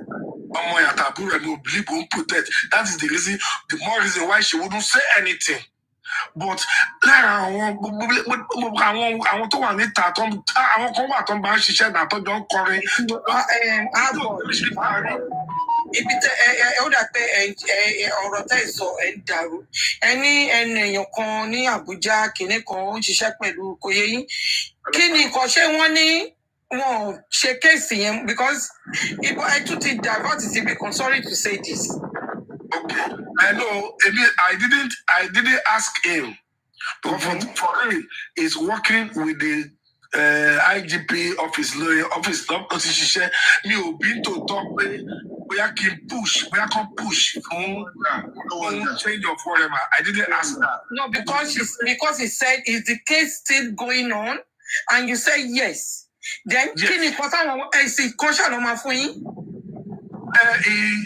ọmọ ẹ̀ àti àbúrò rẹ̀, we believe we won't protect. That is the reason, the more reason why she wouldn't say anything. But lára àwọn tó wà níta tó àwọn kan wà tó ń bá ń ṣiṣẹ́ náà tó jọ ń kọrin. Ibi tẹ ó dà pé ọ̀rọ̀ tẹ́ ìsọ ẹ̀ ń dàrú ẹni èèyàn kan ní Àbújá kìnínní kan ó ń ṣiṣẹ́ pẹ̀lú kò yé yín kí ni nǹkan ṣé wọ́n ní wọn ṣe kéèsì yẹn because ibo ẹ tún ti divert síbi kan sorry to say this. Okay, I know. I didn't ask him. But for him, he's working with the IGP office lawyer office. Me obi to talk we can push change of whatever. I didn't ask that. No, because he said is the case still going on, and you say yes. Then can you put on a caution on my phone? He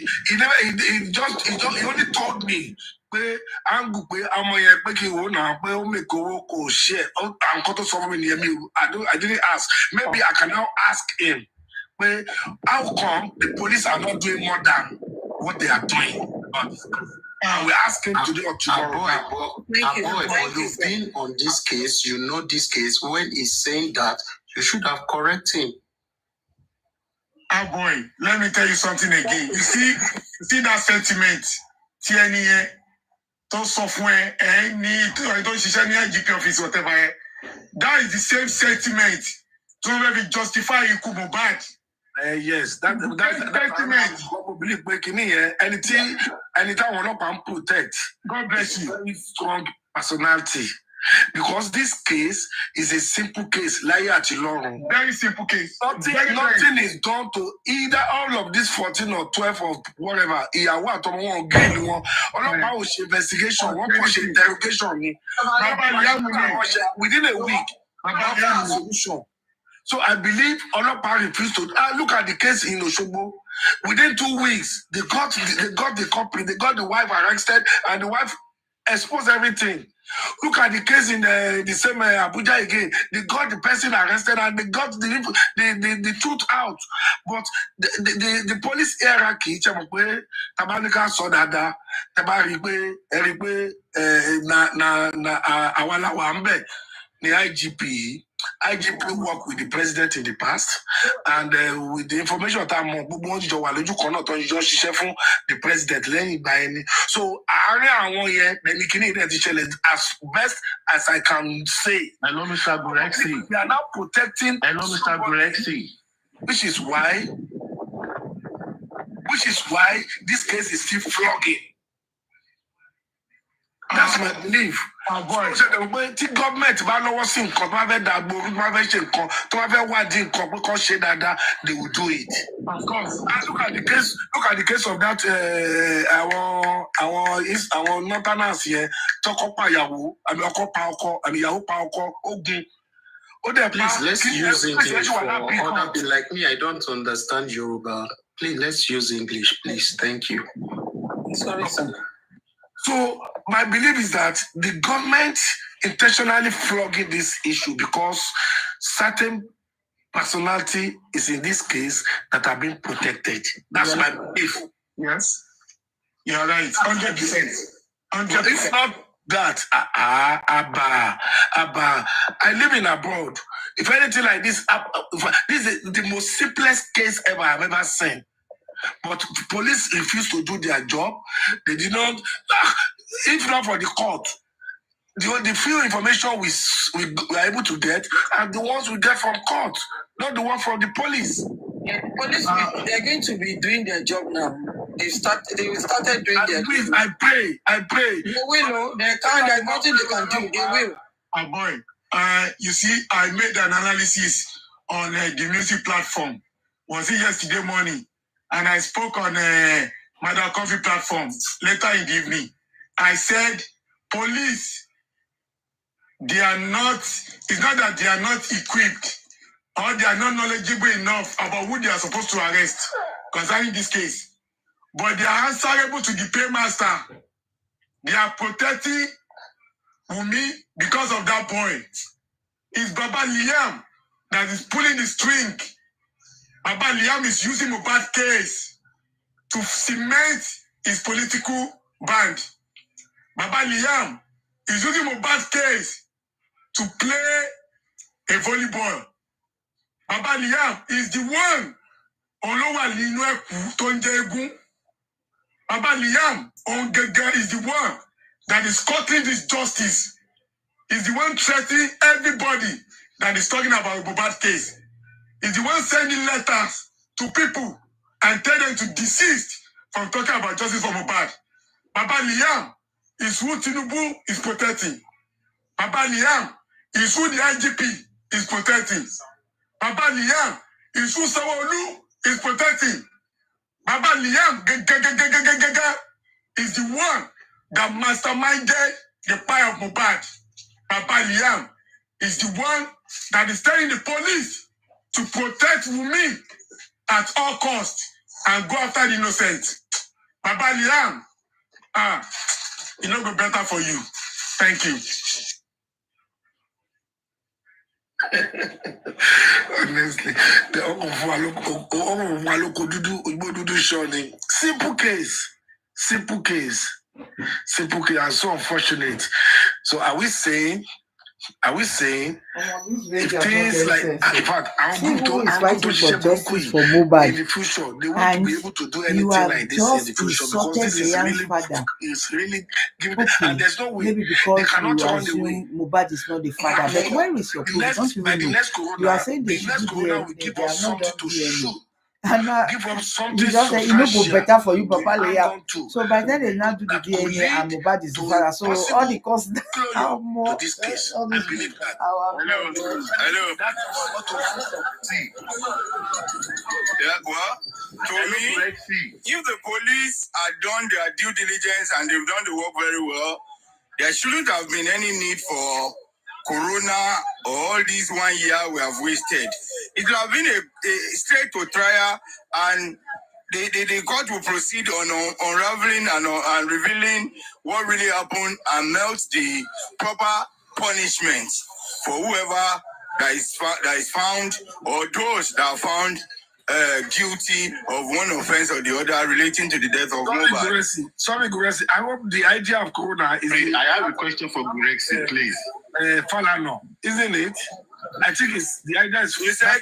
only told me pé angu pé ọmọ yẹn pé kí wo náà pé ó make owó kò share nǹkan tó sọ fún mi nìyẹn mi I didn't ask. Maybe I can now ask him pé how come the police are not doing more than what they are doing about this case? We ask him today or tomorrow. But you've been on this case, you know this case. When he's saying that, you should have corrected him. Boy, let me tell you something again. You see that sentiment? TNE, to software, any to IGP office, whatever. That is the same sentiment to maybe justify Mohbad. Yes, that sentiment. Probably breaking here. Anything will not protect. God bless you. Very strong personality. Because this case is a simple case, very simple case. Nothing is done to either all of these 14 or 12 or whatever. Investigation, one push interrogation. Within a week, solution. So I believe Olopa refused to look at the case in Osogbo. Within 2 weeks, they got the couple, they got the wife arrested, and the wife exposed everything. Look at the case in the same Abuja again. They got the person arrested and they got the truth out. But the police hierarchy, Tabanika saw that Tabaribe, Awala Wambe, the IGP worked with the president in the past, and with the information that the president so as best as I can say. Hello, Mr. Gurexi. We are now protecting. Hello, Mr. Gurexi. Which is why this case is still flogging. That's my belief. The government they will do it. Of course. And look at the case of that our northerners here. Please, let's use English for other people like me. I don't understand Yoruba. Please, let's use English, please. Thank you. Sorry, sir. So my belief is that the government intentionally flogging this issue because certain personality is in this case that are being protected. That's my belief. Yes, you're right. 100%. It's not that. Abba. I live in abroad. If anything like this, this is the most simplest case ever I've ever seen. But police refused to do their job. They did not, if not for the court, The few information we are able to get are the ones we get from court, not the one from the police. Yeah, the police, they're going to be doing their job now. They started doing their please, job. I pray. They will, no. There's nothing they can do. They will. Boy, you see, I made an analysis on the music platform. Was it yesterday morning? And I spoke on Mother Coffee platform later in the evening. I said, police, they are not, it's not that they are not equipped or they are not knowledgeable enough about who they are supposed to arrest concerning this case. But they are answerable to the paymaster. They are protecting Wunmi because of that point. It's Baba Liam that is pulling the string. Baba Liam is using Mohbad case to cement his political band. Baba Liam is using Mohbad case to play a volleyball. Baba Liam is the one Olowa Ninu Eku tó ń jẹ egun. Baba Liam Ongege is the one that is cutting this justice. Is the one threatening everybody that is talking about Mohbad case. Is the one sending letters to people and tell them to desist from talking about justice for Mohbad. Baba Liam is who Tinubu is protecting. Baba Liam is who the IGP is protecting. Baba Liam is who Sanwo-Olu is protecting. Baba Liam is the one that masterminded the fire of Mohbad. Baba Liam is the one that is telling the police to protect Wunmi at all costs and go after the innocent. Baba Liam, it no go better for you. Thank you. Honestly, the simple case. Simple case. And so unfortunate. So are we saying if things like, in fact, I'm going to justice for Mohbad, in the future, they won't be able to do anything like this in the future because this is really giving, and there's no way maybe because they cannot you run away. assume Mohbad is not the father. But where is your proof? Don't you know? You are saying they should do DNA. Will give They us are not something done to DNA. show. And Give us something you just say, go better for you, Papa Leia. So by then they now do the that could DNA and lead Mohbad is the to father. So all the costs, how to more? this case. All I this believe that. Hello. That is what to see. Yeah, well, to me, if the police had done their due diligence and they've done the work very well, there shouldn't have been any need for Corona or all this 1 year we have wasted. It would have been a straight to trial, and the court will proceed on unraveling and revealing what really happened and melt the proper punishment for whoever that is found or those that are found guilty of one offense or the other relating to the death of Mohbad. Sorry, Guresi. I hope the idea of Corona is. I have a question for Guresi, please. Falano, isn't it? I think it's the idea is. You said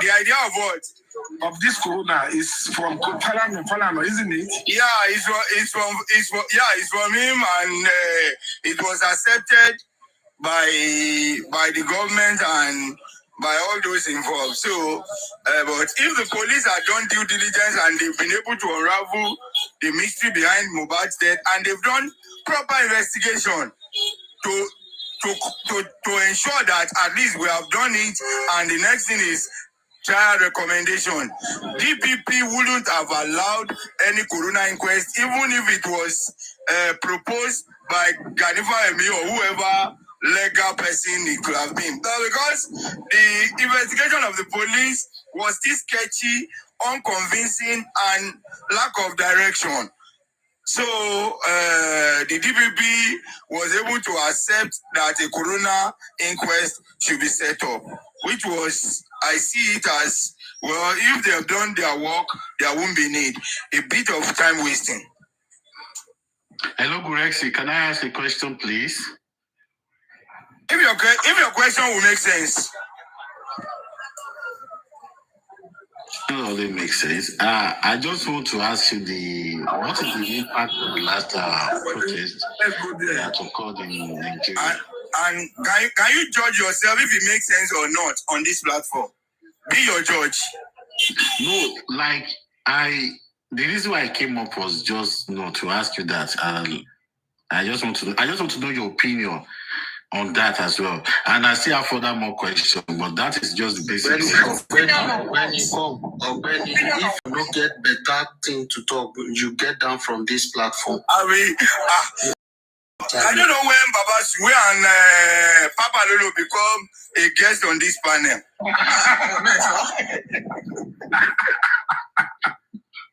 the idea of what? Of this Corona is from Falano, isn't it? Yeah, it's from him, and it was accepted by the government and by all those involved. So, but if the police had done due diligence and they've been able to unravel the mystery behind Mohbad's death, and they've done proper investigation to ensure that at least we have done it, and the next thing is trial recommendation. DPP wouldn't have allowed any Corona inquest, even if it was proposed by Ganifa Emi or whoever legal person it could have been. Because the investigation of the police was still sketchy, unconvincing, and lack of direction. So the DPP was able to accept that a Corona inquest should be set up, which was, I see it as, well, if they have done their work, there won't be need. A bit of time wasting. Hello, Gurexi. Can I ask a question, please? If your question will make sense. It makes sense. I just want to ask you what is the impact of the last protest that occurred in Nigeria? And can you judge yourself if it makes sense or not on this platform? Be your judge. No, like the reason why I came up was just to ask you that. I just want to know your opinion on that as well. And I still have further more questions, but that is just the basic. When you come, or when if you don't get better thing to talk, you get down from this platform. I mean, I don't know when Baba Suwe and Papa Lolo become a guest on this panel.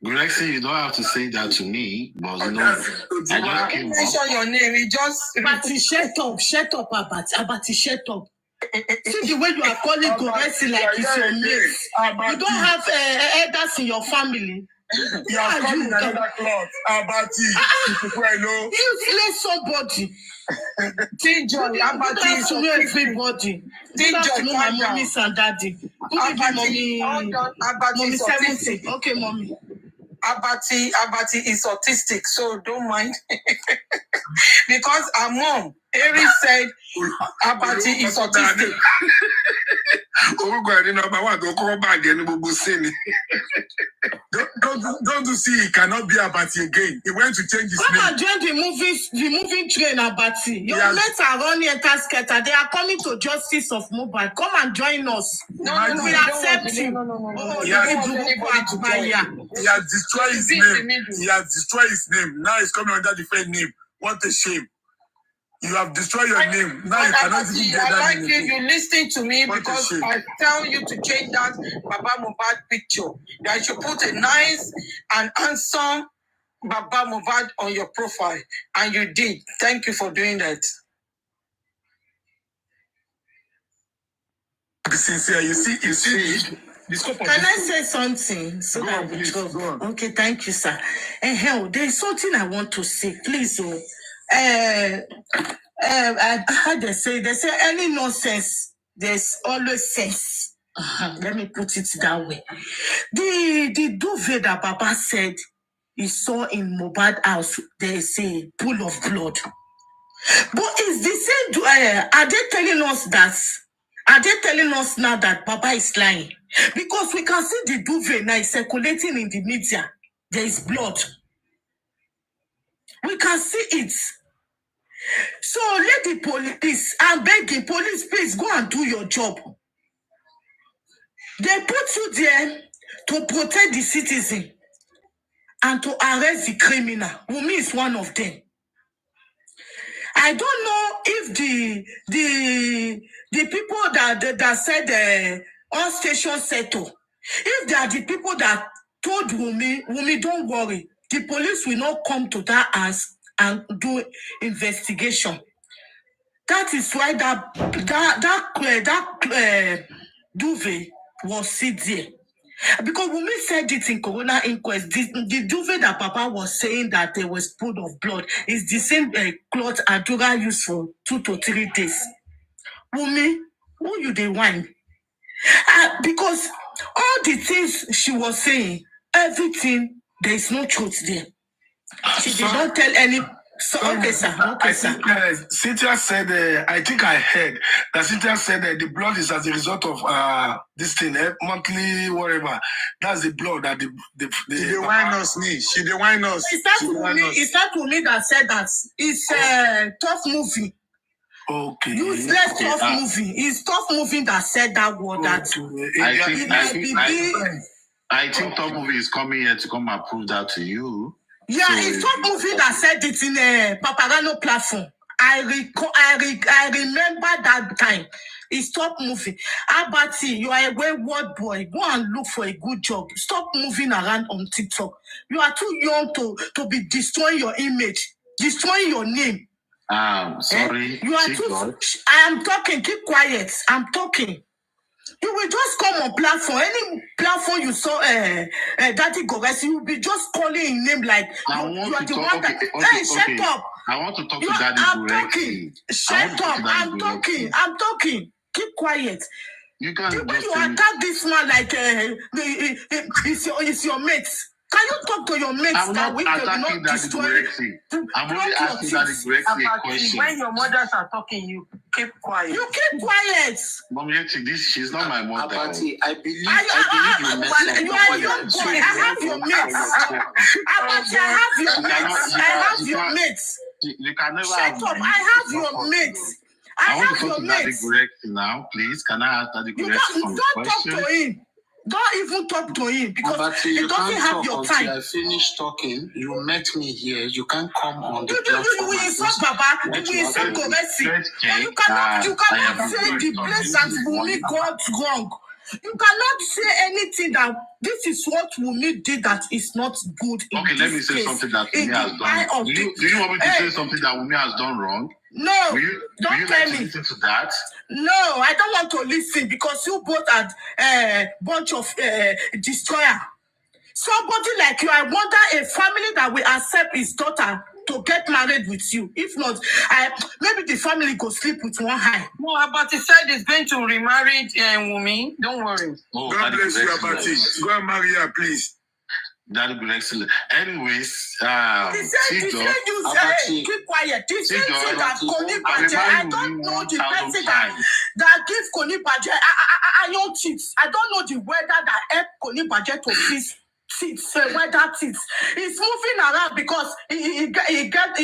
Grexy, you don't have to say that to me, but I just came mention your name. We just Abati, shut up, Abati. Abati, shut up. See the way you are calling Grexy like it's your mate. You don't have elders in your family. You are coming another club. Abati, useless somebody. T-Joy, Abati is to know everybody. T-Joy, know my mommies and daddy. Mommy 70. Okay, mommy. Abati is autistic, so don't mind. Because our mom, Eri said, Abati is autistic. Don't you see he cannot be Abati again? He went to change his name. Come and join the moving train, Abati. Your mates are running a casket. They are coming to Justice of Mobile. Come and join us. No, we accept you. He has destroyed his name. He has destroyed his name. Now he's coming under the fake name. What a shame. You have destroyed your name. Now you cannot even get that. I like you listening to me because I tell you to change that Baba Mohbad picture. That you should put a nice and handsome Baba Mohbad on your profile. And you did. Thank you for doing that. Be sincere. You see. Can I say something? So that we talk. Okay, thank you, sir. And hell, there is something I want to say. Please, I heard they say any nonsense, there's always sense. Let me put it that way. The duvet that Baba said he saw in Mohbad house, there is a pool of blood. But it's the same. Are they telling us that? Are they telling us now that Baba is lying? Because we can see the duvet now is circulating in the media. There is blood. We can see it. So let the police, I'm begging, police, please go and do your job. They put you there to protect the citizen and to arrest the criminal. Wunmi is one of them. I don't know if the people that said on station settle, if they are the people that told Wunmi, don't worry, the police will not come to that house and do investigation. That is why that duvet was sit there. Because Wunmi said it in Corona inquest, the duvet that Papa was saying that there was pool of blood is the same cloth Adura used for 2 to 3 days. Wunmi, who you the wine? Because all the things she was saying, everything, there is no truth there. She did not tell any. So, okay, sir. Okay, sir. Cynthia said, I think I heard that Cynthia said that the blood is as a result of this thing, monthly, whatever. That's the blood that the wine us need. She the wine us. It's not to me that said that. It's a tough movie. Okay. Useless tough movie. It's tough movie that said that word. I think Top Movie is coming here to come and prove that to you. Yeah, so it's Top Movie that said it in a Paparano platform. I remember that time. It's Top Movie. Abati, you are a wayward boy. Go and look for a good job. Stop moving around on TikTok. You are too young to be destroying your image, destroying your name. Sorry. You are too. I am talking. Keep quiet. I'm talking. You will just come on platform. Any platform you saw Daddy Goresi, you will be just calling his name like you are the one that. Hey, shut up. I want to talk to Daddy Goresi. Shut up. I'm talking. Keep quiet. You can't. The way you attack this man like it's your mate. Can you talk to your mates I'm not that we will attacking not that destroy? directly. I'm only asking that directly a question. When your mothers are talking, you keep quiet. You keep quiet. Mommy, she's not my mother. Abati, I believe you You are a young boy. I have your mates. Abati, I have your mates. I have your mates. You can never. Shut up. I have your mates. I want have to your talk to Daddy mates. directly now, please. Can I ask Daddy You directly don't from talk to him. Don't even talk to him because Abati, he you doesn't can't have talk your until time. I finish talking. You met me here. You can't come on the You platform. will and insult just Baba. what You you will insult are doing. Gomesi. But you cannot say the place that Wunmi got wrong. You cannot say anything that this is what Wunmi did that is not good in Okay, this let me say case. something that In Wunmi has the eye done. of Do you want me to say something that Wunmi has done wrong? No, Will you don't like tell to me. listen to that? No, I don't want to listen because you both are a bunch of destroyer. Somebody like you, I wonder a family that will accept his daughter to get married with you. If not, maybe the family go sleep with one eye. No, Abati said he's going to remarry Wunmi. Don't worry. Oh, God bless you, Abati. Go and marry her, please. That'll be excellent. Anyways, He said you say keep quiet. He said that Koni Baje, I don't know the person that gives Koni Baje iron teeth. I don't know the weather that helped Koni Baje to fix teeth, weather teeth. He's moving around because he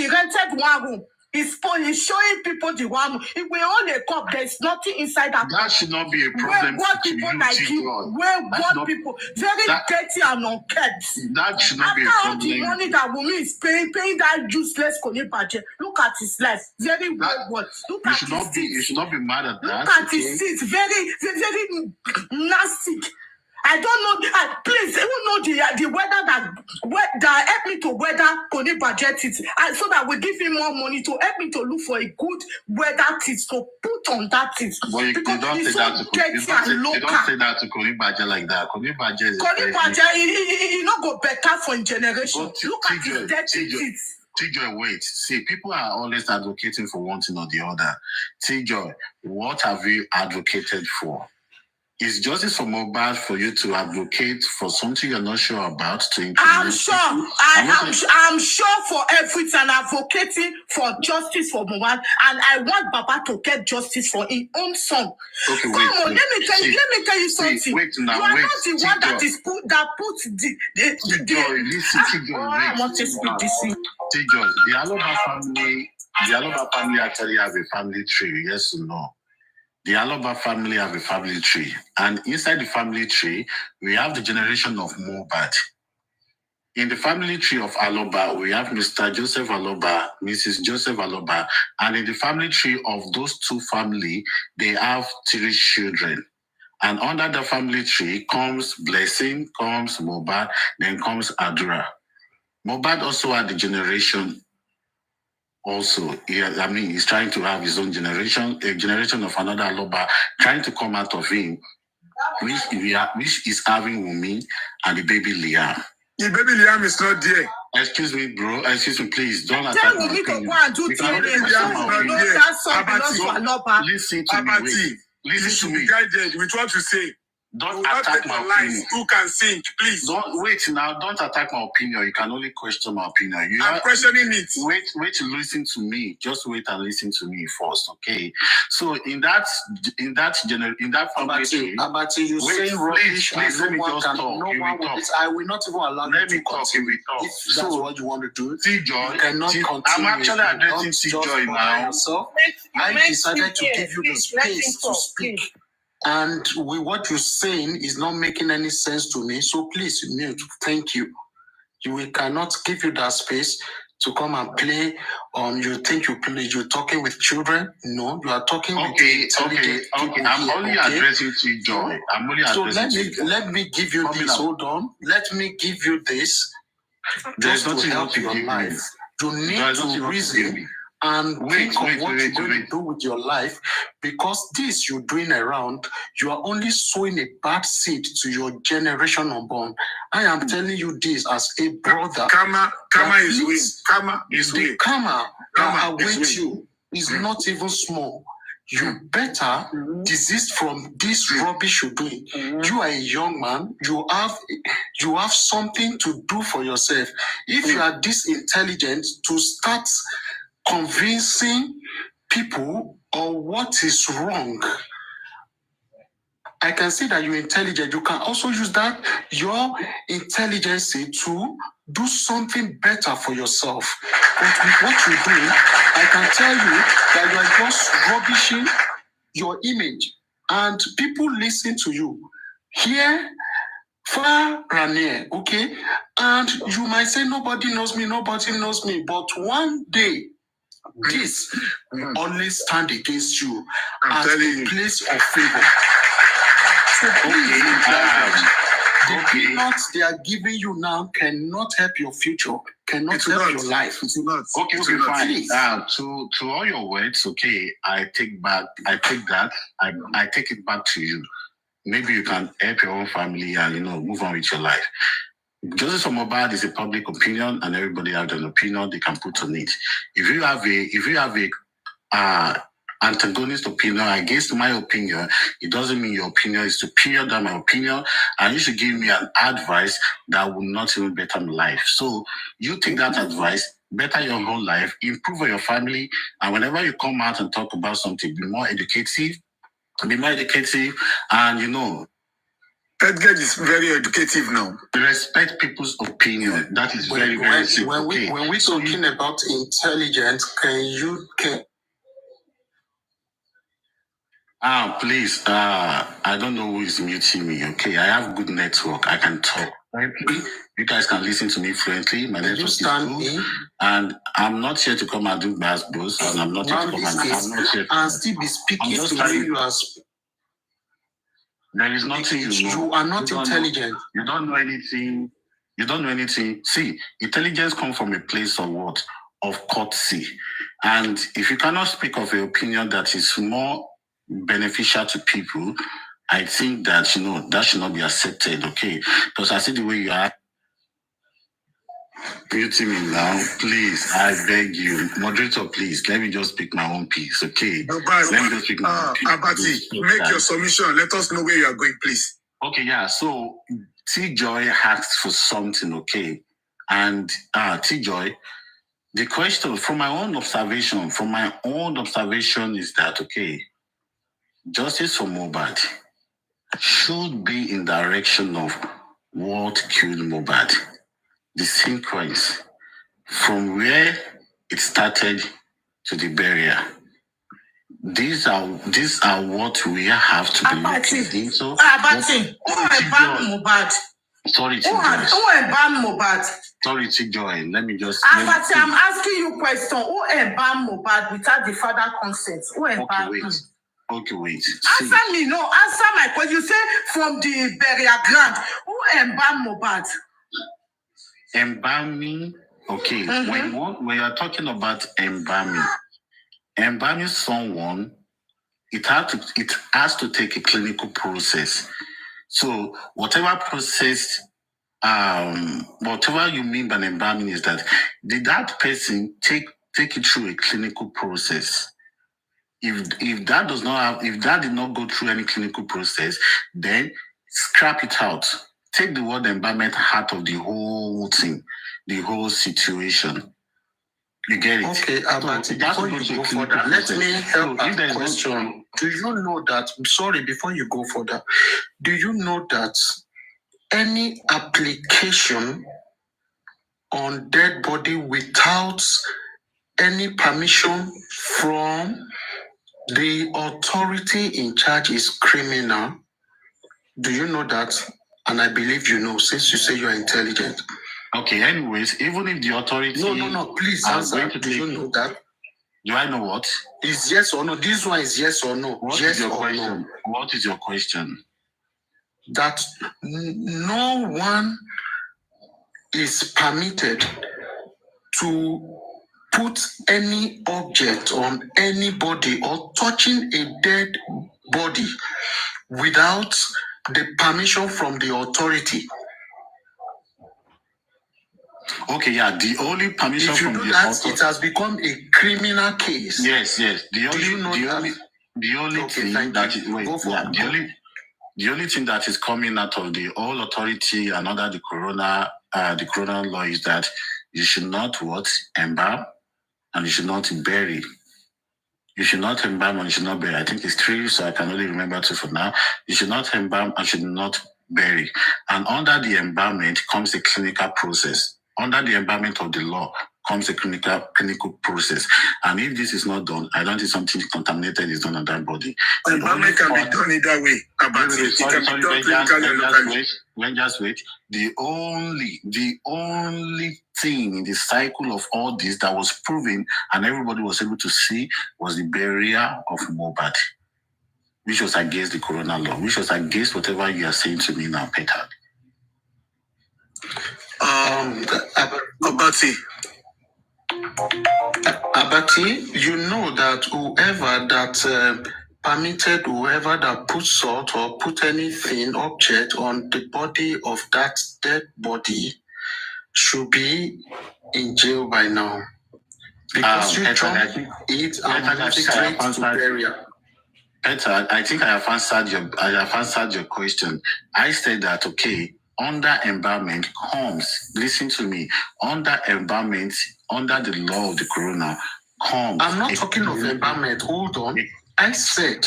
rented one room. He's showing people the one. If we own a cup, there's nothing inside that. That should not be a problem. Where what people like you, what people very dirty and unkept. That should not be a After all problem. the money that Wunmi is paying that useless Koni Baje. Look at his life. Very wayward. Look at his teeth. You should not be mad at that. Look at his teeth. Very nasty. I don't know. Please, who know the weather that help me to weather Koni Baje teeth, so that we give him more money to help me to look for a good weather teeth to put on that teeth. But you don't say that to Koni Baje like that. Koni Baje is Koni Baje, he not go better for a generation. Look at his dirty teeth. T-Joy, wait. See, people are always advocating for one thing or the other. T-Joy, what have you advocated for? Is justice for Mohbad for you to advocate for something you're not sure about? I'm sure. I'm sure for everything. I'm advocating for justice for Mohbad, and I want Baba to get justice for his own son. Okay, Come on, let me tell you something. Wait now, you are not the one that put the I want to speak this thing. T-Joy, the Aloba family actually have a family tree, yes or no? The Aloba family have a family tree. And inside the family tree, we have the generation of Mohbad. In the family tree of Aloba, we have Mr. Joseph Aloba, Mrs. Joseph Aloba. And in the family tree of those two families, they have 3 children. And under the family tree comes Blessing, comes Mohbad, then comes Adura. Mohbad also had the generation. Also, he's trying to have his own generation, a generation of another Aloba, trying to come out of him, which is having Wunmi and the baby Liam. The baby Liam is not there. Excuse me, bro. Excuse me, please. Don't attack my opinion. Listen to me. Listen to me. Guided with what you say. Don't attack my opinion. Who can sing, please? Don't wait now. Don't attack my opinion. You can only question my opinion. I'm questioning it. Wait to listen to me. Just wait and listen to me first, okay? So in that family tree, Abati, you say rubbish. Please let me just talk. I will not even allow you to continue. If that's what you want to do, T-Joy, you cannot continue. I'm actually addressing T-Joy now. I decided to give you the space to speak. And what you're saying is not making any sense to me. So please mute. Thank you. We cannot give you that space to come and play. You think you're talking with children? No, you are talking with intelligent people. I'm only addressing T-Joy. So let me give you this. Hold on. Let me give you this. There's nothing to help your life. You need to reason and think of what you're going to do with your life, because this you're doing around, you are only sowing a bad seed to your generation unborn. I am telling you this as a brother. Karma is with. Karma is with. Karma that awaits you is not even small. you better desist from this rubbish you're doing. You are a young man. You have something to do for yourself. If you are this intelligent to start convincing people on what is wrong, I can see that you're intelligent. You can also use that, your intelligence, to do something better for yourself. But with what you're doing, I can tell you that you are just rubbishing your image. And people listen to you here, far and near, okay? And you might say, nobody knows me. But one day, this will only stand against you as a place of favor. So please, the peanuts they are giving you now cannot help your future, cannot help your life. Okay, fine. To all your words, okay, I take it back. I take it back to you. Maybe you can help your own family and move on with your life. Justice for Mohbad is a public opinion, and everybody has an opinion they can put on it. If you have a antagonist opinion against my opinion, it doesn't mean your opinion is superior than my opinion, and you should give me an advice that will not even better my life. So you take that advice, better your whole life, improve your family, and whenever you come out and talk about something, be more educative, and Edgar is very educative now. Respect people's opinion. That is very, very simple. When we're talking about intelligence, can please, I don't know who is muting me, okay? I have good network. I can talk. You guys can listen to me fluently. My network is good. And I'm not here to come and do bass bros. And I'm not here to come and still be speaking to you as... There is nothing you are not intelligent. You don't know anything. See, intelligence comes from a place of what? Of courtesy. And if you cannot speak of an opinion that is more beneficial to people, I think that that should not be accepted, okay? Because I see the way you are muting me now. Please, I beg you, moderator, please let me just speak my own piece, okay? Let me just speak my own piece. Abati, make your submission. Let us know where you are going, please. Okay, yeah. So T-Joy asked for something, okay? And T-Joy, the question from my own observation is that, okay, justice for Mohbad should be in direction of what killed Mohbad. The sequence from where it started to the burial. These are what we have to be looking into. Sorry, T-Joy. Let me just... I'm asking you a question. Who embalmed Mohbad without the father consent? Who embalmed him? Okay, wait. Answer me. No, answer my question. You say from the burial ground. Who embalmed Mohbad? Embalming, okay. When you are talking about embalming someone, it has to take a clinical process. So whatever process, whatever you mean by embalming is that did that person take it through a clinical process? If that did not go through any clinical process, then scrap it out. Take the word embalmment out of the whole thing, the whole situation. You get it? Okay, but before you go further, let me help a question. Do you know that, sorry, before you go further, do you know that any application on dead body without any permission from the authority in charge is criminal? Do you know that? And I believe you know, since you say you are intelligent. Okay, anyways, even if the authority... No, please answer. Do you know that? Do I know what? Is yes or no? This one is yes or no. What yes is your or question? No. What is your question? That no one is permitted to put any object on anybody or touching a dead body without the permission from the authority. Okay, yeah, the only permission if you from do the that, authority, it has become a criminal case. Yes. Do you know that? The only thing that is the only thing that is coming out of the all authority and under the corona law is that you should not embalm and you should not bury. You should not embalm and you should not bury. I think it's 3, so I can only remember 2 for now. You should not embalm and should not bury. And under the embalmment comes a clinical process. Under the embalmment of the law comes a clinical process. And if this is not done, I don't think something contaminated is done on that body. Embalmment can be done either way. Just wait. The only thing in the cycle of all this that was proven and everybody was able to see was the burial of Mohbad, which was against the corona law, which was against whatever you are saying to me now, Peter. Abati, you know that whoever that permitted whoever that put salt or put anything, object on the body of that dead body should be in jail by now. Because you jumped it and went straight to burial. Peter, I think I have answered your question. I said that under embalmment comes, listen to me, under embalmment, under the law of the corona comes. I'm not talking of embalmment. Hold on. I said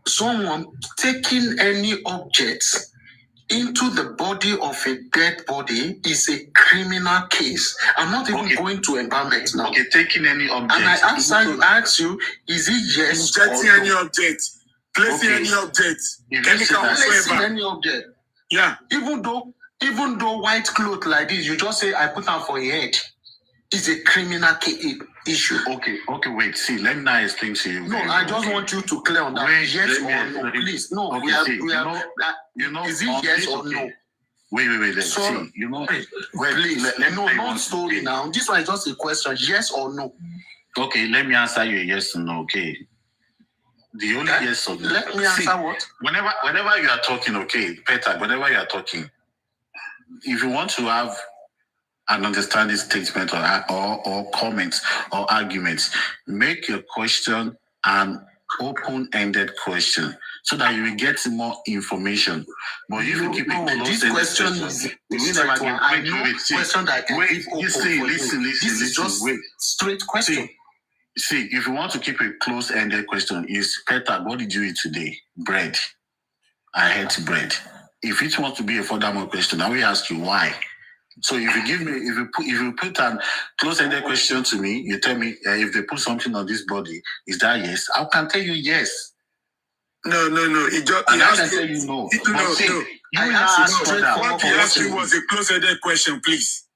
someone taking any objects into the body of a dead body is a criminal case. I'm not even going to embalmment now. Okay, taking any object. And I ask you, is it yes or no? Injecting any object. Placing any object. Chemical whatsoever. Any object. Yeah. Even though white cloth like this, you just say I put on for your head. It's a criminal issue. Okay, wait. See, let me now explain to you. No, I just want you to clear on that. Yes or no, please. No, is it yes or no? Wait. Let's see. Please. Not story now. This one is just a question. Yes or no? Okay, let me answer you a yes or no. Okay. The only yes or no. Let me answer what? Whenever you are talking, Peter, whenever you are talking, if you want to have an understanding statement or comments or arguments, make your question an open-ended question so that you will get more information. But if you keep it this question is question that I can give open listen. This is just straight question. See, if you want to keep a close-ended question, is Peter, what did you eat today? Bread. I ate bread. If it wants to be a furthermore question, I will ask you why. So if you put a close-ended question to me, you tell me if they put something on this body, is that yes? I can tell you yes. No. It just and I can tell you no. No. What he asked you was a close-ended question, please.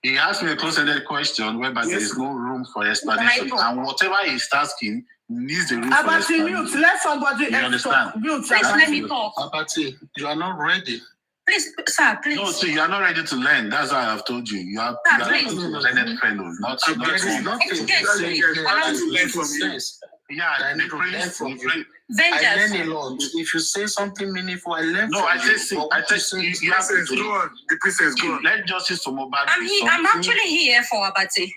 He asked me a close-ended question whereby there is no room for explanation, and whatever he's asking needs the room for explanation. Let somebody you understand? Please let me talk. Abati, you are not ready. Please, sir, please. No, see, you are not ready to learn. That's why I have told you. You are not a learned fellow, not I learn a lot. If you say something meaningful, I learn. No, I say you have to go on. The princess go on. Let justice for Mohbad. I'm actually here for Abati.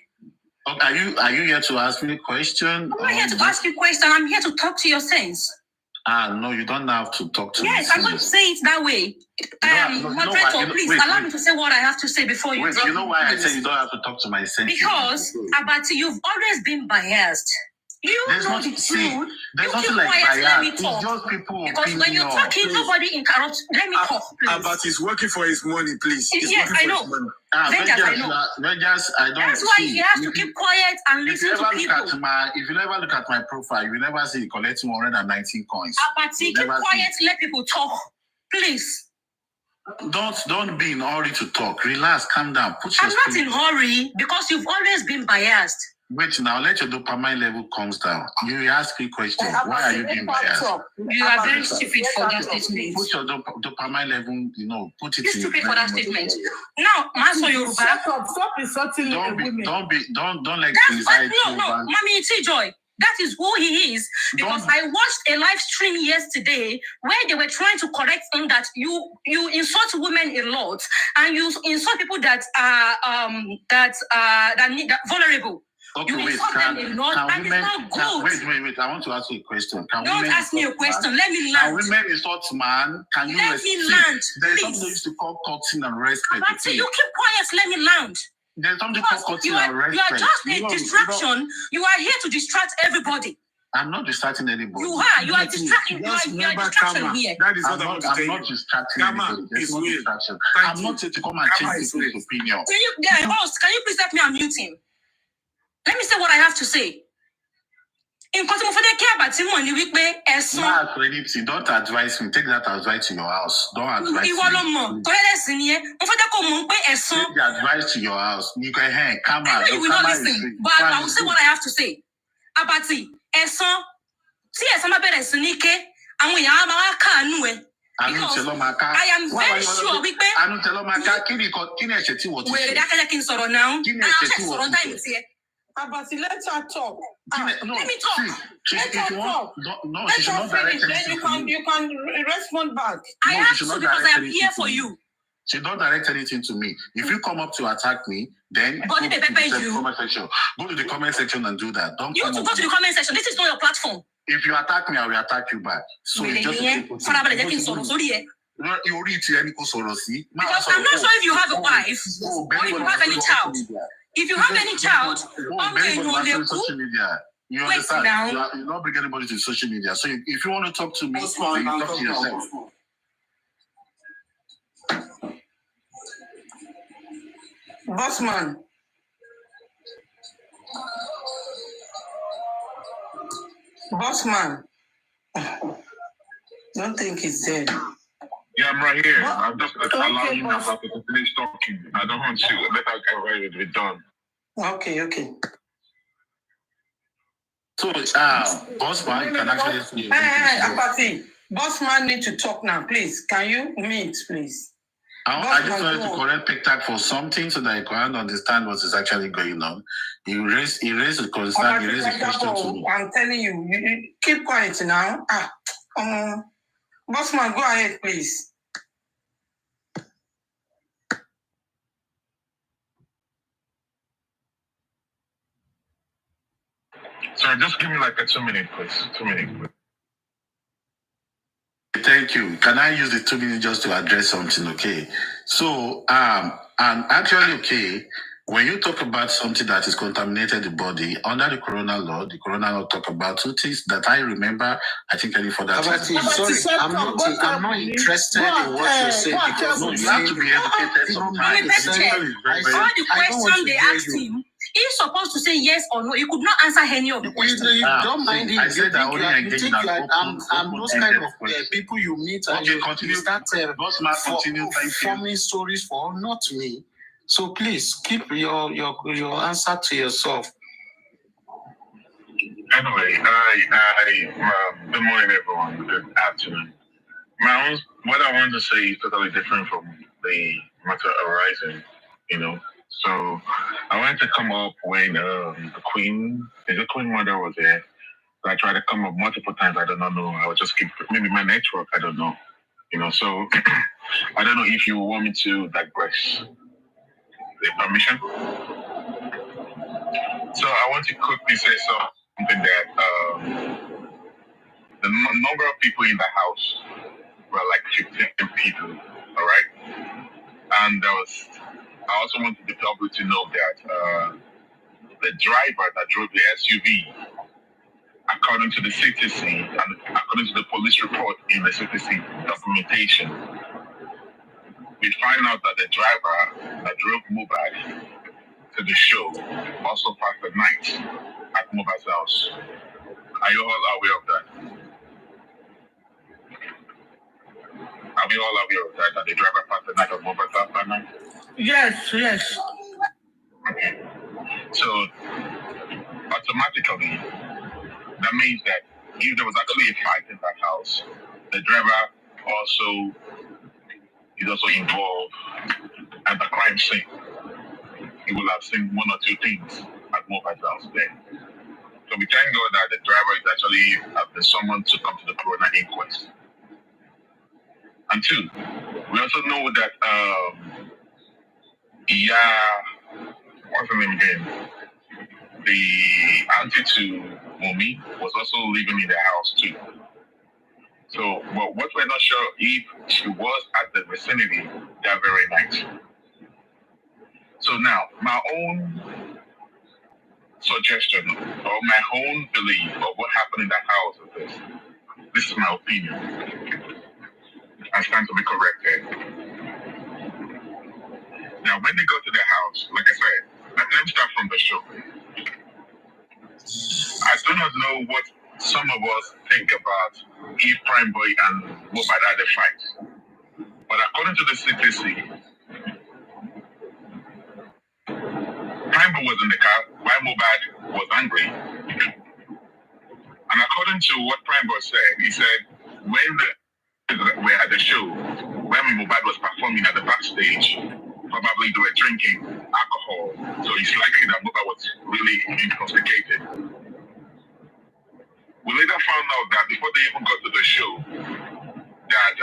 Okay, are you here to ask me a question? I'm not here to ask you a question. I'm here to talk to your sense. No, you don't have to talk to me. Yes, I'm going to say it that way. Moderator, please allow me to say what I have to say before you. Wait, you know why I say you don't have to talk to my sense? Because, Abati, you've always been biased. You know the truth. There's you nothing keep quiet, like let me bias. talk. It's just people because when you're talking, nobody interrupts. Let me talk, please. But he's working for his money, please. Yes, I know. That's why he has to keep quiet and listen to people. If you never look at my profile, you will never see he collecting 119 coins. Abati, keep quiet, let people talk, please. Don't be in a hurry to talk. Relax, calm down. I'm not in a hurry because you've always been biased. Wait now, let your dopamine level comes down. You ask me questions. Why are you being biased? You are very stupid for that statement. Put your dopamine level, put it You're stupid for that statement. Now, Master Yoruba. Stop insulting women. Don't let anxiety. No, Mommy, it's Joy. That is who he is. Because I watched a live stream yesterday where they were trying to correct him that you insult women a lot and you insult people that are vulnerable. Okay, you wait, insult them a lot, and women, it's not good. Wait. I want to ask you a question. Don't ask me a question. Let me land. Can women insult man? Can you let me land? There's something they used to call cutting and respect. But you keep quiet. Let me land. There's something called cutting and respect. You are just a distraction. You are here to distract everybody. I'm not distracting anybody. You are distracting. You are distraction here. That is I'm what not distracting anybody. There's no distraction. I'm not here to come and change people's opinion. Can you please let me unmute him? Let me say what I have to say. In Don't advise me. Take that advice to your house. Don't advise me. Take the advice to your house. You can hang. Come on. You will not listen. But I will say what I have to say. Abati, ẹ̀san tí ẹ̀san bá bẹ̀rẹ̀ sí ní ké, àwọn èèyàn máa wá káàánú ẹ. I am very sure wípé. Kí ni ẹ̀ṣẹ̀ tí wọ́n ti ṣe? Wèrè dákẹ́jẹ́ kí n sọ̀rọ̀ náà. Kí ni ẹ̀ṣẹ̀ tí wọ́n ti ṣe? Abati, let her talk. Let me talk. Let her talk. No, let her finish. Then you can respond back. I have to because I am here for you. She don't direct anything to me. If you come up to attack me, then go to the comment section. Go to the comment section and do that. Don't you to go to the comment section. This is not your platform. If you attack me, I will attack you back. So you just because I'm not sure if you have a wife or if you have any child. If you have any child, social media. You understand? Now. You're not bringing anybody to social media. So if you want to talk to me, you talk to yourself. Bossman. Don't think he's dead. Yeah, I'm right here. I'm just allowing you now to finish talking. I don't want to let that guy right be done. Okay. So, Bossman can actually see. Apathy. Bossman need to talk now, please. Can you mute, please? I just wanted to correct TikTok for something so that I can understand what is actually going on. He raised a concern, he raised a question to me. I'm telling you, you keep quiet now. Bossman, go ahead, please. Sorry, just give me like a 2 minute, please. 2 minutes, please. Thank you. Can I use the 2 minutes just to address something? Okay. So, and actually, okay, when you talk about something that is contaminated the body under the corona law talk about 2 things that I remember. I think any for that. Sorry, I'm not interested in what you're saying because you have to be educated sometimes. All the questions they asked him. He's supposed to say yes or no. He could not answer any of the questions. You don't mind him. I'm those kind of people you meet and you start forming stories for, not me. So please keep your answer to yourself. Anyway, good morning, everyone. Good afternoon. What I want to say is totally different from the matter arising, So I wanted to come up when the Queen Mother was there. So I tried to come up multiple times. I don't know. I would just keep maybe my network. I don't know. So I don't know if you want me to digress. The permission. So I want to quickly say something that the number of people in the house were like 15 people. All right, and I also want the public to know that the driver that drove the SUV, according to the CTC and according to the police report in the CTC documentation, we find out that the driver that drove Mubad to the show also passed the night at Mubad's house. Are you all aware of that? Are we all aware of that the driver passed the night at Mubad's house that night? Yes. Okay. So automatically, that means that if there was actually a fight in that house, the driver is also involved at the crime scene. He will have seen 1 or 2 things at Mobad's house there. So we thank God that the driver is actually been summoned to come to the coroner inquest. And 2, we also know that what's her name again? the auntie to Mumi was also living in the house too. So, but what we're not sure if she was at the vicinity that very night. So now, my own suggestion or my own belief of what happened in that house is this. This is my opinion. I stand to be corrected. Now, when they go to the house, like I said, let me start from the show. I do not know what some of us think about if Prime Boy and Mobad had a fight. But according to the CTC, Prime Boy was in the car while Mobad was angry. And according to what Prime Boy said, he said when we had the show, when Mobad was performing at the backstage, probably they were drinking alcohol. So it's likely that Mobad was really intoxicated. We later found out that before they even got to the show, that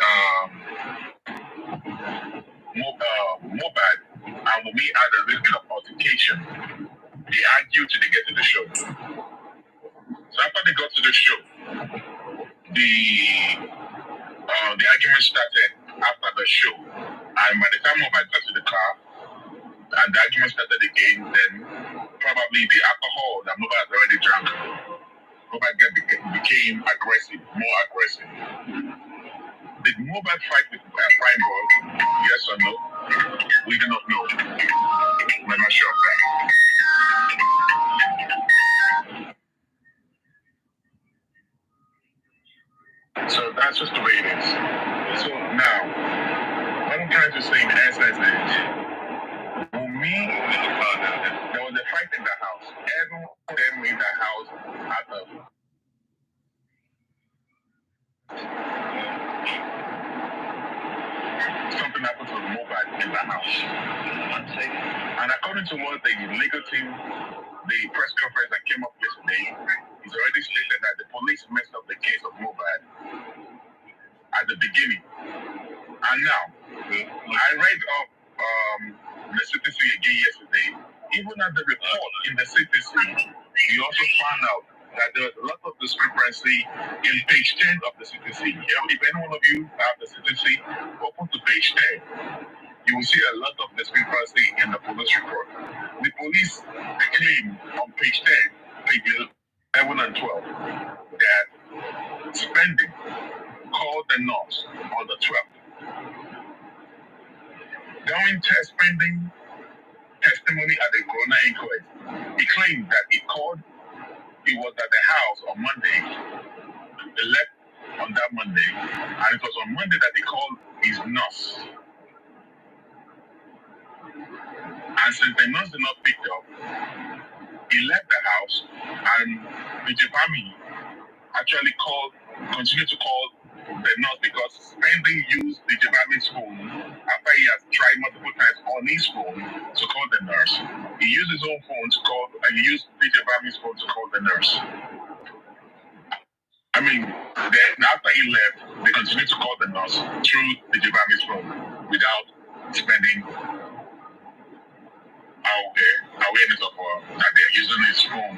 Mobad and Wumi had a little bit of altercation. They argued till they get to the show. So after they got to the show, the argument started after the show. And by the time Mobad got to the car, and the argument started again, then probably the alcohol that Mobad had already drank, Mobad became aggressive, more aggressive. Did Mobad fight with Prime Boy? Yes or no? We do not know. We're not sure of that. So that's just the way it is. So now, what I'm trying to say in essence is, for me, there was a fight in the house. Everyone in the house had a something happened to the Mobad in the house. And according to what the legal team, the press conference that came up yesterday, it's already stated that the police messed up the case of Mobad at the beginning. And now, I read up the CTC again yesterday. Even at the report in the CTC, we also found out that there was a lot of discrepancy in page 10 of the CTC. If any one of you have the CTC, open to page 10. You will see a lot of discrepancy in the police report. The police claim on page 10, page 11 and 12, that spending called the nurse on the 12th. During spending testimony at the coroner inquest, he claimed that he was at the house on Monday. He left on that Monday, and it was on Monday that he called his nurse. And since the nurse did not pick up, he left the house, and the Jabami actually continued to call the nurse because Spending used the Jabami's phone after he has tried multiple times on his phone to call the nurse. He used his own phone to call, and he used the Jabami's phone to call the nurse. I mean, then after he left, they continued to call the nurse through the Jabami's phone without Spending awareness of that they're using his phone.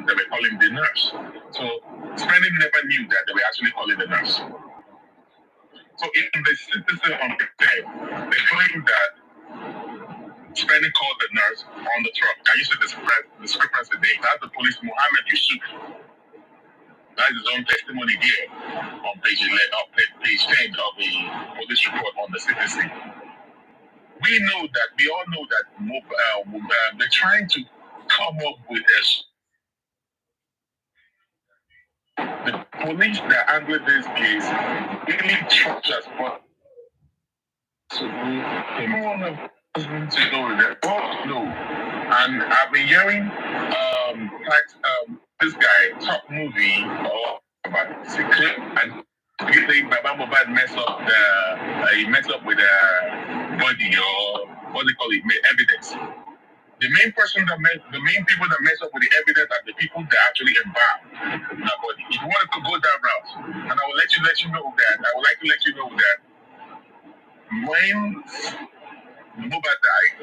They were calling the nurse. So Spending never knew that they were actually calling the nurse. So in the citizen on the tape, they claim that Spending called the nurse on the truck. Can you see the discrepancy there? That's the police Mohammed Yusuf. That's his own testimony there on page 11, page 10 of the police report on the CTC. We all know that they're trying to come up with this. The police that handled this case really trust us, but everyone of us need to know that. Oh no, and I've been hearing this guy Top Movie or about secret and you think Baba Mobad mess up with the body or what they call it, evidence. The main people that mess up with the evidence are the people that actually embalm the body. If you want to go that route, and I will let you know that, I would like to let you know that when Mobad died,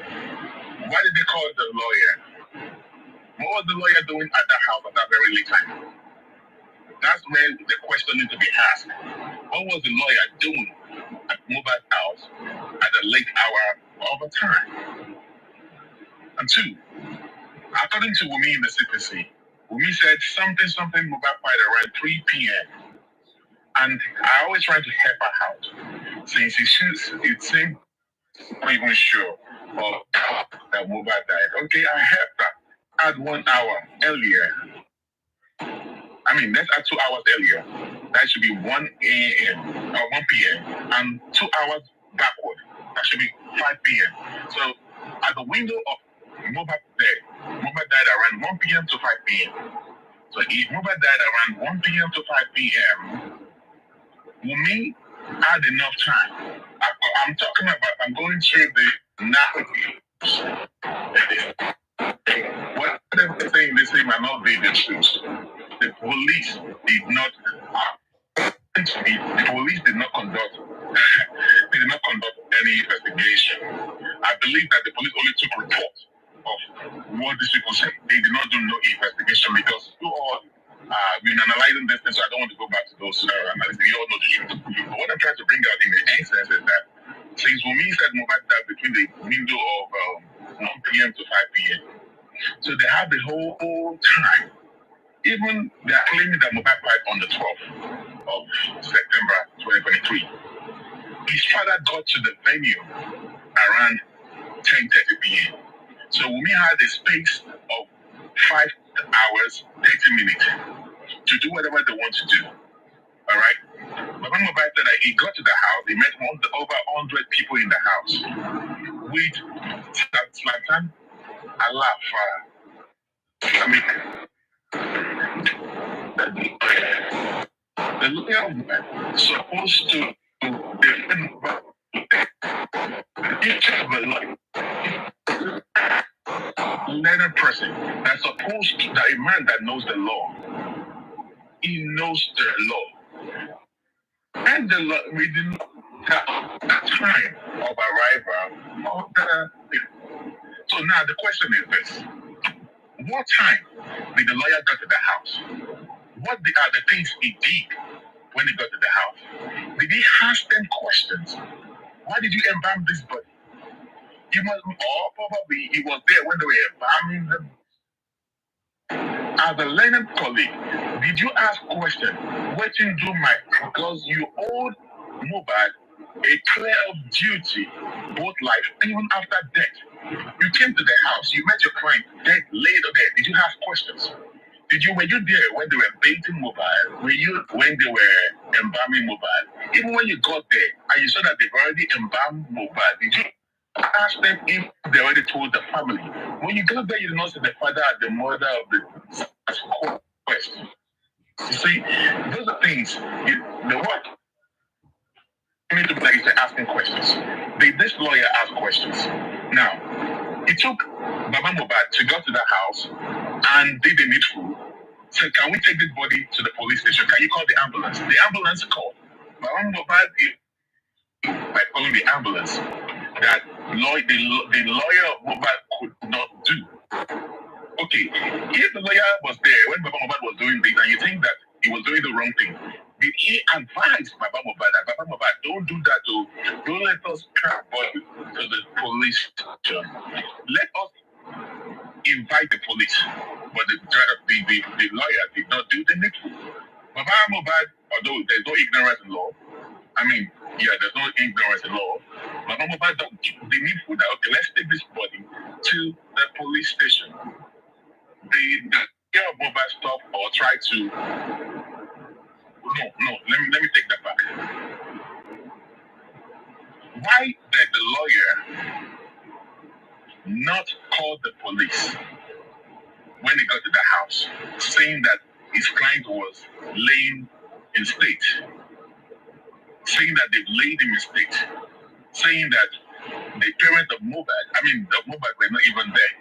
why did they call the lawyer? What was the lawyer doing at that house at that very late time? That's where the question needs to be asked. What was the lawyer doing at Mobile's house at the late hour of the time? And two, according to Wumi in the CPC, Wumi said something Mobile fight around 3 p.m. And I always try to help her out. Since it seemed not even sure of how that Mobile died. Okay, I helped her. Add 1 hour earlier. I mean, let's add 2 hours earlier. That should be 1 a.m. or 1 p.m. And 2 hours backward. That should be 5 p.m. So at the window of Mobile died around 1 p.m. to 5 p.m. So if Mobile died around 1 p.m. to 5 p.m., Wumi had enough time. I'm going through the narrative. Whatever they say might not be the truth. The police did not conduct any investigation. I believe that the police only took report of what these people said. They did not do no investigation because you all been analyzing this thing, so I don't want to go back to those analysis. You all know the truth. But what I'm trying to bring out in the essence is that since Wumi said Mobile died between the window of 1 p.m. to 5 p.m., so they have the whole time. Even they are claiming that Mobile died on the 12th of September 2023. His father got to the venue around 10:30 p.m. So Wumi had a space of 5 hours, 30 minutes to do whatever they want to do. All right? But when Mobile said that he got to the house, he met over 100 people in the house with Slatan, Allah, the lawyer was supposed to defend each of the learned person that's supposed to, that a man that knows the law, he knows the law. And the law, we didn't have that time of arrival of the. So now the question is this: what time did the lawyer get to the house? What are the things he did when he got to the house? Did he ask them questions? Why did you embalm this body? He must, or probably he was there when they were embalming them. As a learned colleague, did you ask questions? What you do, Mike? Because you owed Mobile a clear of duty, both life even after death. You came to the house, you met your client dead, laid there. Did you ask questions? Were you there when they were baiting Mobile? Were you when they were embalming Mobile? Even when you got there and you saw that they've already embalmed Mobile, did you ask them if they already told the family? When you got there, you did not see the father and the mother of the question. You see, those are things. The what? You need to be like they're asking questions. This lawyer asked questions. Now, it took Baba Mobile to go to the house and did the needful. Said, can we take this body to the police station? Can you call the ambulance? The ambulance called. Baba Mobile, by calling the ambulance, that the lawyer of Mobile could not do. Okay, if the lawyer was there when Baba Mobile was doing this and you think that he was doing the wrong thing, did he advise Baba Mobile that Baba Mobile don't do that, don't let us track body to the police station. Let us invite the police. But the lawyer did not do the needful. Baba Mobile, although there's no ignorance in law, there's no ignorance in law. Baba Mobile don't do the needful that, okay, let's take this body to the police station. The care of Mobile stop or try to. No, let me take that back. Why did the lawyer not call the police when he got to the house, saying that his client was laying in state, saying that they've laid him in state, saying that the parents of Mobile were not even there?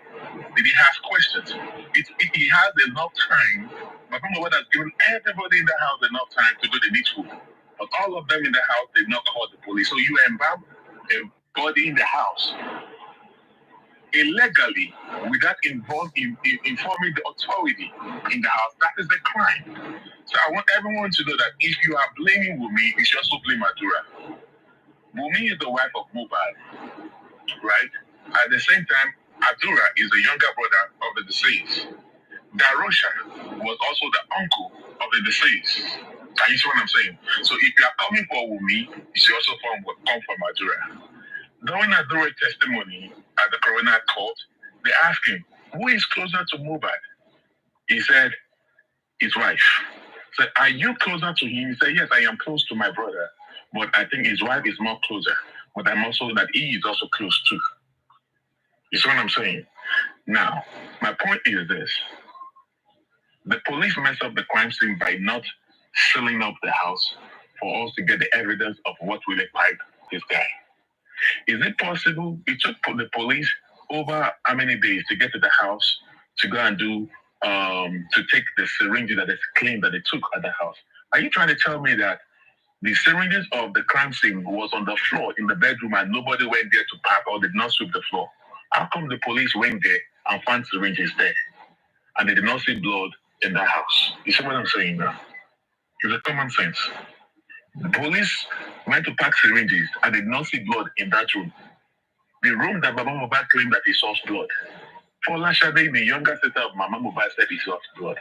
Did he ask questions? He has enough time. But Mobile has given everybody in the house enough time to do the needful. But all of them in the house did not call the police. So you embalm a body in the house. illegally without informing the authority in the house, that is a crime. So I want everyone to know that if you are blaming Wumi, you should also blame Adura. Wumi is the wife of Mubad, right? At the same time, Adura is the younger brother of the deceased. Darosha was also the uncle of the deceased. Can you see what I'm saying? So if you are coming for Wumi, you should also come from Adura. During Adura's testimony at the coroner court, they asked him, who is closer to Mubad? He said, his wife. Said, are you closer to him? He said, yes, I am close to my brother, but I think his wife is more closer. But I'm also that he is also close too. You see what I'm saying? Now, my point is this. The police messed up the crime scene by not sealing up the house for us to get the evidence of what really piped this guy. Is it possible it took the police over how many days to get to the house to go and do to take the syringes that they claim that they took at the house? Are you trying to tell me that the syringes of the crime scene was on the floor in the bedroom and nobody went there to pack or did not sweep the floor? How come the police went there and found syringes there and they did not see blood in the house? You see what I'm saying now? It's a common sense. The police went to pack syringes and did not see blood in that room. The room that Mama Mubad claimed that he saw blood. Fola Shade, the younger sister of Mama Mubad, said he saw blood.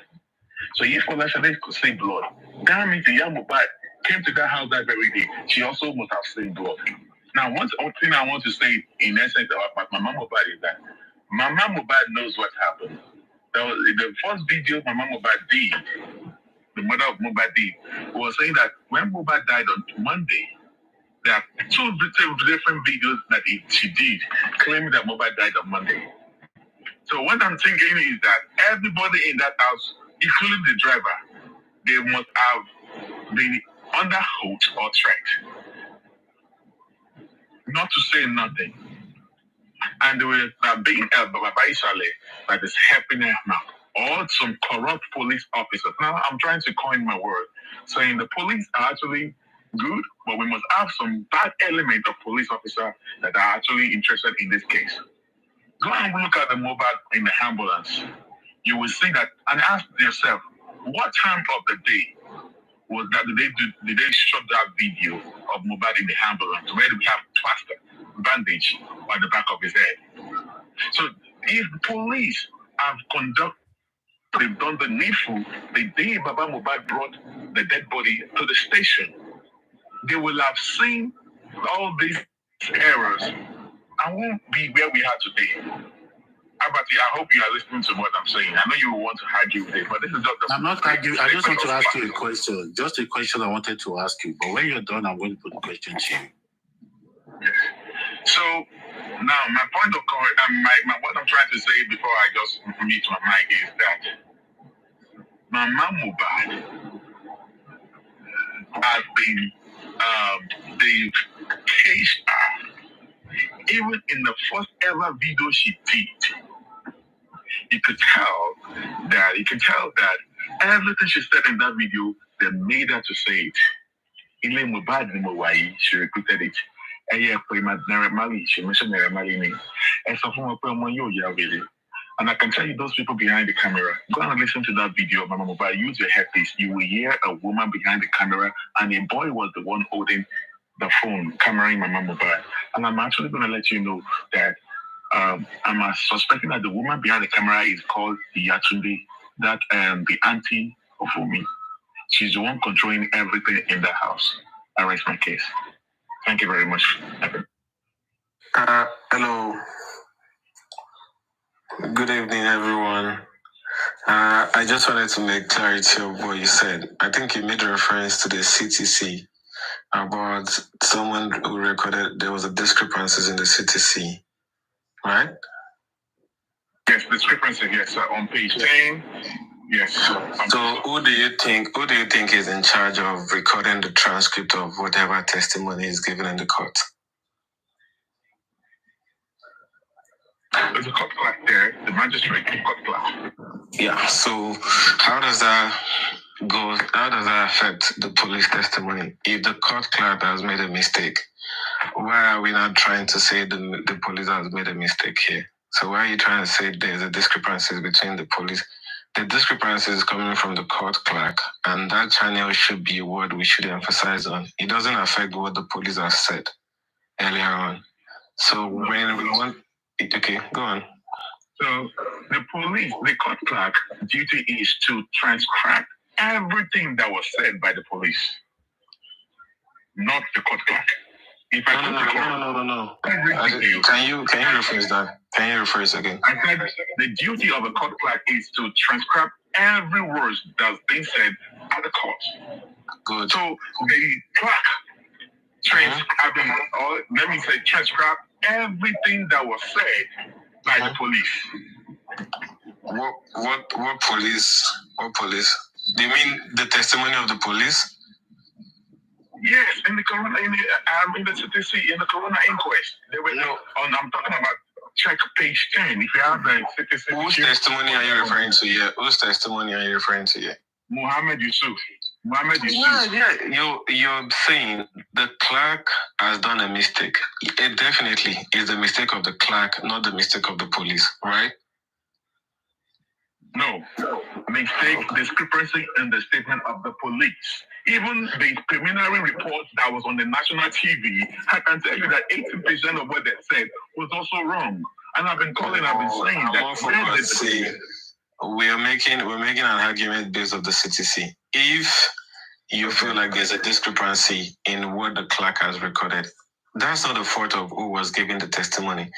So if Fola Shade could see blood, that means the young Mubad came to that house that very day. She also must have seen blood. Now, one thing I want to say in essence about Mama Mubad is that Mama Mubad knows what happened. The first video Mama Mubad did, the mother of Mubad did, was saying that when Mubad died on Monday, there are two different videos that she did claiming that Mubad died on Monday. So what I'm thinking is that everybody in that house, including the driver, they must have been under oath or threat not to say nothing. And there were being that is helping them now. Or some corrupt police officers. Now I'm trying to coin my word, saying the police are actually good, but we must have some bad element of police officers that are actually interested in this case. Go and look at the mobile in the ambulance. You will see that, and ask yourself, what time of the day was that? Did they shot that video of Mubad in the ambulance where we have plaster, bandage on the back of his head? So if police have they've done the needful, the day Baba Mubad brought the dead body to the station, they will have seen all these errors and won't be where we are today. Abati, I hope you are listening to what I'm saying. I know you want to argue with it, but this is just I'm not arguing. I just want to ask you a question. Just a question I wanted to ask you. But when you're done, I'm going to put the question to you. So now my point of what I'm trying to say before I just mute my mic is that Mama Mubad has been they've caged her. Even in the first ever video she did, you can tell that everything she said in that video, they made her to say it. Ile Mubad ni Mawai, she repeated it. She mentioned Neremali. And I can tell you those people behind the camera, go and listen to that video of Mama Mubad. Use your headpiece. You will hear a woman behind the camera, and a boy was the one holding the phone, cameraing Mama Mubad. And I'm actually going to let you know that I'm suspecting that the woman behind the camera is called Yatunde, that the auntie of Umi. She's the one controlling everything in the house. I raise my case. Thank you very much. Hello. Good evening, everyone. I just wanted to make clarity of what you said. I think you made a reference to the CTC about someone who recorded there was a discrepancies in the CTC, right? Yes, discrepancy. Yes, sir. On page 10. Yes. So who do you think is in charge of recording the transcript of whatever testimony is given in the court? There's a court clerk there, the magistrate, the court clerk. Yeah. So how does that go? How does that affect the police testimony? If the court clerk has made a mistake, why are we not trying to say the police has made a mistake here? So why are you trying to say there's a discrepancy between the police? The discrepancy is coming from the court clerk, and that channel should be what we should emphasize on. It doesn't affect what the police have said earlier on. So when we want, okay, go on. So the police, the court clerk, duty is to transcribe everything that was said by the police, not the court clerk. If I No. Can you rephrase that? Can you rephrase again? I said the duty of a court clerk is to transcribe every word that's been said at the court. Good. So the clerk transcribe everything that was said by the police. What police? What police? Do you mean the testimony of the police? Yes, in the CTC, in the corona inquest. They were I'm talking about check page 10. If you have the CTC. Whose testimony are you referring to here? Whose testimony are you referring to here? Mohammed Yusuf. Yeah, you're saying the clerk has done a mistake. It definitely is the mistake of the clerk, not the mistake of the police, right? No. Mistake, discrepancy in the statement of the police. Even the preliminary report that was on the national TV, I can tell you that 80% of what they said was also wrong. And I've been saying that. We're making an argument based on the CTC. If you feel like there's a discrepancy in what the clerk has recorded, that's not the fault of who was giving the testimony.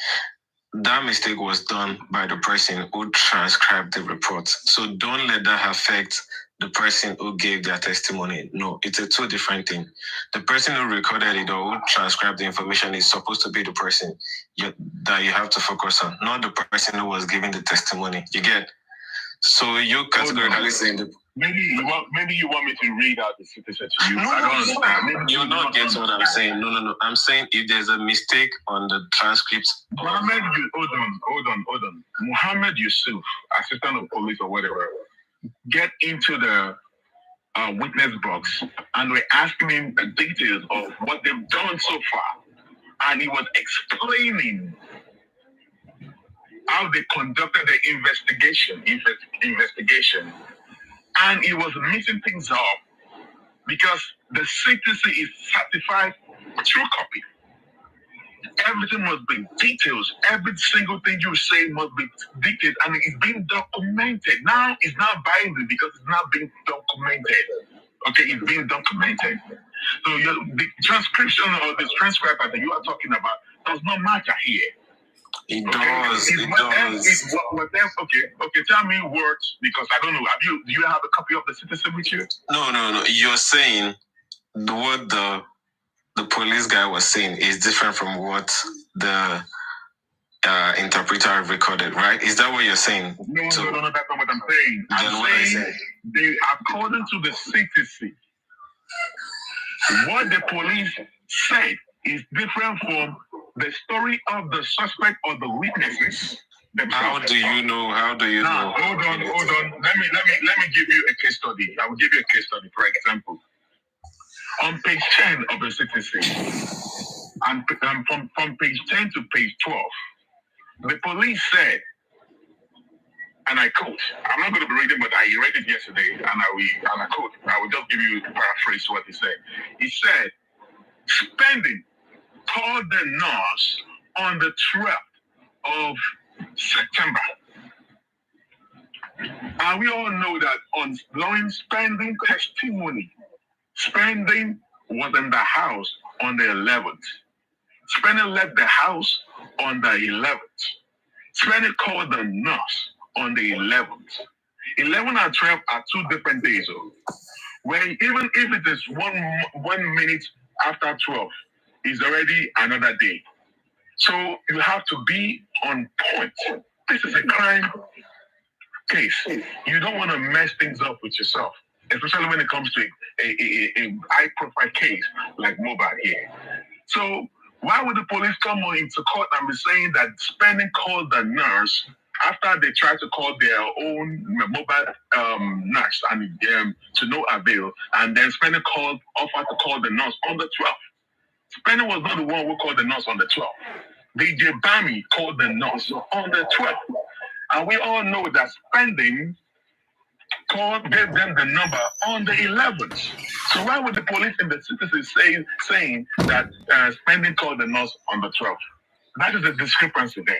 That mistake was done by the person who transcribed the report. So don't let that affect the person who gave their testimony. No, it's a two different thing. The person who recorded it or who transcribed the information is supposed to be the person that you have to focus on, not the person who was giving the testimony. You get? So you categorically saying the... Maybe you want me to read out the citizen to you. I don't understand. You're not getting what I'm saying. No. I'm saying if there's a mistake on the transcript. Hold on. Mohammed Yusuf, assistant of police or whatever, get into the witness box and we're asking him the details of what they've done so far. And he was explaining how they conducted the investigation. And he was mixing things up because the CTC is certified true copy. Everything must be details. Every single thing you say must be detailed, and it's being documented. Now it's not binding because it's not being documented. Okay, it's being documented. So the transcription or the transcriber that you are talking about does not matter here. It does. Okay. Tell me words because I don't know. Do you have a copy of the citizen with you? No. You're saying what the police guy was saying is different from what the interpreter recorded, right? Is that what you're saying? No, that's not what I'm saying. I'm saying according to the CTC, what the police said is different from the story of the suspect or the witnesses. How do you know? Hold on. Let me give you a case study. I will give you a case study, for example. On page 10 of the CTC, and from page 10 to page 12, the police said, and I quote, I'm not going to be reading, but I read it yesterday, and I quote, I will just give you a paraphrase what he said. He said, spending called the nurse on the 12th of September. And we all know that on Lauren spending testimony, Spending was in the house on the 11th. Spending left the house on the 11th. Spending called the nurse on the 11th. 11 and 12 are 2 different days. Where even if it is 1 minute after 12, is already another day. So you have to be on point. This is a crime case. You don't want to mess things up with yourself, especially when it comes to a high-profile case like Mobile here. So why would the police come into court and be saying that Spending called the nurse after they tried to call their own mobile nurse and to no avail, and then Spending offered to call the nurse on the 12th. Spending was not the one who called the nurse on the 12th. DJ Bami called the nurse on the 12th. And we all know that Spending gave them the number on the 11th. So why would the police in the city saying that Spending called the nurse on the 12th? That is a discrepancy there.